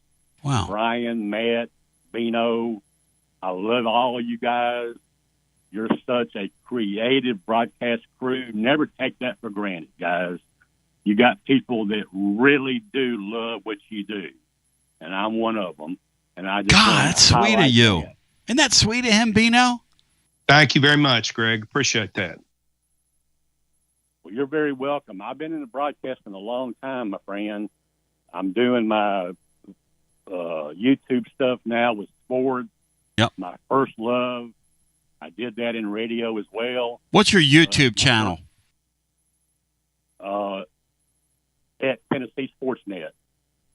Brian, Matt, Bino, I love all of you guys. You're such a creative broadcast crew. Never take that for granted, guys. You got people that really do love what you do, and I'm one of them. And I just God, that's sweet of you. That. Isn't that sweet of him, Bino? Thank you very much, Greg. Appreciate that. Well, you're very welcome. I've been in the broadcasting a long time, my friend. I'm doing my YouTube stuff now with sports. Yep. My first love. I did that in radio as well. What's your YouTube channel? At Tennessee Sportsnet.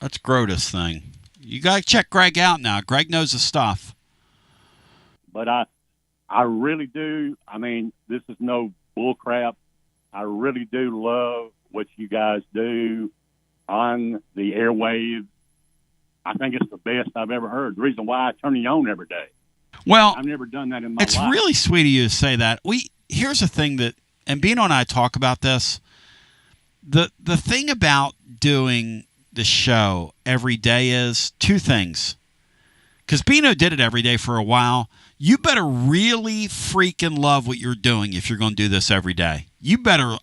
Let's grow this thing. You got to check Greg out now. Greg knows the stuff. But I really do. I mean, this is no bull crap. I really do love what you guys do on the airwaves. I think it's the best I've ever heard. The reason why I turn you on every day. Well, I've never done that in my life. It's really sweet of you to say that. Here's the thing that, and Bino and I talk about this. The thing about doing the show every day is two things. Because Bino did it every day for a while. You better really freaking love what you're doing if you're going to do this every day. You better,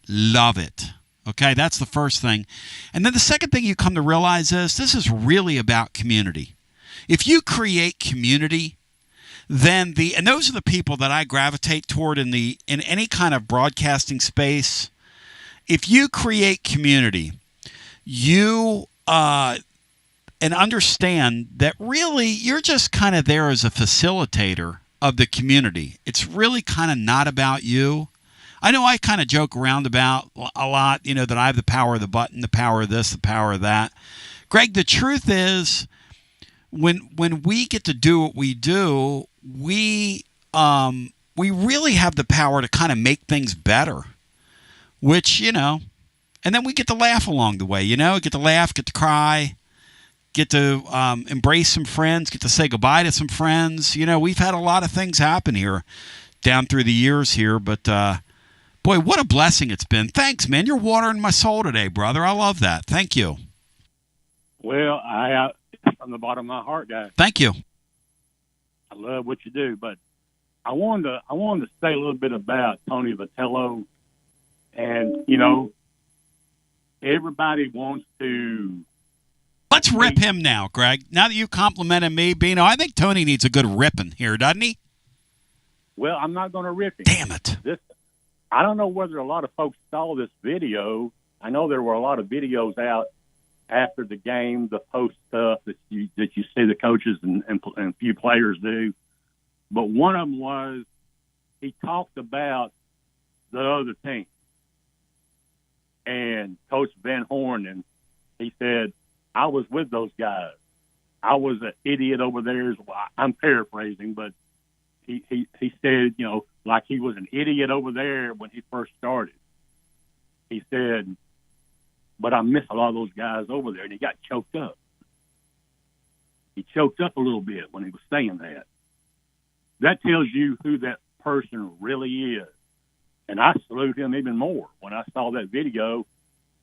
love it. Okay, that's the first thing. And then the second thing you come to realize is this is really about community. If you create community, then and those are the people that I gravitate toward in any kind of broadcasting space. If you create community, you and understand that really you're just kind of there as a facilitator of the community. It's really kind of not about you. I know I kind of joke around about a lot, that I have the power of the button, the power of this, the power of that. Greg, the truth is, when we get to do what we do, we really have the power to kind of make things better, which, and then we get to laugh along the way, get to laugh, get to cry, get to embrace some friends, get to say goodbye to some friends. We've had a lot of things happen here down through the years here, but boy, what a blessing it's been. Thanks, man. You're watering my soul today, brother. I love that. Thank you. Well, from the bottom of my heart, guys. Thank you. I love what you do, but I wanted to say a little bit about Tony Vitello, and everybody wants to. Let's rip him now, Greg. Now that you complimented me, Bino, I think Tony needs a good ripping here, doesn't he? Well, I'm not going to rip him. Damn it! I don't know whether a lot of folks saw this video. I know there were a lot of videos out after the game, the post stuff that you see the coaches and a few players do. But one of them was he talked about the other team and Coach Van Horn, and he said, I was with those guys. I was an idiot over there. I'm paraphrasing, but he said, like he was an idiot over there when he first started. He said, but I miss a lot of those guys over there, and he got choked up. He choked up a little bit when he was saying that. That tells you who that person really is. And I salute him even more. When I saw that video,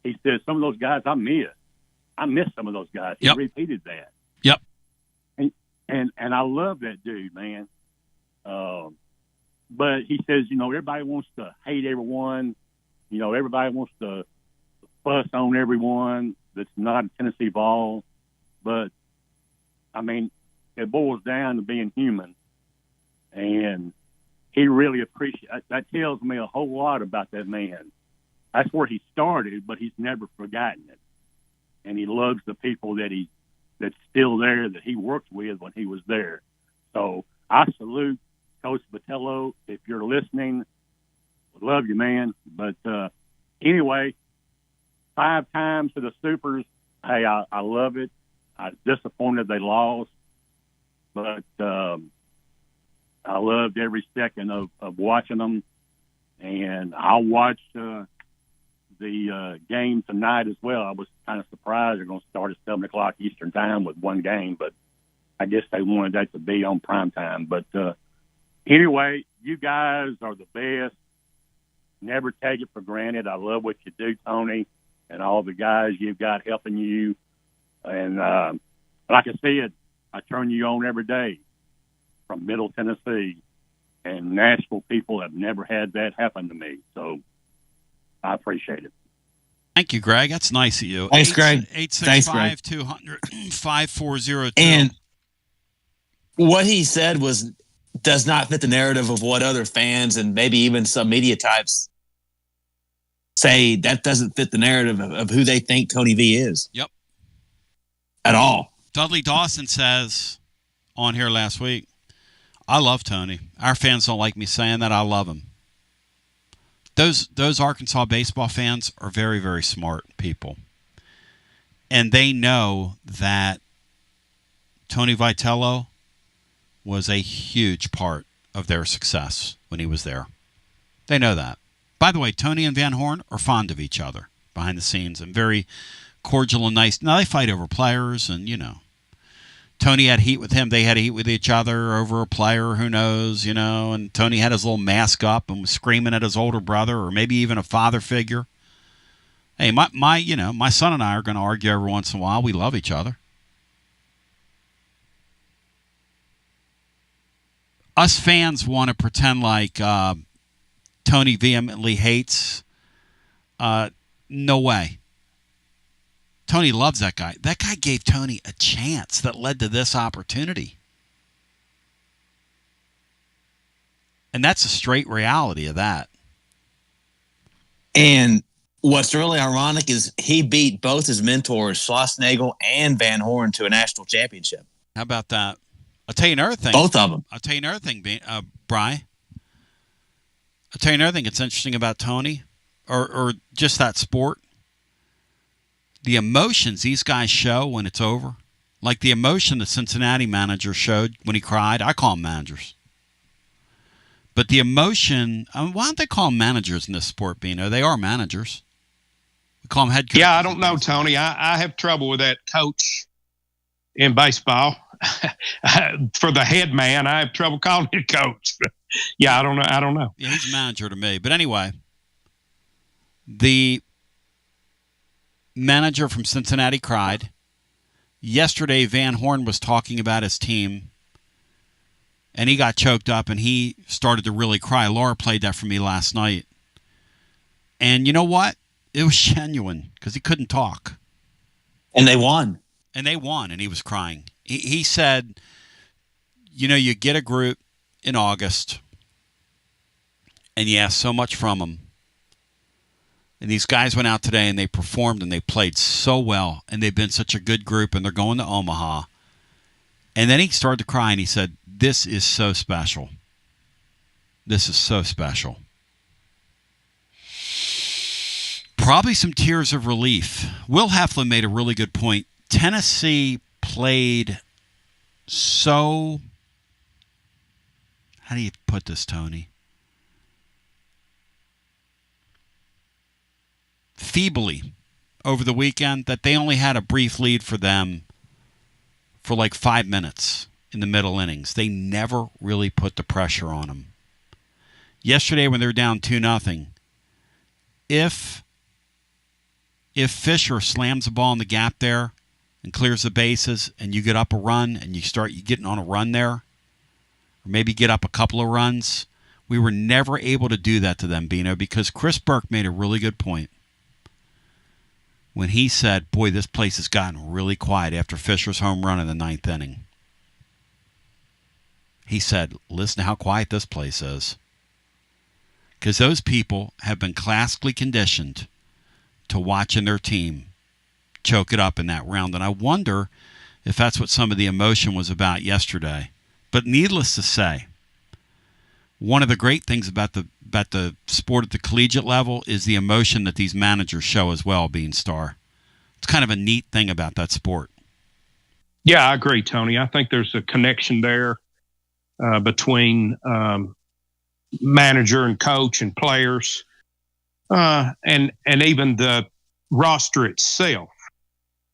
he said, some of those guys I miss. I miss some of those guys. He repeated that. Yep. And I love that dude, man. But he says, everybody wants to hate everyone. Everybody wants to fuss on everyone that's not a Tennessee Vol. But, it boils down to being human. And he really appreciates that. Tells me a whole lot about that man. That's where he started, but he's never forgotten it. And he loves the people that's still there that he worked with when he was there. So I salute Coach Vitello. If you're listening, love you, man. But anyway, 5 times to the Supers. Hey, I love it. I was disappointed they lost, but I loved every second of watching them. And I'll watch the game tonight as well. I was kind of surprised they're going to start at 7 o'clock Eastern time with one game, but I guess they wanted that to be on prime time. But anyway, you guys are the best. Never take it for granted. I love what you do, Tony, and all the guys you've got helping you. And like I said, I turn you on every day. from Middle Tennessee, and Nashville people have never had that happen to me. So I appreciate it. Thank you, Greg. That's nice of you. Thanks, Greg. 865-200-5402. And what he said does not fit the narrative of what other fans and maybe even some media types say. That doesn't fit the narrative of who they think Tony V is. Yep. At all. Dudley Dawson says on here last week, I love Tony. Our fans don't like me saying that. I love him. Those Arkansas baseball fans are very, very smart people. And they know that Tony Vitello was a huge part of their success when he was there. They know that. By the way, Tony and Van Horn are fond of each other behind the scenes and very cordial and nice. Now, they fight over players and, Tony had heat with him. They had heat with each other over a player, who knows, and Tony had his little mask up and was screaming at his older brother or maybe even a father figure. Hey, my son and I are going to argue every once in a while. We love each other. Us fans want to pretend like Tony vehemently hates. No way. Tony loves that guy. That guy gave Tony a chance that led to this opportunity. And that's a straight reality of that. And what's really ironic is he beat both his mentors, Schlossnagel and Van Horn, to a national championship. How about that? I'll tell you another thing. Both of them. I'll tell you another thing, Bri. I'll tell you another thing that's interesting about Tony, or just that sport. The emotions these guys show when it's over, like the emotion the Cincinnati manager showed when he cried. I call them managers. But the emotion, why don't they call them managers in this sport, Bino? They are managers. We call them head coaches. Yeah, I don't know, Tony. I have trouble with that coach in baseball. For the head man, I have trouble calling it coach. Yeah, I don't know. Yeah, he's a manager to me. But anyway, the manager from Cincinnati cried. Yesterday, Van Horn was talking about his team, and he got choked up, and he started to really cry. Laura played that for me last night. And you know what? It was genuine because he couldn't talk. And they won. And he was crying. He said, you get a group in August, and you ask so much from them. And these guys went out today and they performed and they played so well. And they've been such a good group and they're going to Omaha. And then he started to cry and he said, this is so special. This is so special. Probably some tears of relief. Will Heflin made a really good point. Tennessee played so, how do you put this, Tony? Feebly over the weekend that they only had a brief lead for them for like 5 minutes in the middle innings. They never really put the pressure on them. Yesterday when they were down 2-0, if Fisher slams the ball in the gap there and clears the bases and you get up a run and you getting on a run there, or maybe get up a couple of runs, we were never able to do that to them, Bino, because Chris Burke made a really good point when he said, boy, this place has gotten really quiet after Fisher's home run in the 9th inning. He said, listen to how quiet this place is. Because those people have been classically conditioned to watching their team choke it up in that round. And I wonder if that's what some of the emotion was about yesterday. But needless to say, one of the great things about the sport at the collegiate level is the emotion that these managers show as well, Beanstar. It's kind of a neat thing about that sport. Yeah, I agree, Tony. I think there's a connection there between manager and coach and players, and even the roster itself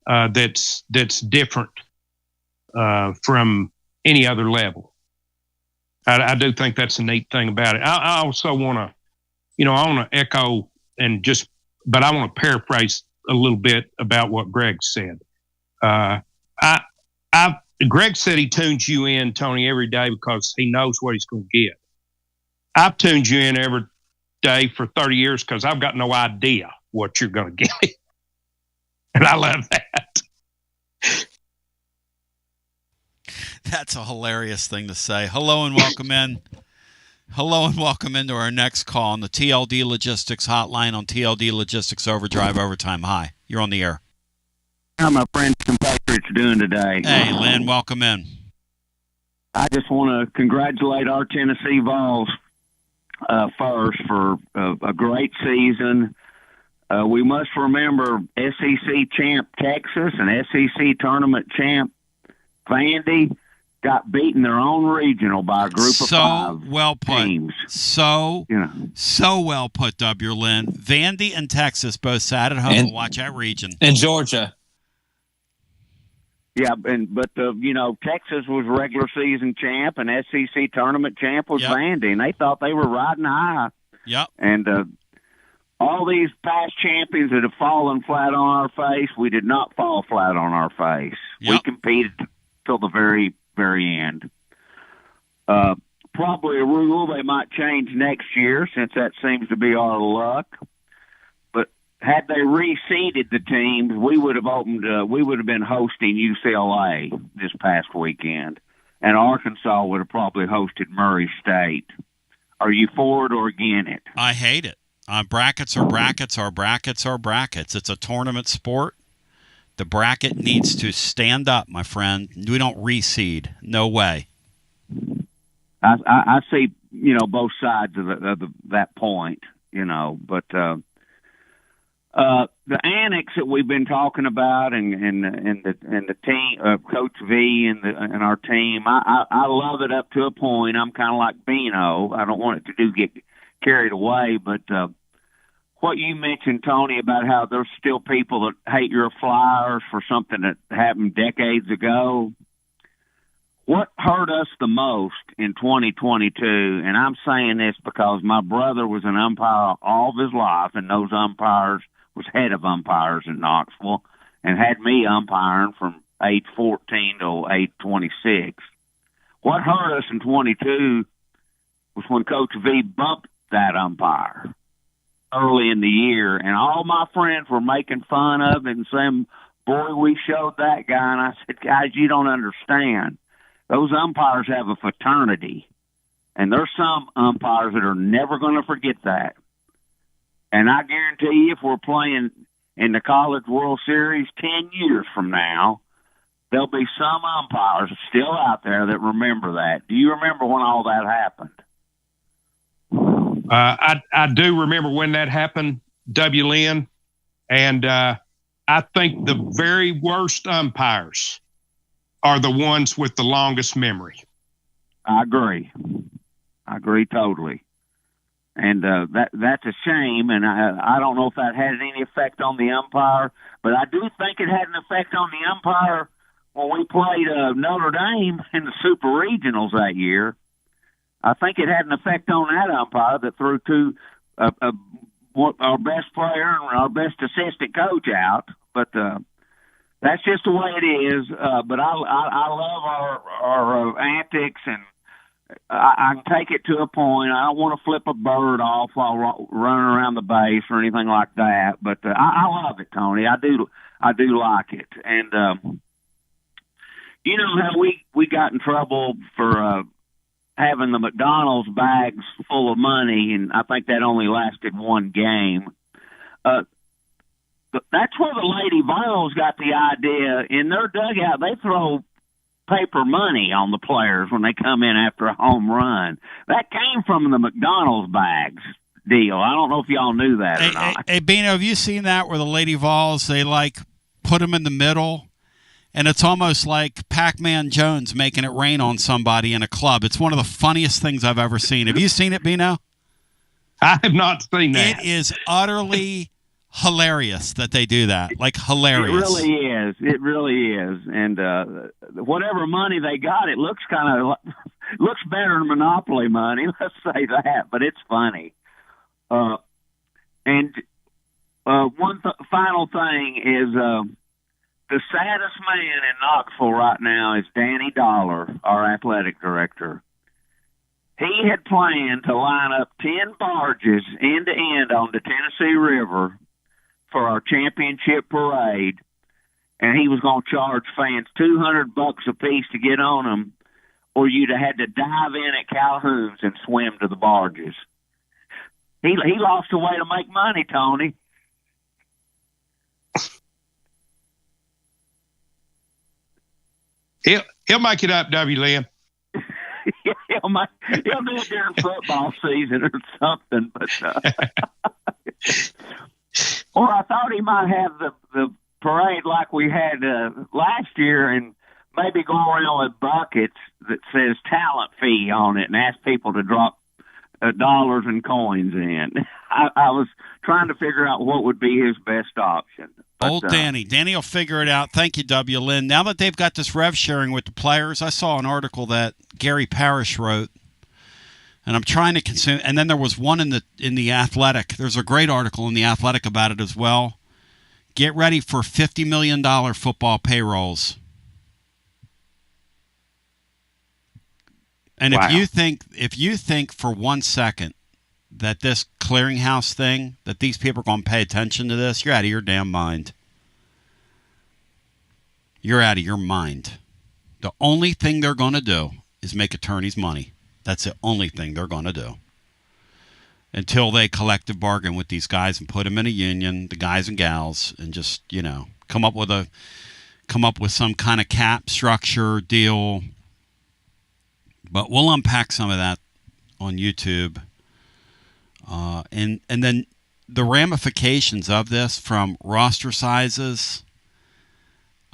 that's different from any other level. I do think that's a neat thing about it. I also want to, I want to echo but I want to paraphrase a little bit about what Greg said. I've Greg said he tunes you in, Tony, every day because he knows what he's going to get. I've tuned you in every day for 30 years because I've got no idea what you're going to get. And I love that. That's a hilarious thing to say. Hello and welcome in. Hello and welcome into our next call on the TLD Logistics hotline on TLD Logistics Overdrive Overtime. Hi, you're on the air. How my friends and Patriots doing today? Hey, Lynn, welcome in. I just want to congratulate our Tennessee Vols first for a great season. We must remember SEC champ Texas and SEC tournament champ Vandy got beaten their own regional by a group of five well put. teams. So well put, W. Lynn. Vandy and Texas both sat at home and watch that region. And Georgia. Yeah, but Texas was regular season champ and SEC tournament champ was Vandy, and they thought they were riding high. Yep. And all these past champions that have fallen flat on our face, we did not fall flat on our face. Yep. We competed till the very, very end. Probably a rule they might change next year since that seems to be our luck. But had they reseeded the teams, we would have been hosting UCLA this past weekend, and Arkansas would have probably hosted Murray State. Are you for it or against it? I hate it. Brackets are brackets are brackets are brackets. It's a tournament sport. The bracket needs to stand up, my friend. We don't reseed. No way. I see, both sides of that point, but the annex that we've been talking about and the team, Coach V and our team, I love it up to a point. I'm kind of like Bino. I don't want it to get carried away, but what you mentioned, Tony, about how there's still people that hate your Flyers for something that happened decades ago. What hurt us the most in 2022, and I'm saying this because my brother was an umpire all of his life, and those umpires was head of umpires in Knoxville, and had me umpiring from age 14 to age 26. What hurt us in 22 was when Coach V bumped that umpire early in the year, and all my friends were making fun of it and saying, boy, we showed that guy. And I said, guys, you don't understand. Those umpires have a fraternity, and there's some umpires that are never going to forget that. And I guarantee you, if we're playing in the College World Series 10 years from now, there'll be some umpires still out there that remember that. Do you remember when all that happened? I do remember when that happened, W. Lynn, and I think the very worst umpires are the ones with the longest memory. I agree totally. And that's a shame, and I don't know if that had any effect on the umpire, but I do think it had an effect on the umpire when we played Notre Dame in the Super Regionals that year. I think it had an effect on that umpire that threw our best player and our best assistant coach out. But that's just the way it is. But I love our antics, and I can take it to a point. I don't want to flip a bird off while running around the base or anything like that. But I love it, Tony. I do like it. And you know how we got in trouble for having the McDonald's bags full of money, and I think that only lasted one game. That's where the Lady Vols got the idea. In their dugout, they throw paper money on the players when they come in after a home run. That came from the McDonald's bags deal. I don't know if y'all knew that or not. Hey, Bino, have you seen that where the Lady Vols, they put them in the middle? And it's almost like Pac-Man Jones making it rain on somebody in a club. It's one of the funniest things I've ever seen. Have you seen it, Bino? I have not seen that. It is utterly hilarious that they do that. Hilarious. It really is. And whatever money they got, it looks looks better than Monopoly money. Let's say that. But it's funny. And one final thing is The saddest man in Knoxville right now is Danny Dollar, our athletic director. He had planned to line up 10 barges end to end on the Tennessee River for our championship parade, and he was going to charge fans $200 a piece to get on them, or you'd have had to dive in at Calhoun's and swim to the barges. He lost a way to make money, Tony. He'll make it up, W. Lynn. He'll do it during football season or something. But or I thought he might have the parade like we had last year, and maybe go around with buckets that says talent fee on it and ask people to drop dollars and coins in. I was trying to figure out what would be his best option. But, Old Danny. Danny will figure it out. Thank you, W. Lynn. Now that they've got this rev sharing with the players, I saw an article that Gary Parrish wrote, and I'm trying to consume. And then there was one in the Athletic. There's a great article in the Athletic about it as well. Get ready for $50 million football payrolls. And wow. if you think for 1 second that this clearinghouse thing, that these people are going to pay attention to this, you're out of your damn mind. You're out of your mind. The only thing they're going to do is make attorneys money. That's the only thing they're going to do. Until they collective bargain with these guys and put them in a union, the guys and gals, and just, come up with some kind of cap structure deal. But we'll unpack some of that on YouTube. And then the ramifications of this, from roster sizes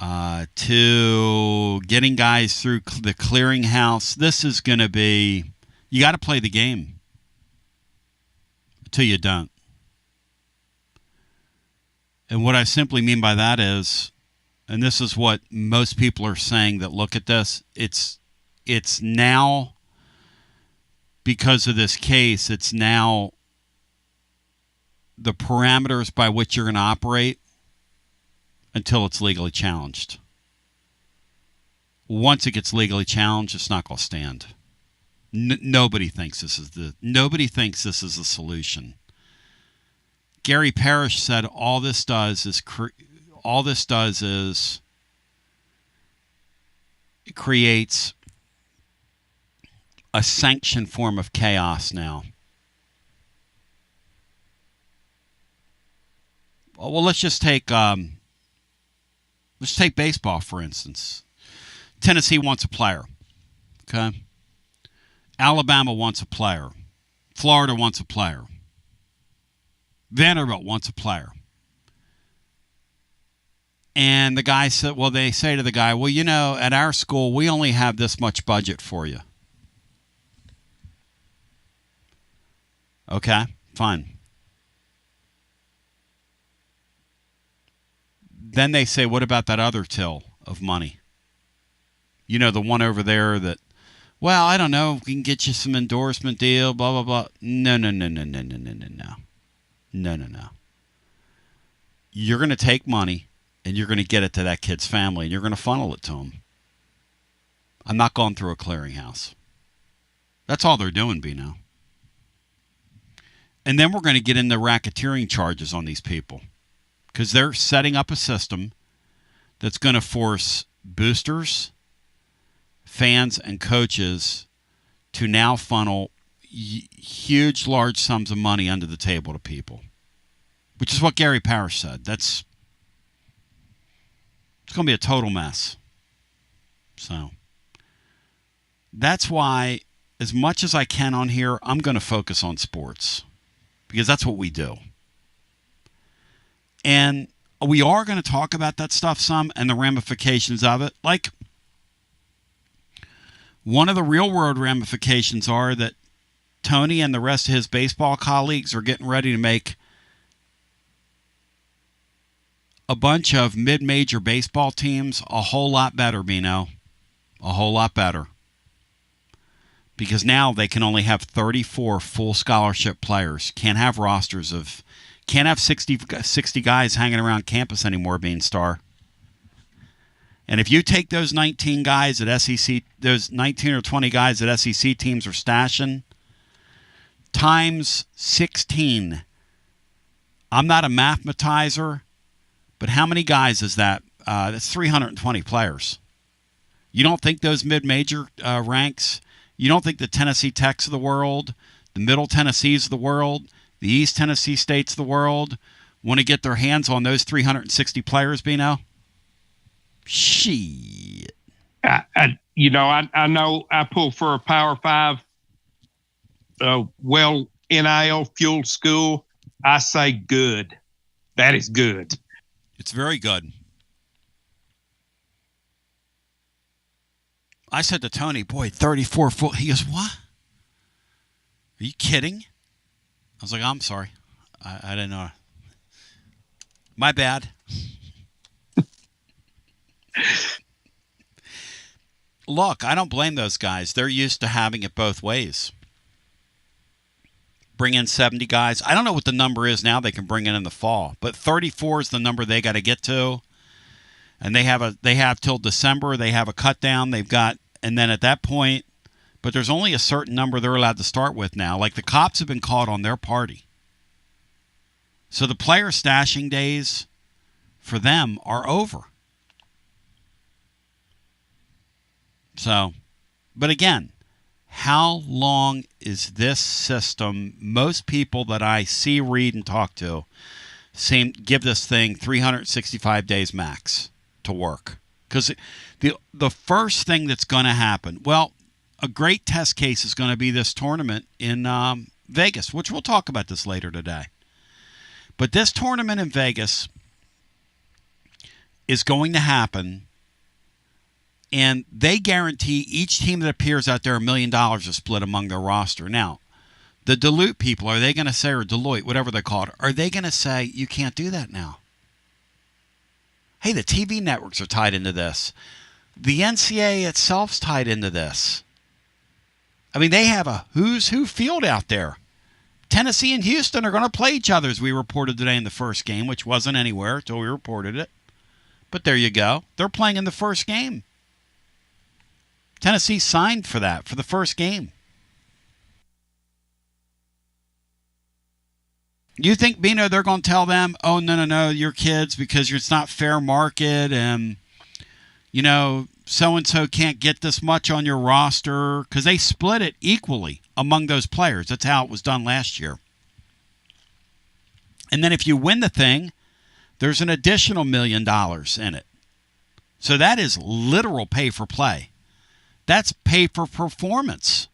to getting guys through the clearinghouse, this is going to be, you got to play the game until you don't. And what I simply mean by that is, and this is what most people are saying that look at this, it's now, because of this case, it's now the parameters by which you're going to operate until it's legally challenged. Once it gets legally challenged, it's not going to stand. Nobody thinks this is the solution. Gary Parrish said all this does is it creates a sanctioned form of chaos now. Well, let's just take baseball, for instance. Tennessee wants a player. Okay? Alabama wants a player. Florida wants a player. Vanderbilt wants a player. And the guy said, they say to the guy, well, at our school, we only have this much budget for you. Okay, fine. Then they say, what about that other till of money? The one over there that, I don't know, we can get you some endorsement deal, blah, blah, blah. No. You're going to take money and you're going to get it to that kid's family and you're going to funnel it to him. I'm not going through a clearinghouse. That's all they're doing, Bino. And then we're going to get into racketeering charges on these people, because they're setting up a system that's going to force boosters, fans, and coaches to now funnel huge, large sums of money under the table to people, which is what Gary Parrish said. It's going to be a total mess. So that's why, as much as I can on here, I'm going to focus on sports, because that's what we do. And we are going to talk about that stuff some and the ramifications of it. Like, one of the real-world ramifications are that Tony and the rest of his baseball colleagues are getting ready to make a bunch of mid-major baseball teams a whole lot better, Bino. A whole lot better. Because now they can only have 34 full scholarship players. Can't have rosters of... Can't have 60 guys hanging around campus anymore, Beanstar. And if you take those 19 guys at SEC, those 19 or 20 guys that SEC teams are stashing, times 16. I'm not a mathematizer, but how many guys is that? That's 320 players. You don't think those mid-major ranks, you don't think the Tennessee Techs of the world, the Middle Tennessees of the world, the East Tennessee States of the world want to get their hands on those 360 players, Bino? Shit. I know I pull for a Power 5, NIL fueled school. I say good. That is good. It's very good. I said to Tony, boy, 34 foot. He goes, what? Are you kidding? I was like, I'm sorry. I didn't know. My bad. Look, I don't blame those guys. They're used to having it both ways. Bring in 70 guys. I don't know what the number is now they can bring in the fall, but 34 is the number they got to get to. And they have till December. They have a cut down. They've got, and then at that point, but there's only a certain number they're allowed to start with now. Like the cops have been caught on their party. So the player stashing days for them are over. So, but again, how long is this system? Most people that I see, read, and talk to give this thing 365 days max to work. Because the first thing that's going to happen, well, a great test case is going to be this tournament in Vegas, which we'll talk about this later today. But this tournament in Vegas is going to happen, and they guarantee each team that appears out there $1 million is split among their roster. Now, the Duluth people, are they going to say, or Deloitte, whatever they call it, are they going to say, you can't do that now? Hey, the TV networks are tied into this. The NCAA itself's tied into this. I mean, they have a who's who field out there. Tennessee and Houston are going to play each other, as we reported today in the first game, which wasn't anywhere until we reported it. But there you go. They're playing in the first game. Tennessee signed for that, for the first game. You think, Bino, they're going to tell them, oh, no, your kids, because it's not fair market and, so-and-so can't get this much on your roster, because they split it equally among those players. That's how it was done last year. And then if you win the thing, there's an additional $1 million in it. So that is literal pay for play. That's pay for performance.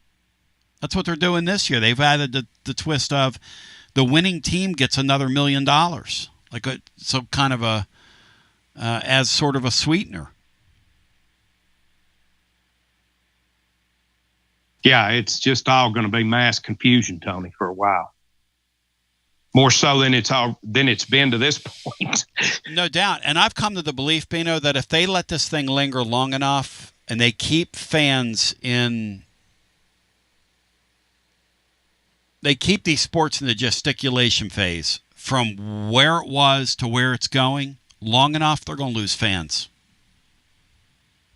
That's what they're doing this year. They've added the twist of the winning team gets another $1 million, as sort of a sweetener. Yeah, it's just all going to be mass confusion, Tony, for a while. More so than it's been to this point. No doubt. And I've come to the belief, Bino, that if they let this thing linger long enough and they keep fans in, they keep these sports in the gesticulation phase from where it was to where it's going long enough, they're going to lose fans.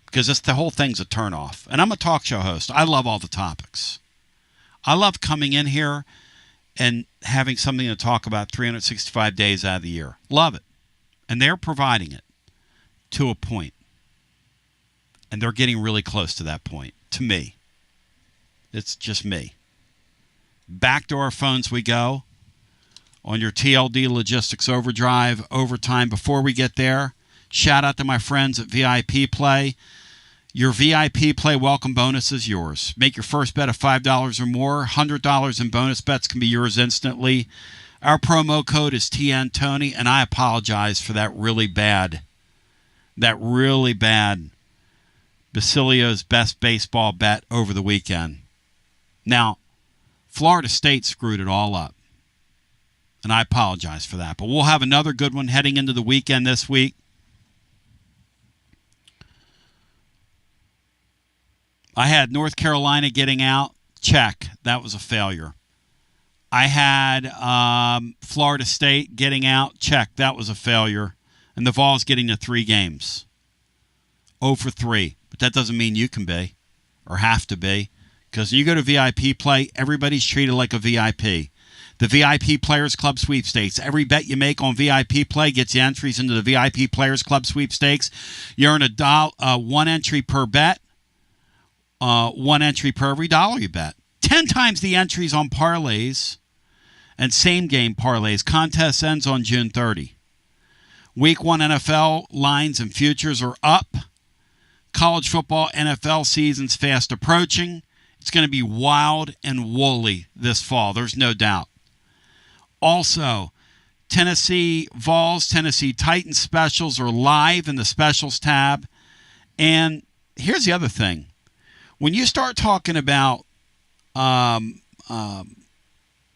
Because the whole thing's a turnoff. And I'm a talk show host. I love all the topics. I love coming in here and having something to talk about 365 days out of the year. Love it. And they're providing it to a point. And they're getting really close to that point, to me. It's just me. Back to our phones we go on your TLD Logistics Overdrive overtime. Before we get there, shout out to my friends at VIP Play. Your VIP Play welcome bonus is yours. Make your first bet of $5 or more. $100 in bonus bets can be yours instantly. Our promo code is TNTony, and I apologize for that really bad Basilio's best baseball bet over the weekend. Now, Florida State screwed it all up, and I apologize for that. But we'll have another good one heading into the weekend this week. I had North Carolina getting out. Check. That was a failure. I had Florida State getting out. Check. That was a failure. And the Vols getting to 3 games. 0 for 3. But that doesn't mean you can be or have to be, because you go to VIP play, everybody's treated like a VIP. The VIP Players Club Sweepstakes. Every bet you make on VIP play gets you entries into the VIP Players Club Sweepstakes. You earn one entry per bet, one entry per every dollar you bet. 10 times the entries on parlays and same-game parlays. Contest ends on June 30. Week 1 NFL lines and futures are up. College football NFL season's fast approaching. It's going to be wild and woolly this fall. There's no doubt. Also, Tennessee Vols, Tennessee Titans specials are live in the specials tab. And here's the other thing. When you start talking about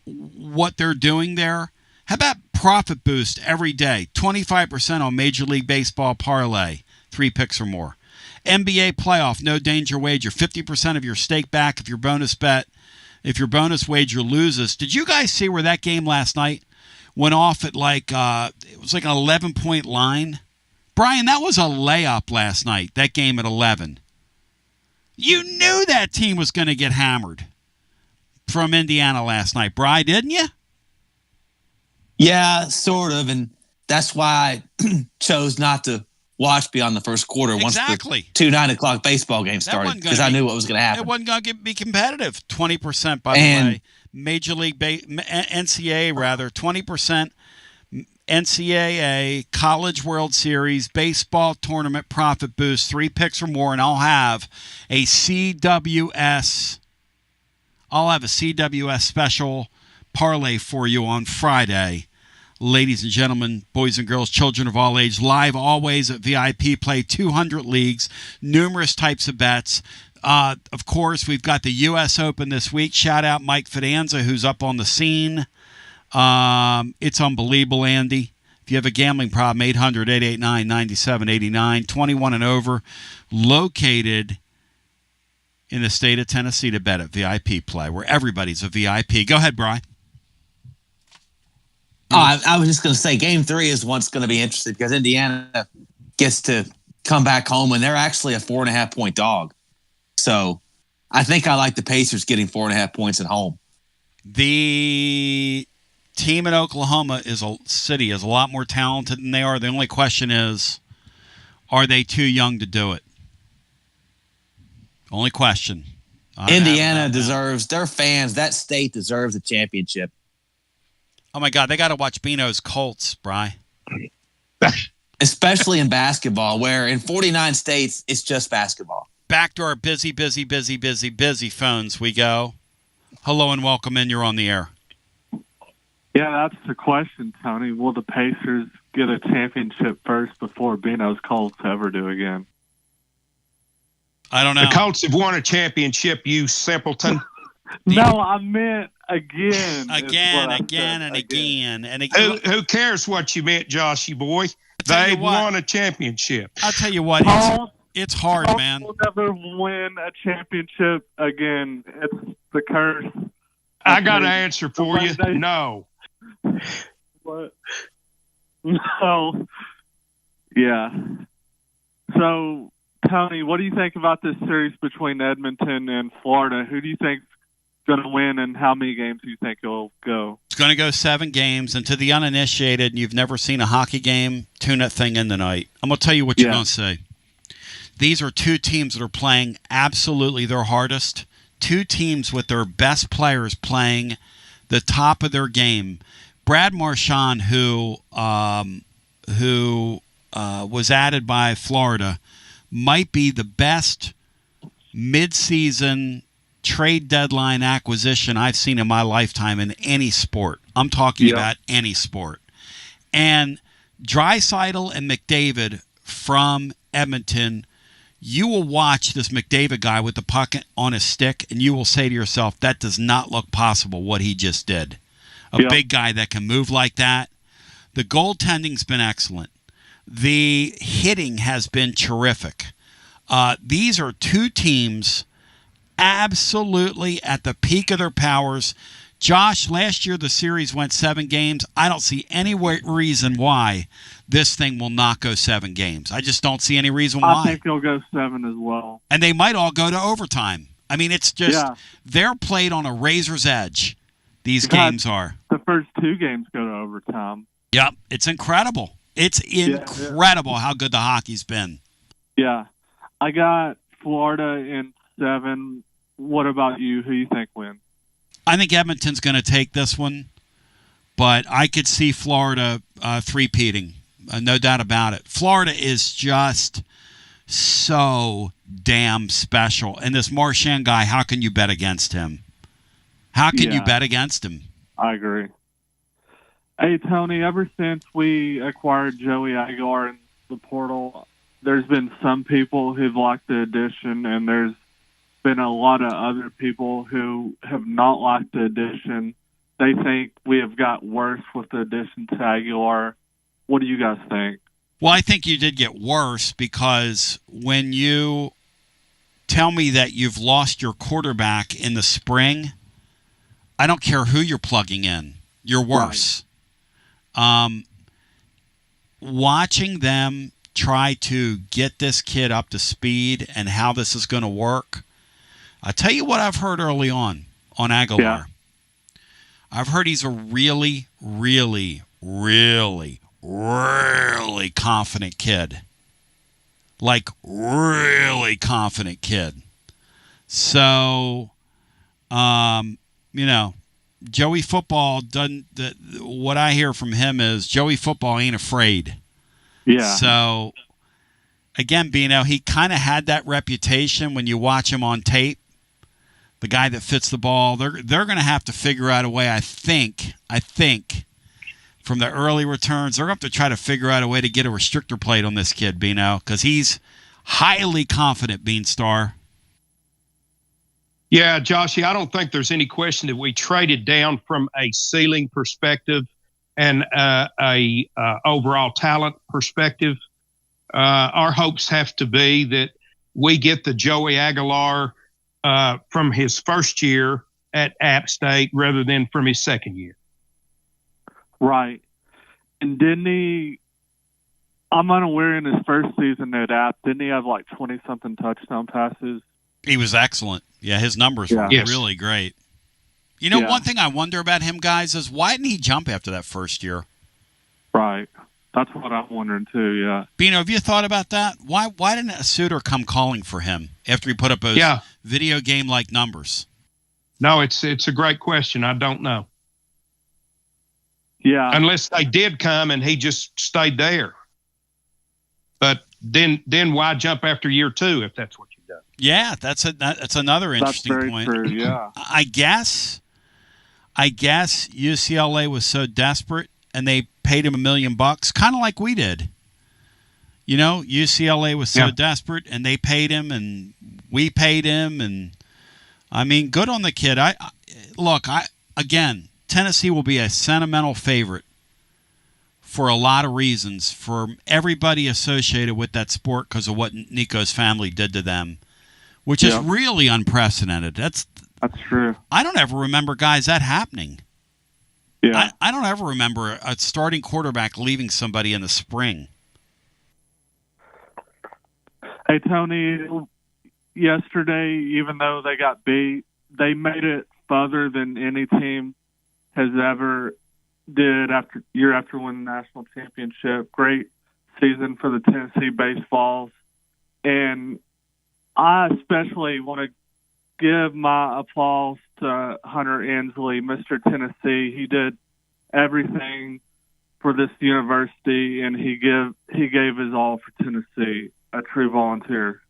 what they're doing there, how about profit boost every day? 25% on Major League Baseball parlay, 3 picks or more. NBA playoff, no danger wager, 50% of your stake back if your bonus wager loses. Did you guys see where that game last night went off at it was like an 11-point line? Brian, that was a layup last night, that game at 11. You knew that team was going to get hammered from Indiana last night, Brian, didn't you? Yeah, sort of, and that's why I chose not to watch beyond the first quarter once the 2 9:00 baseball games started, because I knew what was going to happen. It wasn't going to be competitive. 20%, by the way. Major League NCAA, rather, 20% NCAA College World Series Baseball Tournament profit boost, 3 picks or more, and I'll have a CWS special parlay for you on Friday. Ladies and gentlemen, boys and girls, children of all age, live always at VIP Play, 200 leagues, numerous types of bets. Of course, we've got the U.S. Open this week. Shout out Mike Fidanza, who's up on the scene. It's unbelievable, Andy. If you have a gambling problem, 800-889-9789, 21 and over, located in the state of Tennessee to bet at VIP Play, where everybody's a VIP. Go ahead, Brian. I was just going to say Game 3 is what's going to be interesting, because Indiana gets to come back home, and they're actually a 4.5-point dog. So I think I like the Pacers getting 4.5 points at home. The team in Oklahoma is a lot more talented than they are. The only question is, are they too young to do it? Only question. Indiana deserves, their fans, that state deserves a championship. Oh, my God. They got to watch Bino's Colts, Bri. Especially in basketball, where in 49 states, it's just basketball. Back to our busy phones we go. Hello and welcome in. You're on the air. Yeah, that's the question, Tony. Will the Pacers get a championship first before Bino's Colts ever do again? I don't know. The Colts have won a championship, you simpleton. No, I meant again. Again. Who cares what you meant, Joshy boy? They won a championship. I'll tell you what. It's hard, man. We'll never win a championship again. It's the curse. I got an answer for you. No. What? No. Yeah. So, Tony, what do you think about this series between Edmonton and Florida? Who do you think is going to win, and how many games do you think it'll go? It's going to go 7 games. And to the uninitiated, and you've never seen a hockey game, tune that thing in tonight. I'm going to tell you what you're going to say. These are 2 teams that are playing absolutely their hardest. 2 teams with their best players playing the top of their game. Brad Marchand, who was added by Florida, might be the best midseason trade deadline acquisition I've seen in my lifetime in any sport. I'm talking about any sport. And Draisaitl and McDavid from Edmonton, you will watch this McDavid guy with the puck on his stick, and you will say to yourself, that does not look possible what he just did. A big guy that can move like that. The goaltending's been excellent. The hitting has been terrific. These are 2 teams absolutely at the peak of their powers. Josh, last year the series went 7 games. I don't see any reason why this thing will not go 7 games. I just don't see any reason why. I think it'll go 7 as well. And they might all go to overtime. I mean, it's just they're played on a razor's edge. These games are. The first 2 games go to overtime. Yep, it's incredible. It's incredible how good the hockey's been. Yeah. I got Florida in 7. What about you? Who you think wins? I think Edmonton's going to take this one, but I could see Florida three-peating, no doubt about it. Florida is just so damn special. And this Marchand guy, how can you bet against him? How can you bet against him? I agree. Hey, Tony, ever since we acquired Joey Aguilar in the portal, there's been some people who've liked the addition, and there's been a lot of other people who have not liked the addition. They think we have got worse with the addition to Aguilar. What do you guys think? Well, I think you did get worse because when you tell me that you've lost your quarterback in the spring, I don't care who you're plugging in. You're worse. Right. Watching them try to get this kid up to speed and how this is going to work, I'll tell you what I've heard early on Aguilar. Yeah. I've heard he's a really, really, really, really confident kid. Like, really confident kid. So, Joey Football doesn't. What I hear from him is Joey Football ain't afraid. Yeah. So, again, Bino, he kind of had that reputation when you watch him on tape. The guy that fits the ball, they're going to have to figure out a way. I think from the early returns, they're going to have to try to figure out a way to get a restrictor plate on this kid, Bino, because he's highly confident, Beanstar. Yeah, Joshy, I don't think there's any question that we traded down from a ceiling perspective and a overall talent perspective. Our hopes have to be that we get the Joey Aguilar from his first year at App State rather than from his second year. Right. And didn't he, I'm unaware in his first season at App, didn't he have like 20-something touchdown passes? He was excellent. Yeah, his numbers were really great. You know, one thing I wonder about him, guys, is why didn't he jump after that first year? Right. That's what I'm wondering too, yeah. Bino, have you thought about that? Why didn't a suitor come calling for him after he put up those video game-like numbers? No, it's a great question. I don't know. Yeah. Unless they did come and he just stayed there. But then why jump after year 2 if that's what you've done? Yeah, that's another interesting point. True, yeah. I guess UCLA was so desperate and they paid him $1 million, kind of like we did. You know, UCLA was so desperate and they paid him and we paid him, and I mean, good on the kid. Again, Tennessee will be a sentimental favorite for a lot of reasons for everybody associated with that sport because of what Nico's family did to them, which is really unprecedented. That's true. I don't ever remember, guys, that happening. Yeah. I don't ever remember a starting quarterback leaving somebody in the spring. Hey, Tony, yesterday, even though they got beat, they made it further than any team has ever did year after winning the national championship. Great season for the Tennessee Baseballs. And I especially want to give my applause to Hunter Ensley, Mr. Tennessee. He did everything for this university, and he gave his all for Tennessee. A true volunteer.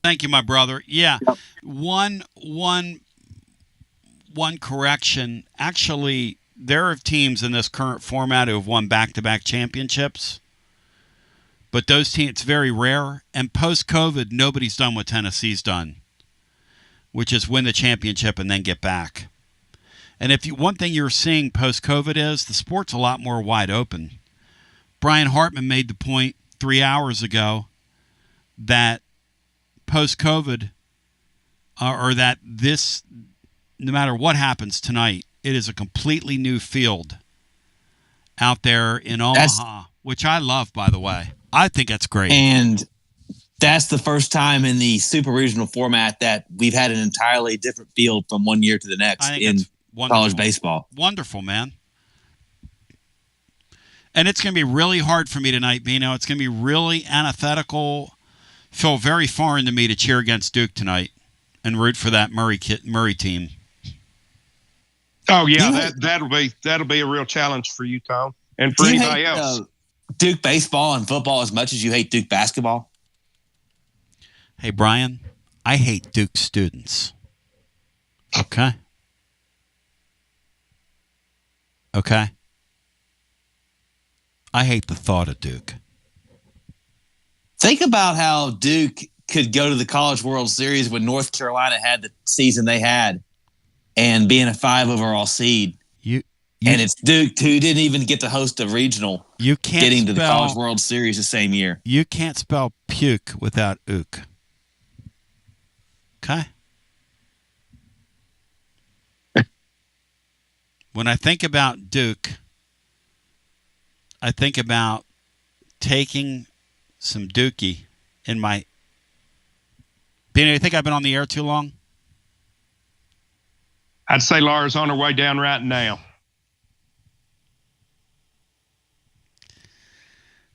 Thank you, my brother. Yeah, one correction. Actually, there are teams in this current format who have won back-to-back championships, but those teams, it's very rare. And post-COVID, nobody's done what Tennessee's done, which is win the championship and then get back. And one thing you're seeing post-COVID is the sport's a lot more wide open. Brian Hartman made the point 3 hours ago that post-COVID, or that this, no matter what happens tonight, It is a completely new field out there in Omaha, which I love, by the way. I think that's great. And that's the first time in the super regional format that we've had an entirely different field from one year to the next in college baseball. Wonderful, man. And it's going to be really hard for me tonight, Bino. It's going to be really antithetical. Feel very foreign to me to cheer against Duke tonight and root for that Murray team. Oh yeah, that'll be a real challenge for you, Tom, and for anybody else. Duke baseball and football as much as you hate Duke basketball? Hey Brian, I hate Duke students. Okay. I hate the thought of Duke. Think about how Duke could go to the College World Series when North Carolina had the season they had and being a 5 overall seed. And it's Duke, who didn't even get to host a regional, getting to the College World Series the same year. You can't spell puke without ook. Okay? When I think about Duke, I think about taking some Dookie in my... Bino, you think I've been on the air too long? I'd say Laura's on her way down right now.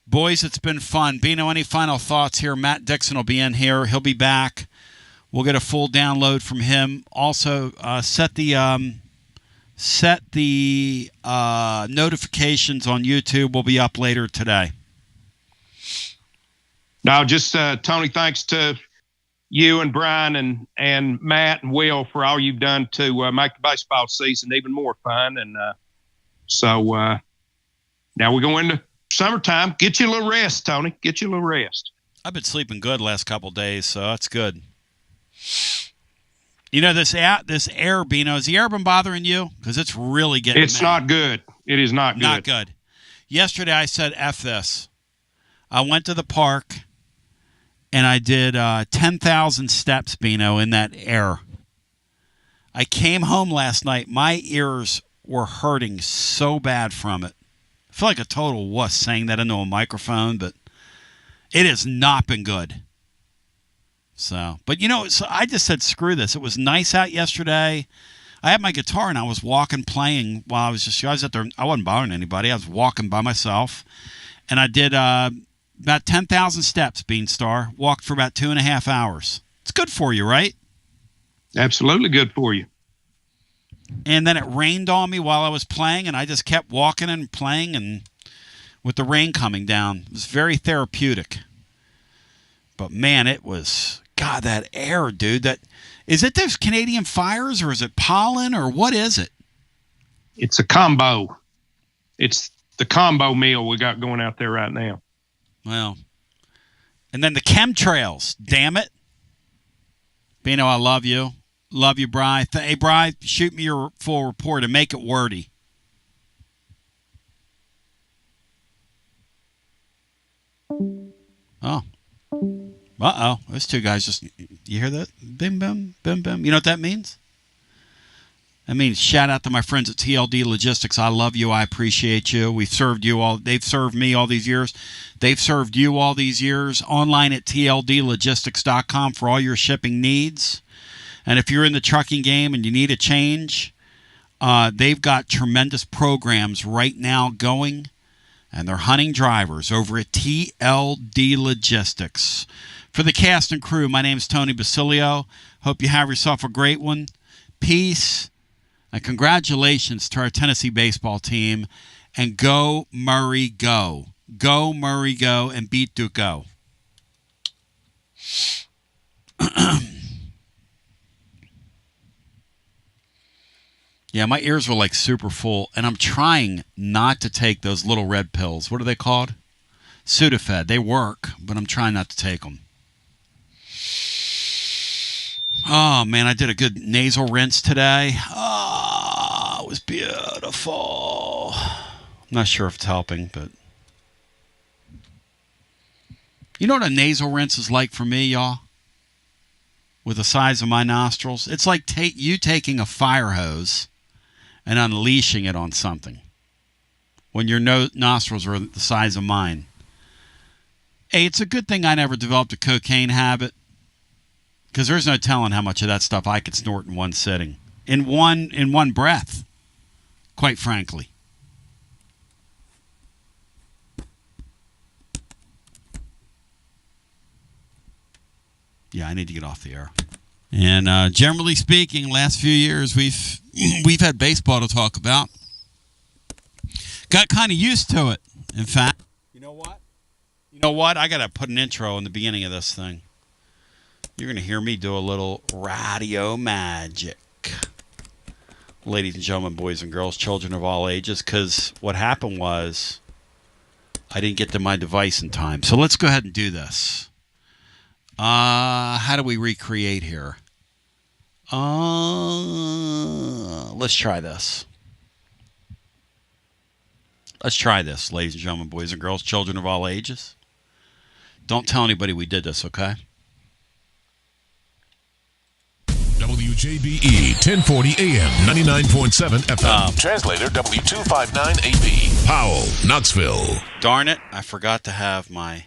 Boys, it's been fun. Bino, any final thoughts here? Matt Dixon will be in here. He'll be back. We'll get a full download from him. Also, set the notifications on YouTube. Will be up later today. No, just Tony, thanks to you and Brian and Matt and Will for all you've done to make the baseball season even more fun. And so now we're going into summertime. Get you a little rest, Tony. Get you a little rest. I've been sleeping good last couple of days, so that's good. You know, this air, Bino, has the air been bothering you? Because it's really getting It's not good. It is not good. Not good. Yesterday I said, F this. I went to the park, and I did 10,000 steps, Bino, in that air. I came home last night. My ears were hurting so bad from it. I feel like a total wuss saying that into a microphone, but it has not been good. So, but so I just said, screw this. It was nice out yesterday. I had my guitar and I was walking, playing while I was out there. I wasn't bothering anybody. I was walking by myself, and I did about 10,000 steps, Beanstar. Walked for about 2.5 hours. It's good for you, right? Absolutely good for you. And then it rained on me while I was playing, and I just kept walking and playing, and with the rain coming down, it was very therapeutic. But man, it was, God, that air, dude. Is it those Canadian fires, or is it pollen, or what is it? It's a combo. It's the combo meal we got going out there right now. Well, and then the chemtrails, damn it. Bino, I love you. Love you, Bri. Hey, Bri, shoot me your full report and make it wordy. Oh. Uh-oh. Those two guys just... You hear that? Bim, bim, bim, bim. You know what that means? That means shout out to my friends at TLD Logistics. I love you. I appreciate you. We've served you all. They've served me all these years. They've served you all these years. Online at tldlogistics.com for all your shipping needs. And if you're in the trucking game and you need a change, they've got tremendous programs right now going. And they're hunting drivers over at TLD Logistics. For the cast and crew, my name is Tony Basilio. Hope you have yourself a great one. Peace. And congratulations to our Tennessee baseball team. And go, Murray, go. Go, Murray, go. And beat Duke, go. Yeah, my ears were like super full. And I'm trying not to take those little red pills. What are they called? Sudafed. They work, but I'm trying not to take them. Oh, man, I did a good nasal rinse today. Oh, it was beautiful. I'm not sure if it's helping, but... You know what a nasal rinse is like for me, y'all? With the size of my nostrils? It's like you taking a fire hose and unleashing it on something when your nostrils are the size of mine. Hey, it's a good thing I never developed a cocaine habit, because there's no telling how much of that stuff I could snort in one sitting, in one breath, quite frankly. Yeah, I need to get off the air. And generally speaking, last few years we've had baseball to talk about. Got kind of used to it. In fact, you know what? I got to put an intro in the beginning of this thing. You're going to hear me do a little radio magic. Ladies and gentlemen, boys and girls, children of all ages, because what happened was I didn't get to my device in time. So let's go ahead and do this. How do we recreate here? Let's try this. Let's try this, ladies and gentlemen, boys and girls, children of all ages. Don't tell anybody we did this, okay? WJBE 1040 AM 99.7 FM. Translator W259AB. Powell, Knoxville. Darn it, I forgot to have my...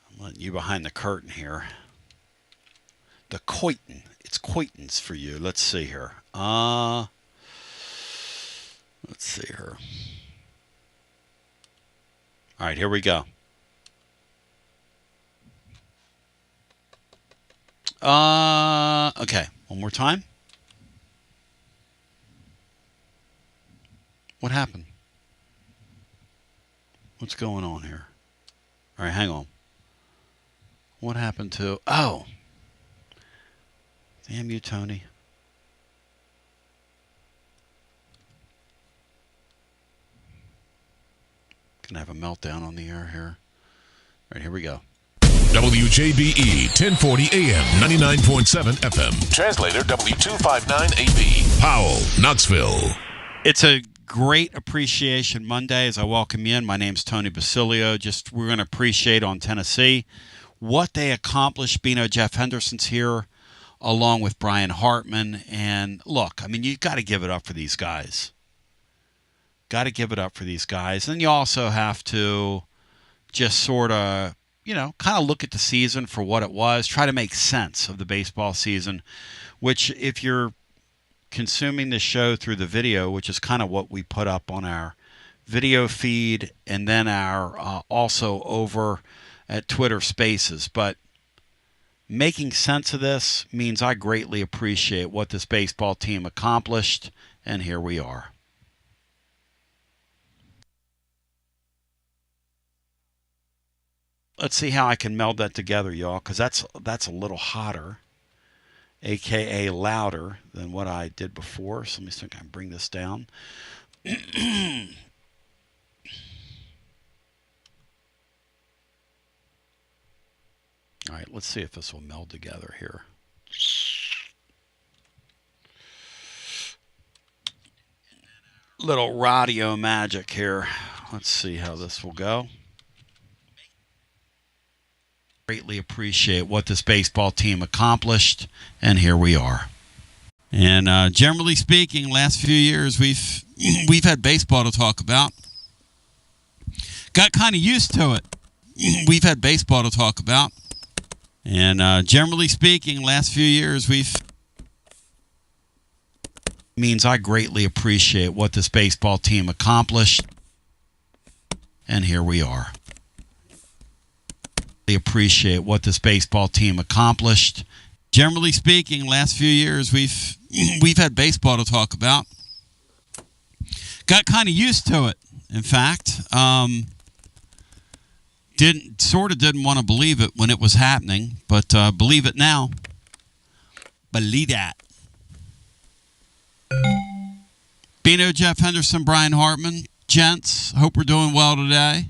I'm letting you behind the curtain here. The Coiton. It's Coitons for you. Let's see here. Let's see here. All right, here we go. Okay, one more time. What happened? What's going on here? All right, hang on. What happened to... Oh. Damn you, Tony. Gonna have a meltdown on the air here. All right, here we go. WJBE 1040 AM 99.7 FM. Translator W259AB. Powell, Knoxville. It's a great appreciation Monday as I welcome you in. My name's Tony Basilio. We're going to appreciate on Tennessee what they accomplished. Bino Jeff Henderson's here along with Brian Hartman. And look, I mean, you've got to give it up for these guys. Got to give it up for these guys. And you also have to just sort of, kind of look at the season for what it was. Try to make sense of the baseball season, which if you're consuming the show through the video, which is kind of what we put up on our video feed and then our also over at Twitter Spaces. But making sense of this means I greatly appreciate what this baseball team accomplished, and here we are. Let's see how I can meld that together, y'all, because that's a little hotter, a.k.a. louder than what I did before. So let me see if I can bring this down. All right, let's see if this will meld together here. Little radio magic here. Let's see how this will go. Greatly appreciate what this baseball team accomplished, and here we are. And generally speaking, last few years we've had baseball to talk about. Got kind of used to it. We've had baseball to talk about. And generally speaking, last few years means I greatly appreciate what this baseball team accomplished, and here we are. Appreciate what this baseball team accomplished. Generally speaking, last few years we've had baseball to talk about. Got kind of used to it. In fact, didn't want to believe it when it was happening, but believe it now. Believe that. Bino, Jeff Henderson, Brian Hartman, gents. Hope we're doing well today.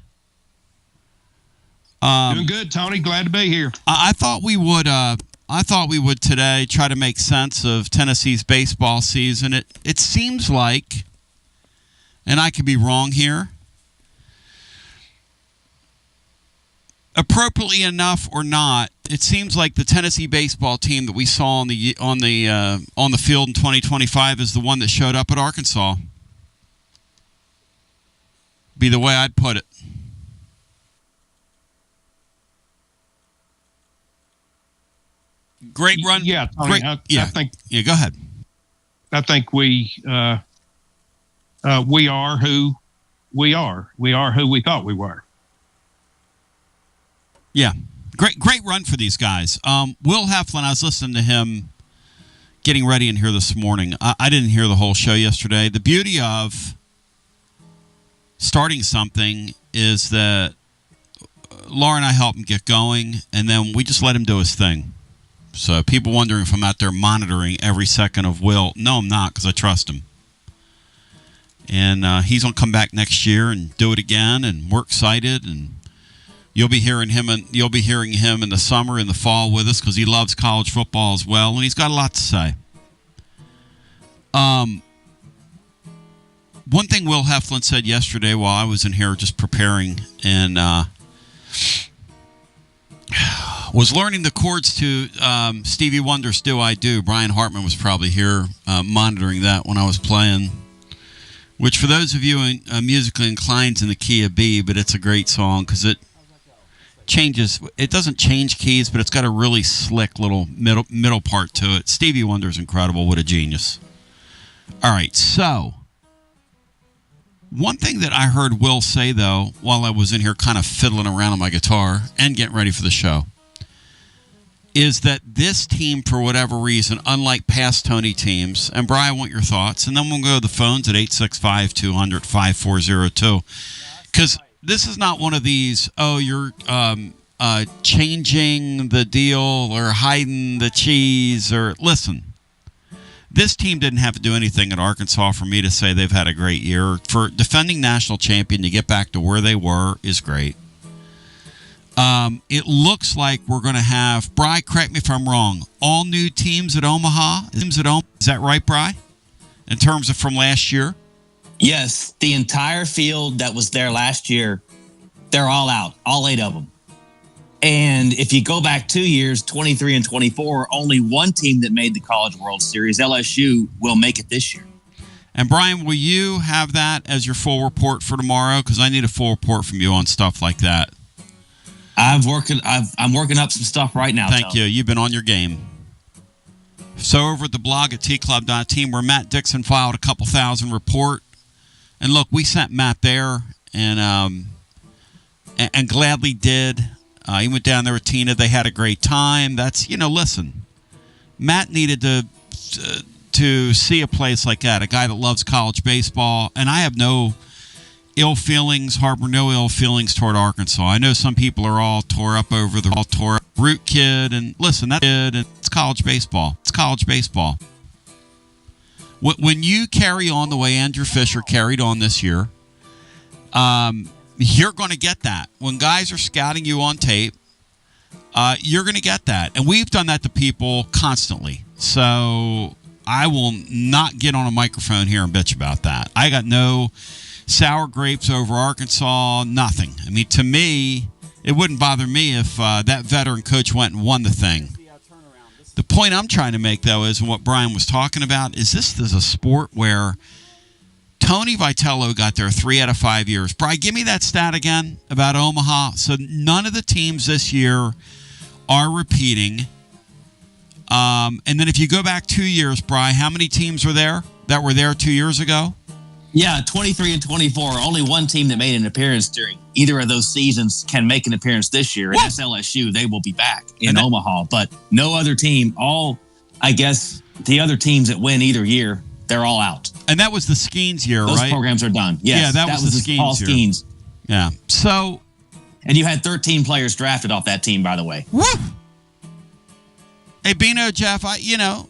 Doing good, Tony. Glad to be here. I thought we would. I thought we would today try to make sense of Tennessee's baseball season. It seems like, and I could be wrong here, appropriately enough or not, it seems like the Tennessee baseball team that we saw on the field in 2025 is the one that showed up at Arkansas. Be the way I'd put it. Great run. Yeah, Tony, I think. Yeah, go ahead. I think we are who we are. We are who we thought we were. Yeah, great run for these guys. Will Heflin, I was listening to him getting ready in here this morning. I didn't hear the whole show yesterday. The beauty of starting something is that Laura and I help him get going, and then we just let him do his thing. So people wondering if I'm out there monitoring every second of Will. No, I'm not, because I trust him. And he's going to come back next year and do it again, and we're excited. And you'll be hearing him in the summer and the fall with us, because he loves college football as well, and he's got a lot to say. One thing Will Heflin said yesterday while I was in here just preparing and was learning the chords to Stevie Wonder's Do I Do. Brian Hartman was probably here monitoring that when I was playing, which for those of you musically inclined is in the key of B, but it's a great song because it changes. It doesn't change keys, but it's got a really slick little middle part to it. Stevie Wonder's incredible. What a genius. All right, so one thing that I heard Will say, though, while I was in here kind of fiddling around on my guitar and getting ready for the show, is that this team, for whatever reason, unlike past Tony teams, and Brian, I want your thoughts, and then we'll go to the phones at 865-200-5402, because this is not one of these, you're changing the deal or hiding the cheese, or listen. This team didn't have to do anything at Arkansas for me to say they've had a great year. For defending national champion to get back to where they were is great. It looks like we're going to have, Bri, correct me if I'm wrong, all new teams at Omaha. Is that right, Bri? In terms of from last year? Yes, the entire field that was there last year, they're all out, all 8 of them. And if you go back 2 years, 23 and 24, only one team that made the College World Series, LSU, will make it this year. And Brian, will you have that as your full report for tomorrow? Because I need a full report from you on stuff like that. I'm working up some stuff right now. Thank you. You've been on your game. So over at the blog at tclub.team, where Matt Dixon filed a couple thousand report. And look, we sent Matt there and gladly did. He went down there with Tina. They had a great time. That's, listen, Matt needed to see a place like that, a guy that loves college baseball. And I have no ill feelings, harbor no ill feelings toward Arkansas. I know some people are all tore up over the Root kid. And listen, that kid, and it's college baseball. It's college baseball. When you carry on the way Andrew Fisher carried on this year, you're going to get that. When guys are scouting you on tape, you're going to get that. And we've done that to people constantly. So I will not get on a microphone here and bitch about that. I got no sour grapes over Arkansas, nothing. I mean, to me, it wouldn't bother me if that veteran coach went and won the thing. The point I'm trying to make, though, is what Brian was talking about, is this is a sport where Tony Vitello got there 3 out of 5 years. Brian, give me that stat again about Omaha. So none of the teams this year are repeating. And then if you go back 2 years, Brian, how many teams are there that were there 2 years ago? Yeah, 23 and 24. Only one team that made an appearance during either of those seasons can make an appearance this year, and that's LSU. They will be back in Omaha, but no other team. I guess the other teams that win either year, they're all out. And that was the Skeens year, Those right? Those programs are done. Yes, yeah, that was the Skeens Paul year. Skeens. Yeah. So, and you had 13 players drafted off that team, by the way. Woo! Hey, Bino, Jeff, the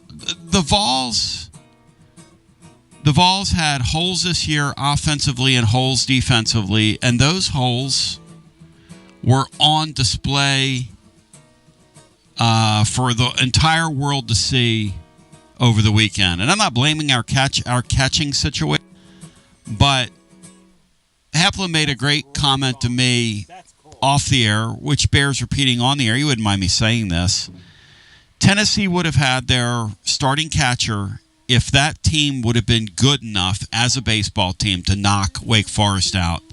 Vols had holes this year offensively and holes defensively, and those holes were on display for the entire world to see over the weekend. And I'm not blaming our catching situation, but Heflin made a great comment to me off the air, which bears repeating on the air. You wouldn't mind me saying this. Tennessee would have had their starting catcher if that team would have been good enough as a baseball team to knock Wake Forest out.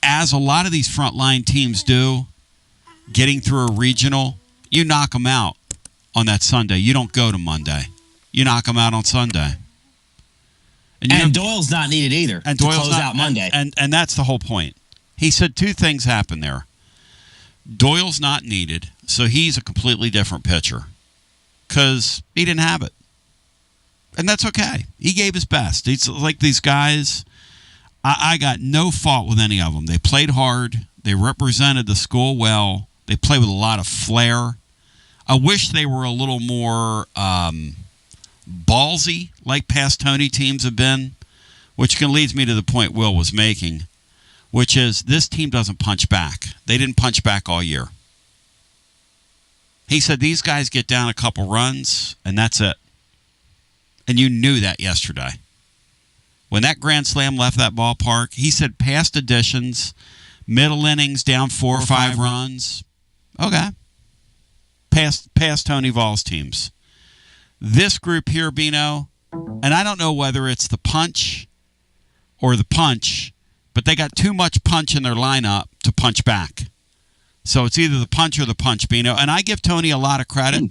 As a lot of these frontline teams do, getting through a regional, you knock them out on that Sunday. You don't go to Monday. You knock them out on Sunday. And Doyle's not needed either and to Doyle's close out Monday. And that's the whole point. He said two things happened there. Doyle's not needed, so he's a completely different pitcher because he didn't have it. And that's okay. He gave his best. He's like these guys, I got no fault with any of them. They played hard. They represented the school well. They played with a lot of flair. I wish they were a little more ballsy like past Tony teams have been, which leads me to the point Will was making, which is this team doesn't punch back. They didn't punch back all year. He said these guys get down a couple runs, and that's it. And you knew that yesterday. When that grand slam left that ballpark, he said past additions, middle innings down 4 or 5 runs. Okay. Past Tony Vols teams. This group here, Bino, and I don't know whether it's the punch or the punch, but they got too much punch in their lineup to punch back. So it's either the punch or the punch, Bino. And I give Tony a lot of credit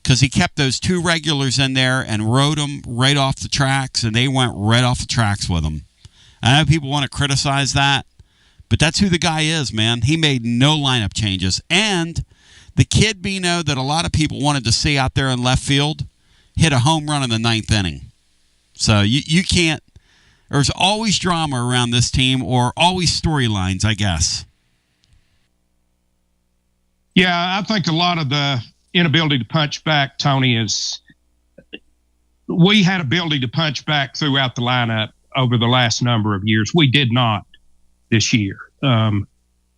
because he kept those 2 regulars in there and rode them right off the tracks, and they went right off the tracks with them. I know people want to criticize that, but that's who the guy is, man. He made no lineup changes. And the kid, Bino, that a lot of people wanted to see out there in left field, hit a home run in the 9th inning. So you can't – there's always drama around this team or always storylines, I guess. Yeah, I think a lot of the inability to punch back, Tony, is we had ability to punch back throughout the lineup over the last number of years. We did not this year.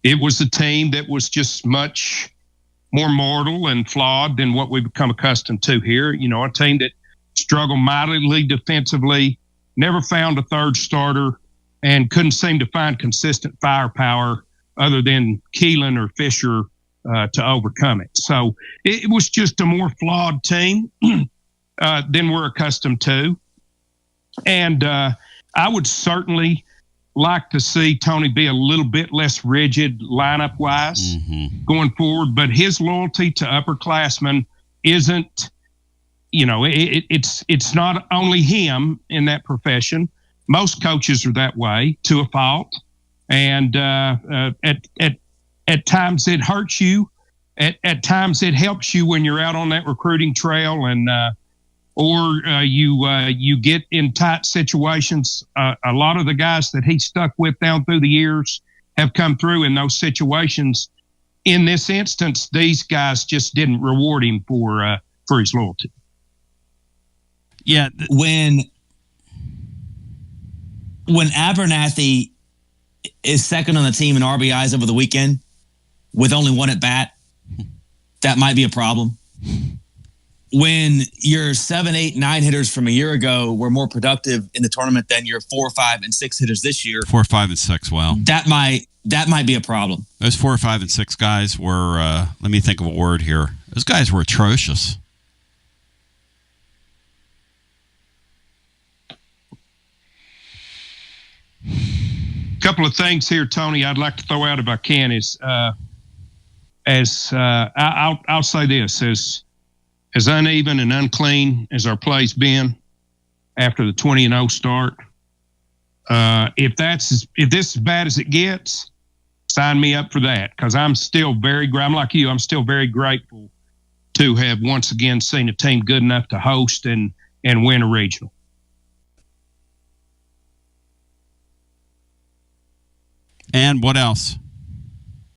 It was a team that was just much more mortal and flawed than what we've become accustomed to here. You know, a team that struggled mightily defensively, never found a third starter, and couldn't seem to find consistent firepower other than Keelan or Fisher to overcome it. So it was just a more flawed team than we're accustomed to. And I would certainly like to see Tony be a little bit less rigid lineup-wise going forward. But his loyalty to upperclassmen isn't, you know, it's not only him in that profession. Most coaches are that way to a fault. And at times it hurts you. At times it helps you when you're out on that recruiting trail and you get in tight situations. A lot of the guys that he stuck with down through the years have come through in those situations. In this instance, these guys just didn't reward him for his loyalty. Yeah. When Abernathy is second on the team in RBIs over the weekend with only 1 at bat, that might be a problem. When your 7, 8, 9 hitters from a year ago were more productive in the tournament than your 4, 5, and 6 hitters this year, 4, 5, and 6. Wow, that might be a problem. Those 4, 5, and 6 guys were. Let me think of a word here. Those guys were atrocious. A couple of things here, Tony, I'd like to throw out if I can is, I'll say this, as uneven and unclean as our play's been after the 20-0 start, if this is as bad as it gets, sign me up for that, because I'm like you, I'm still very grateful to have once again seen a team good enough to host and win a regional. And what else?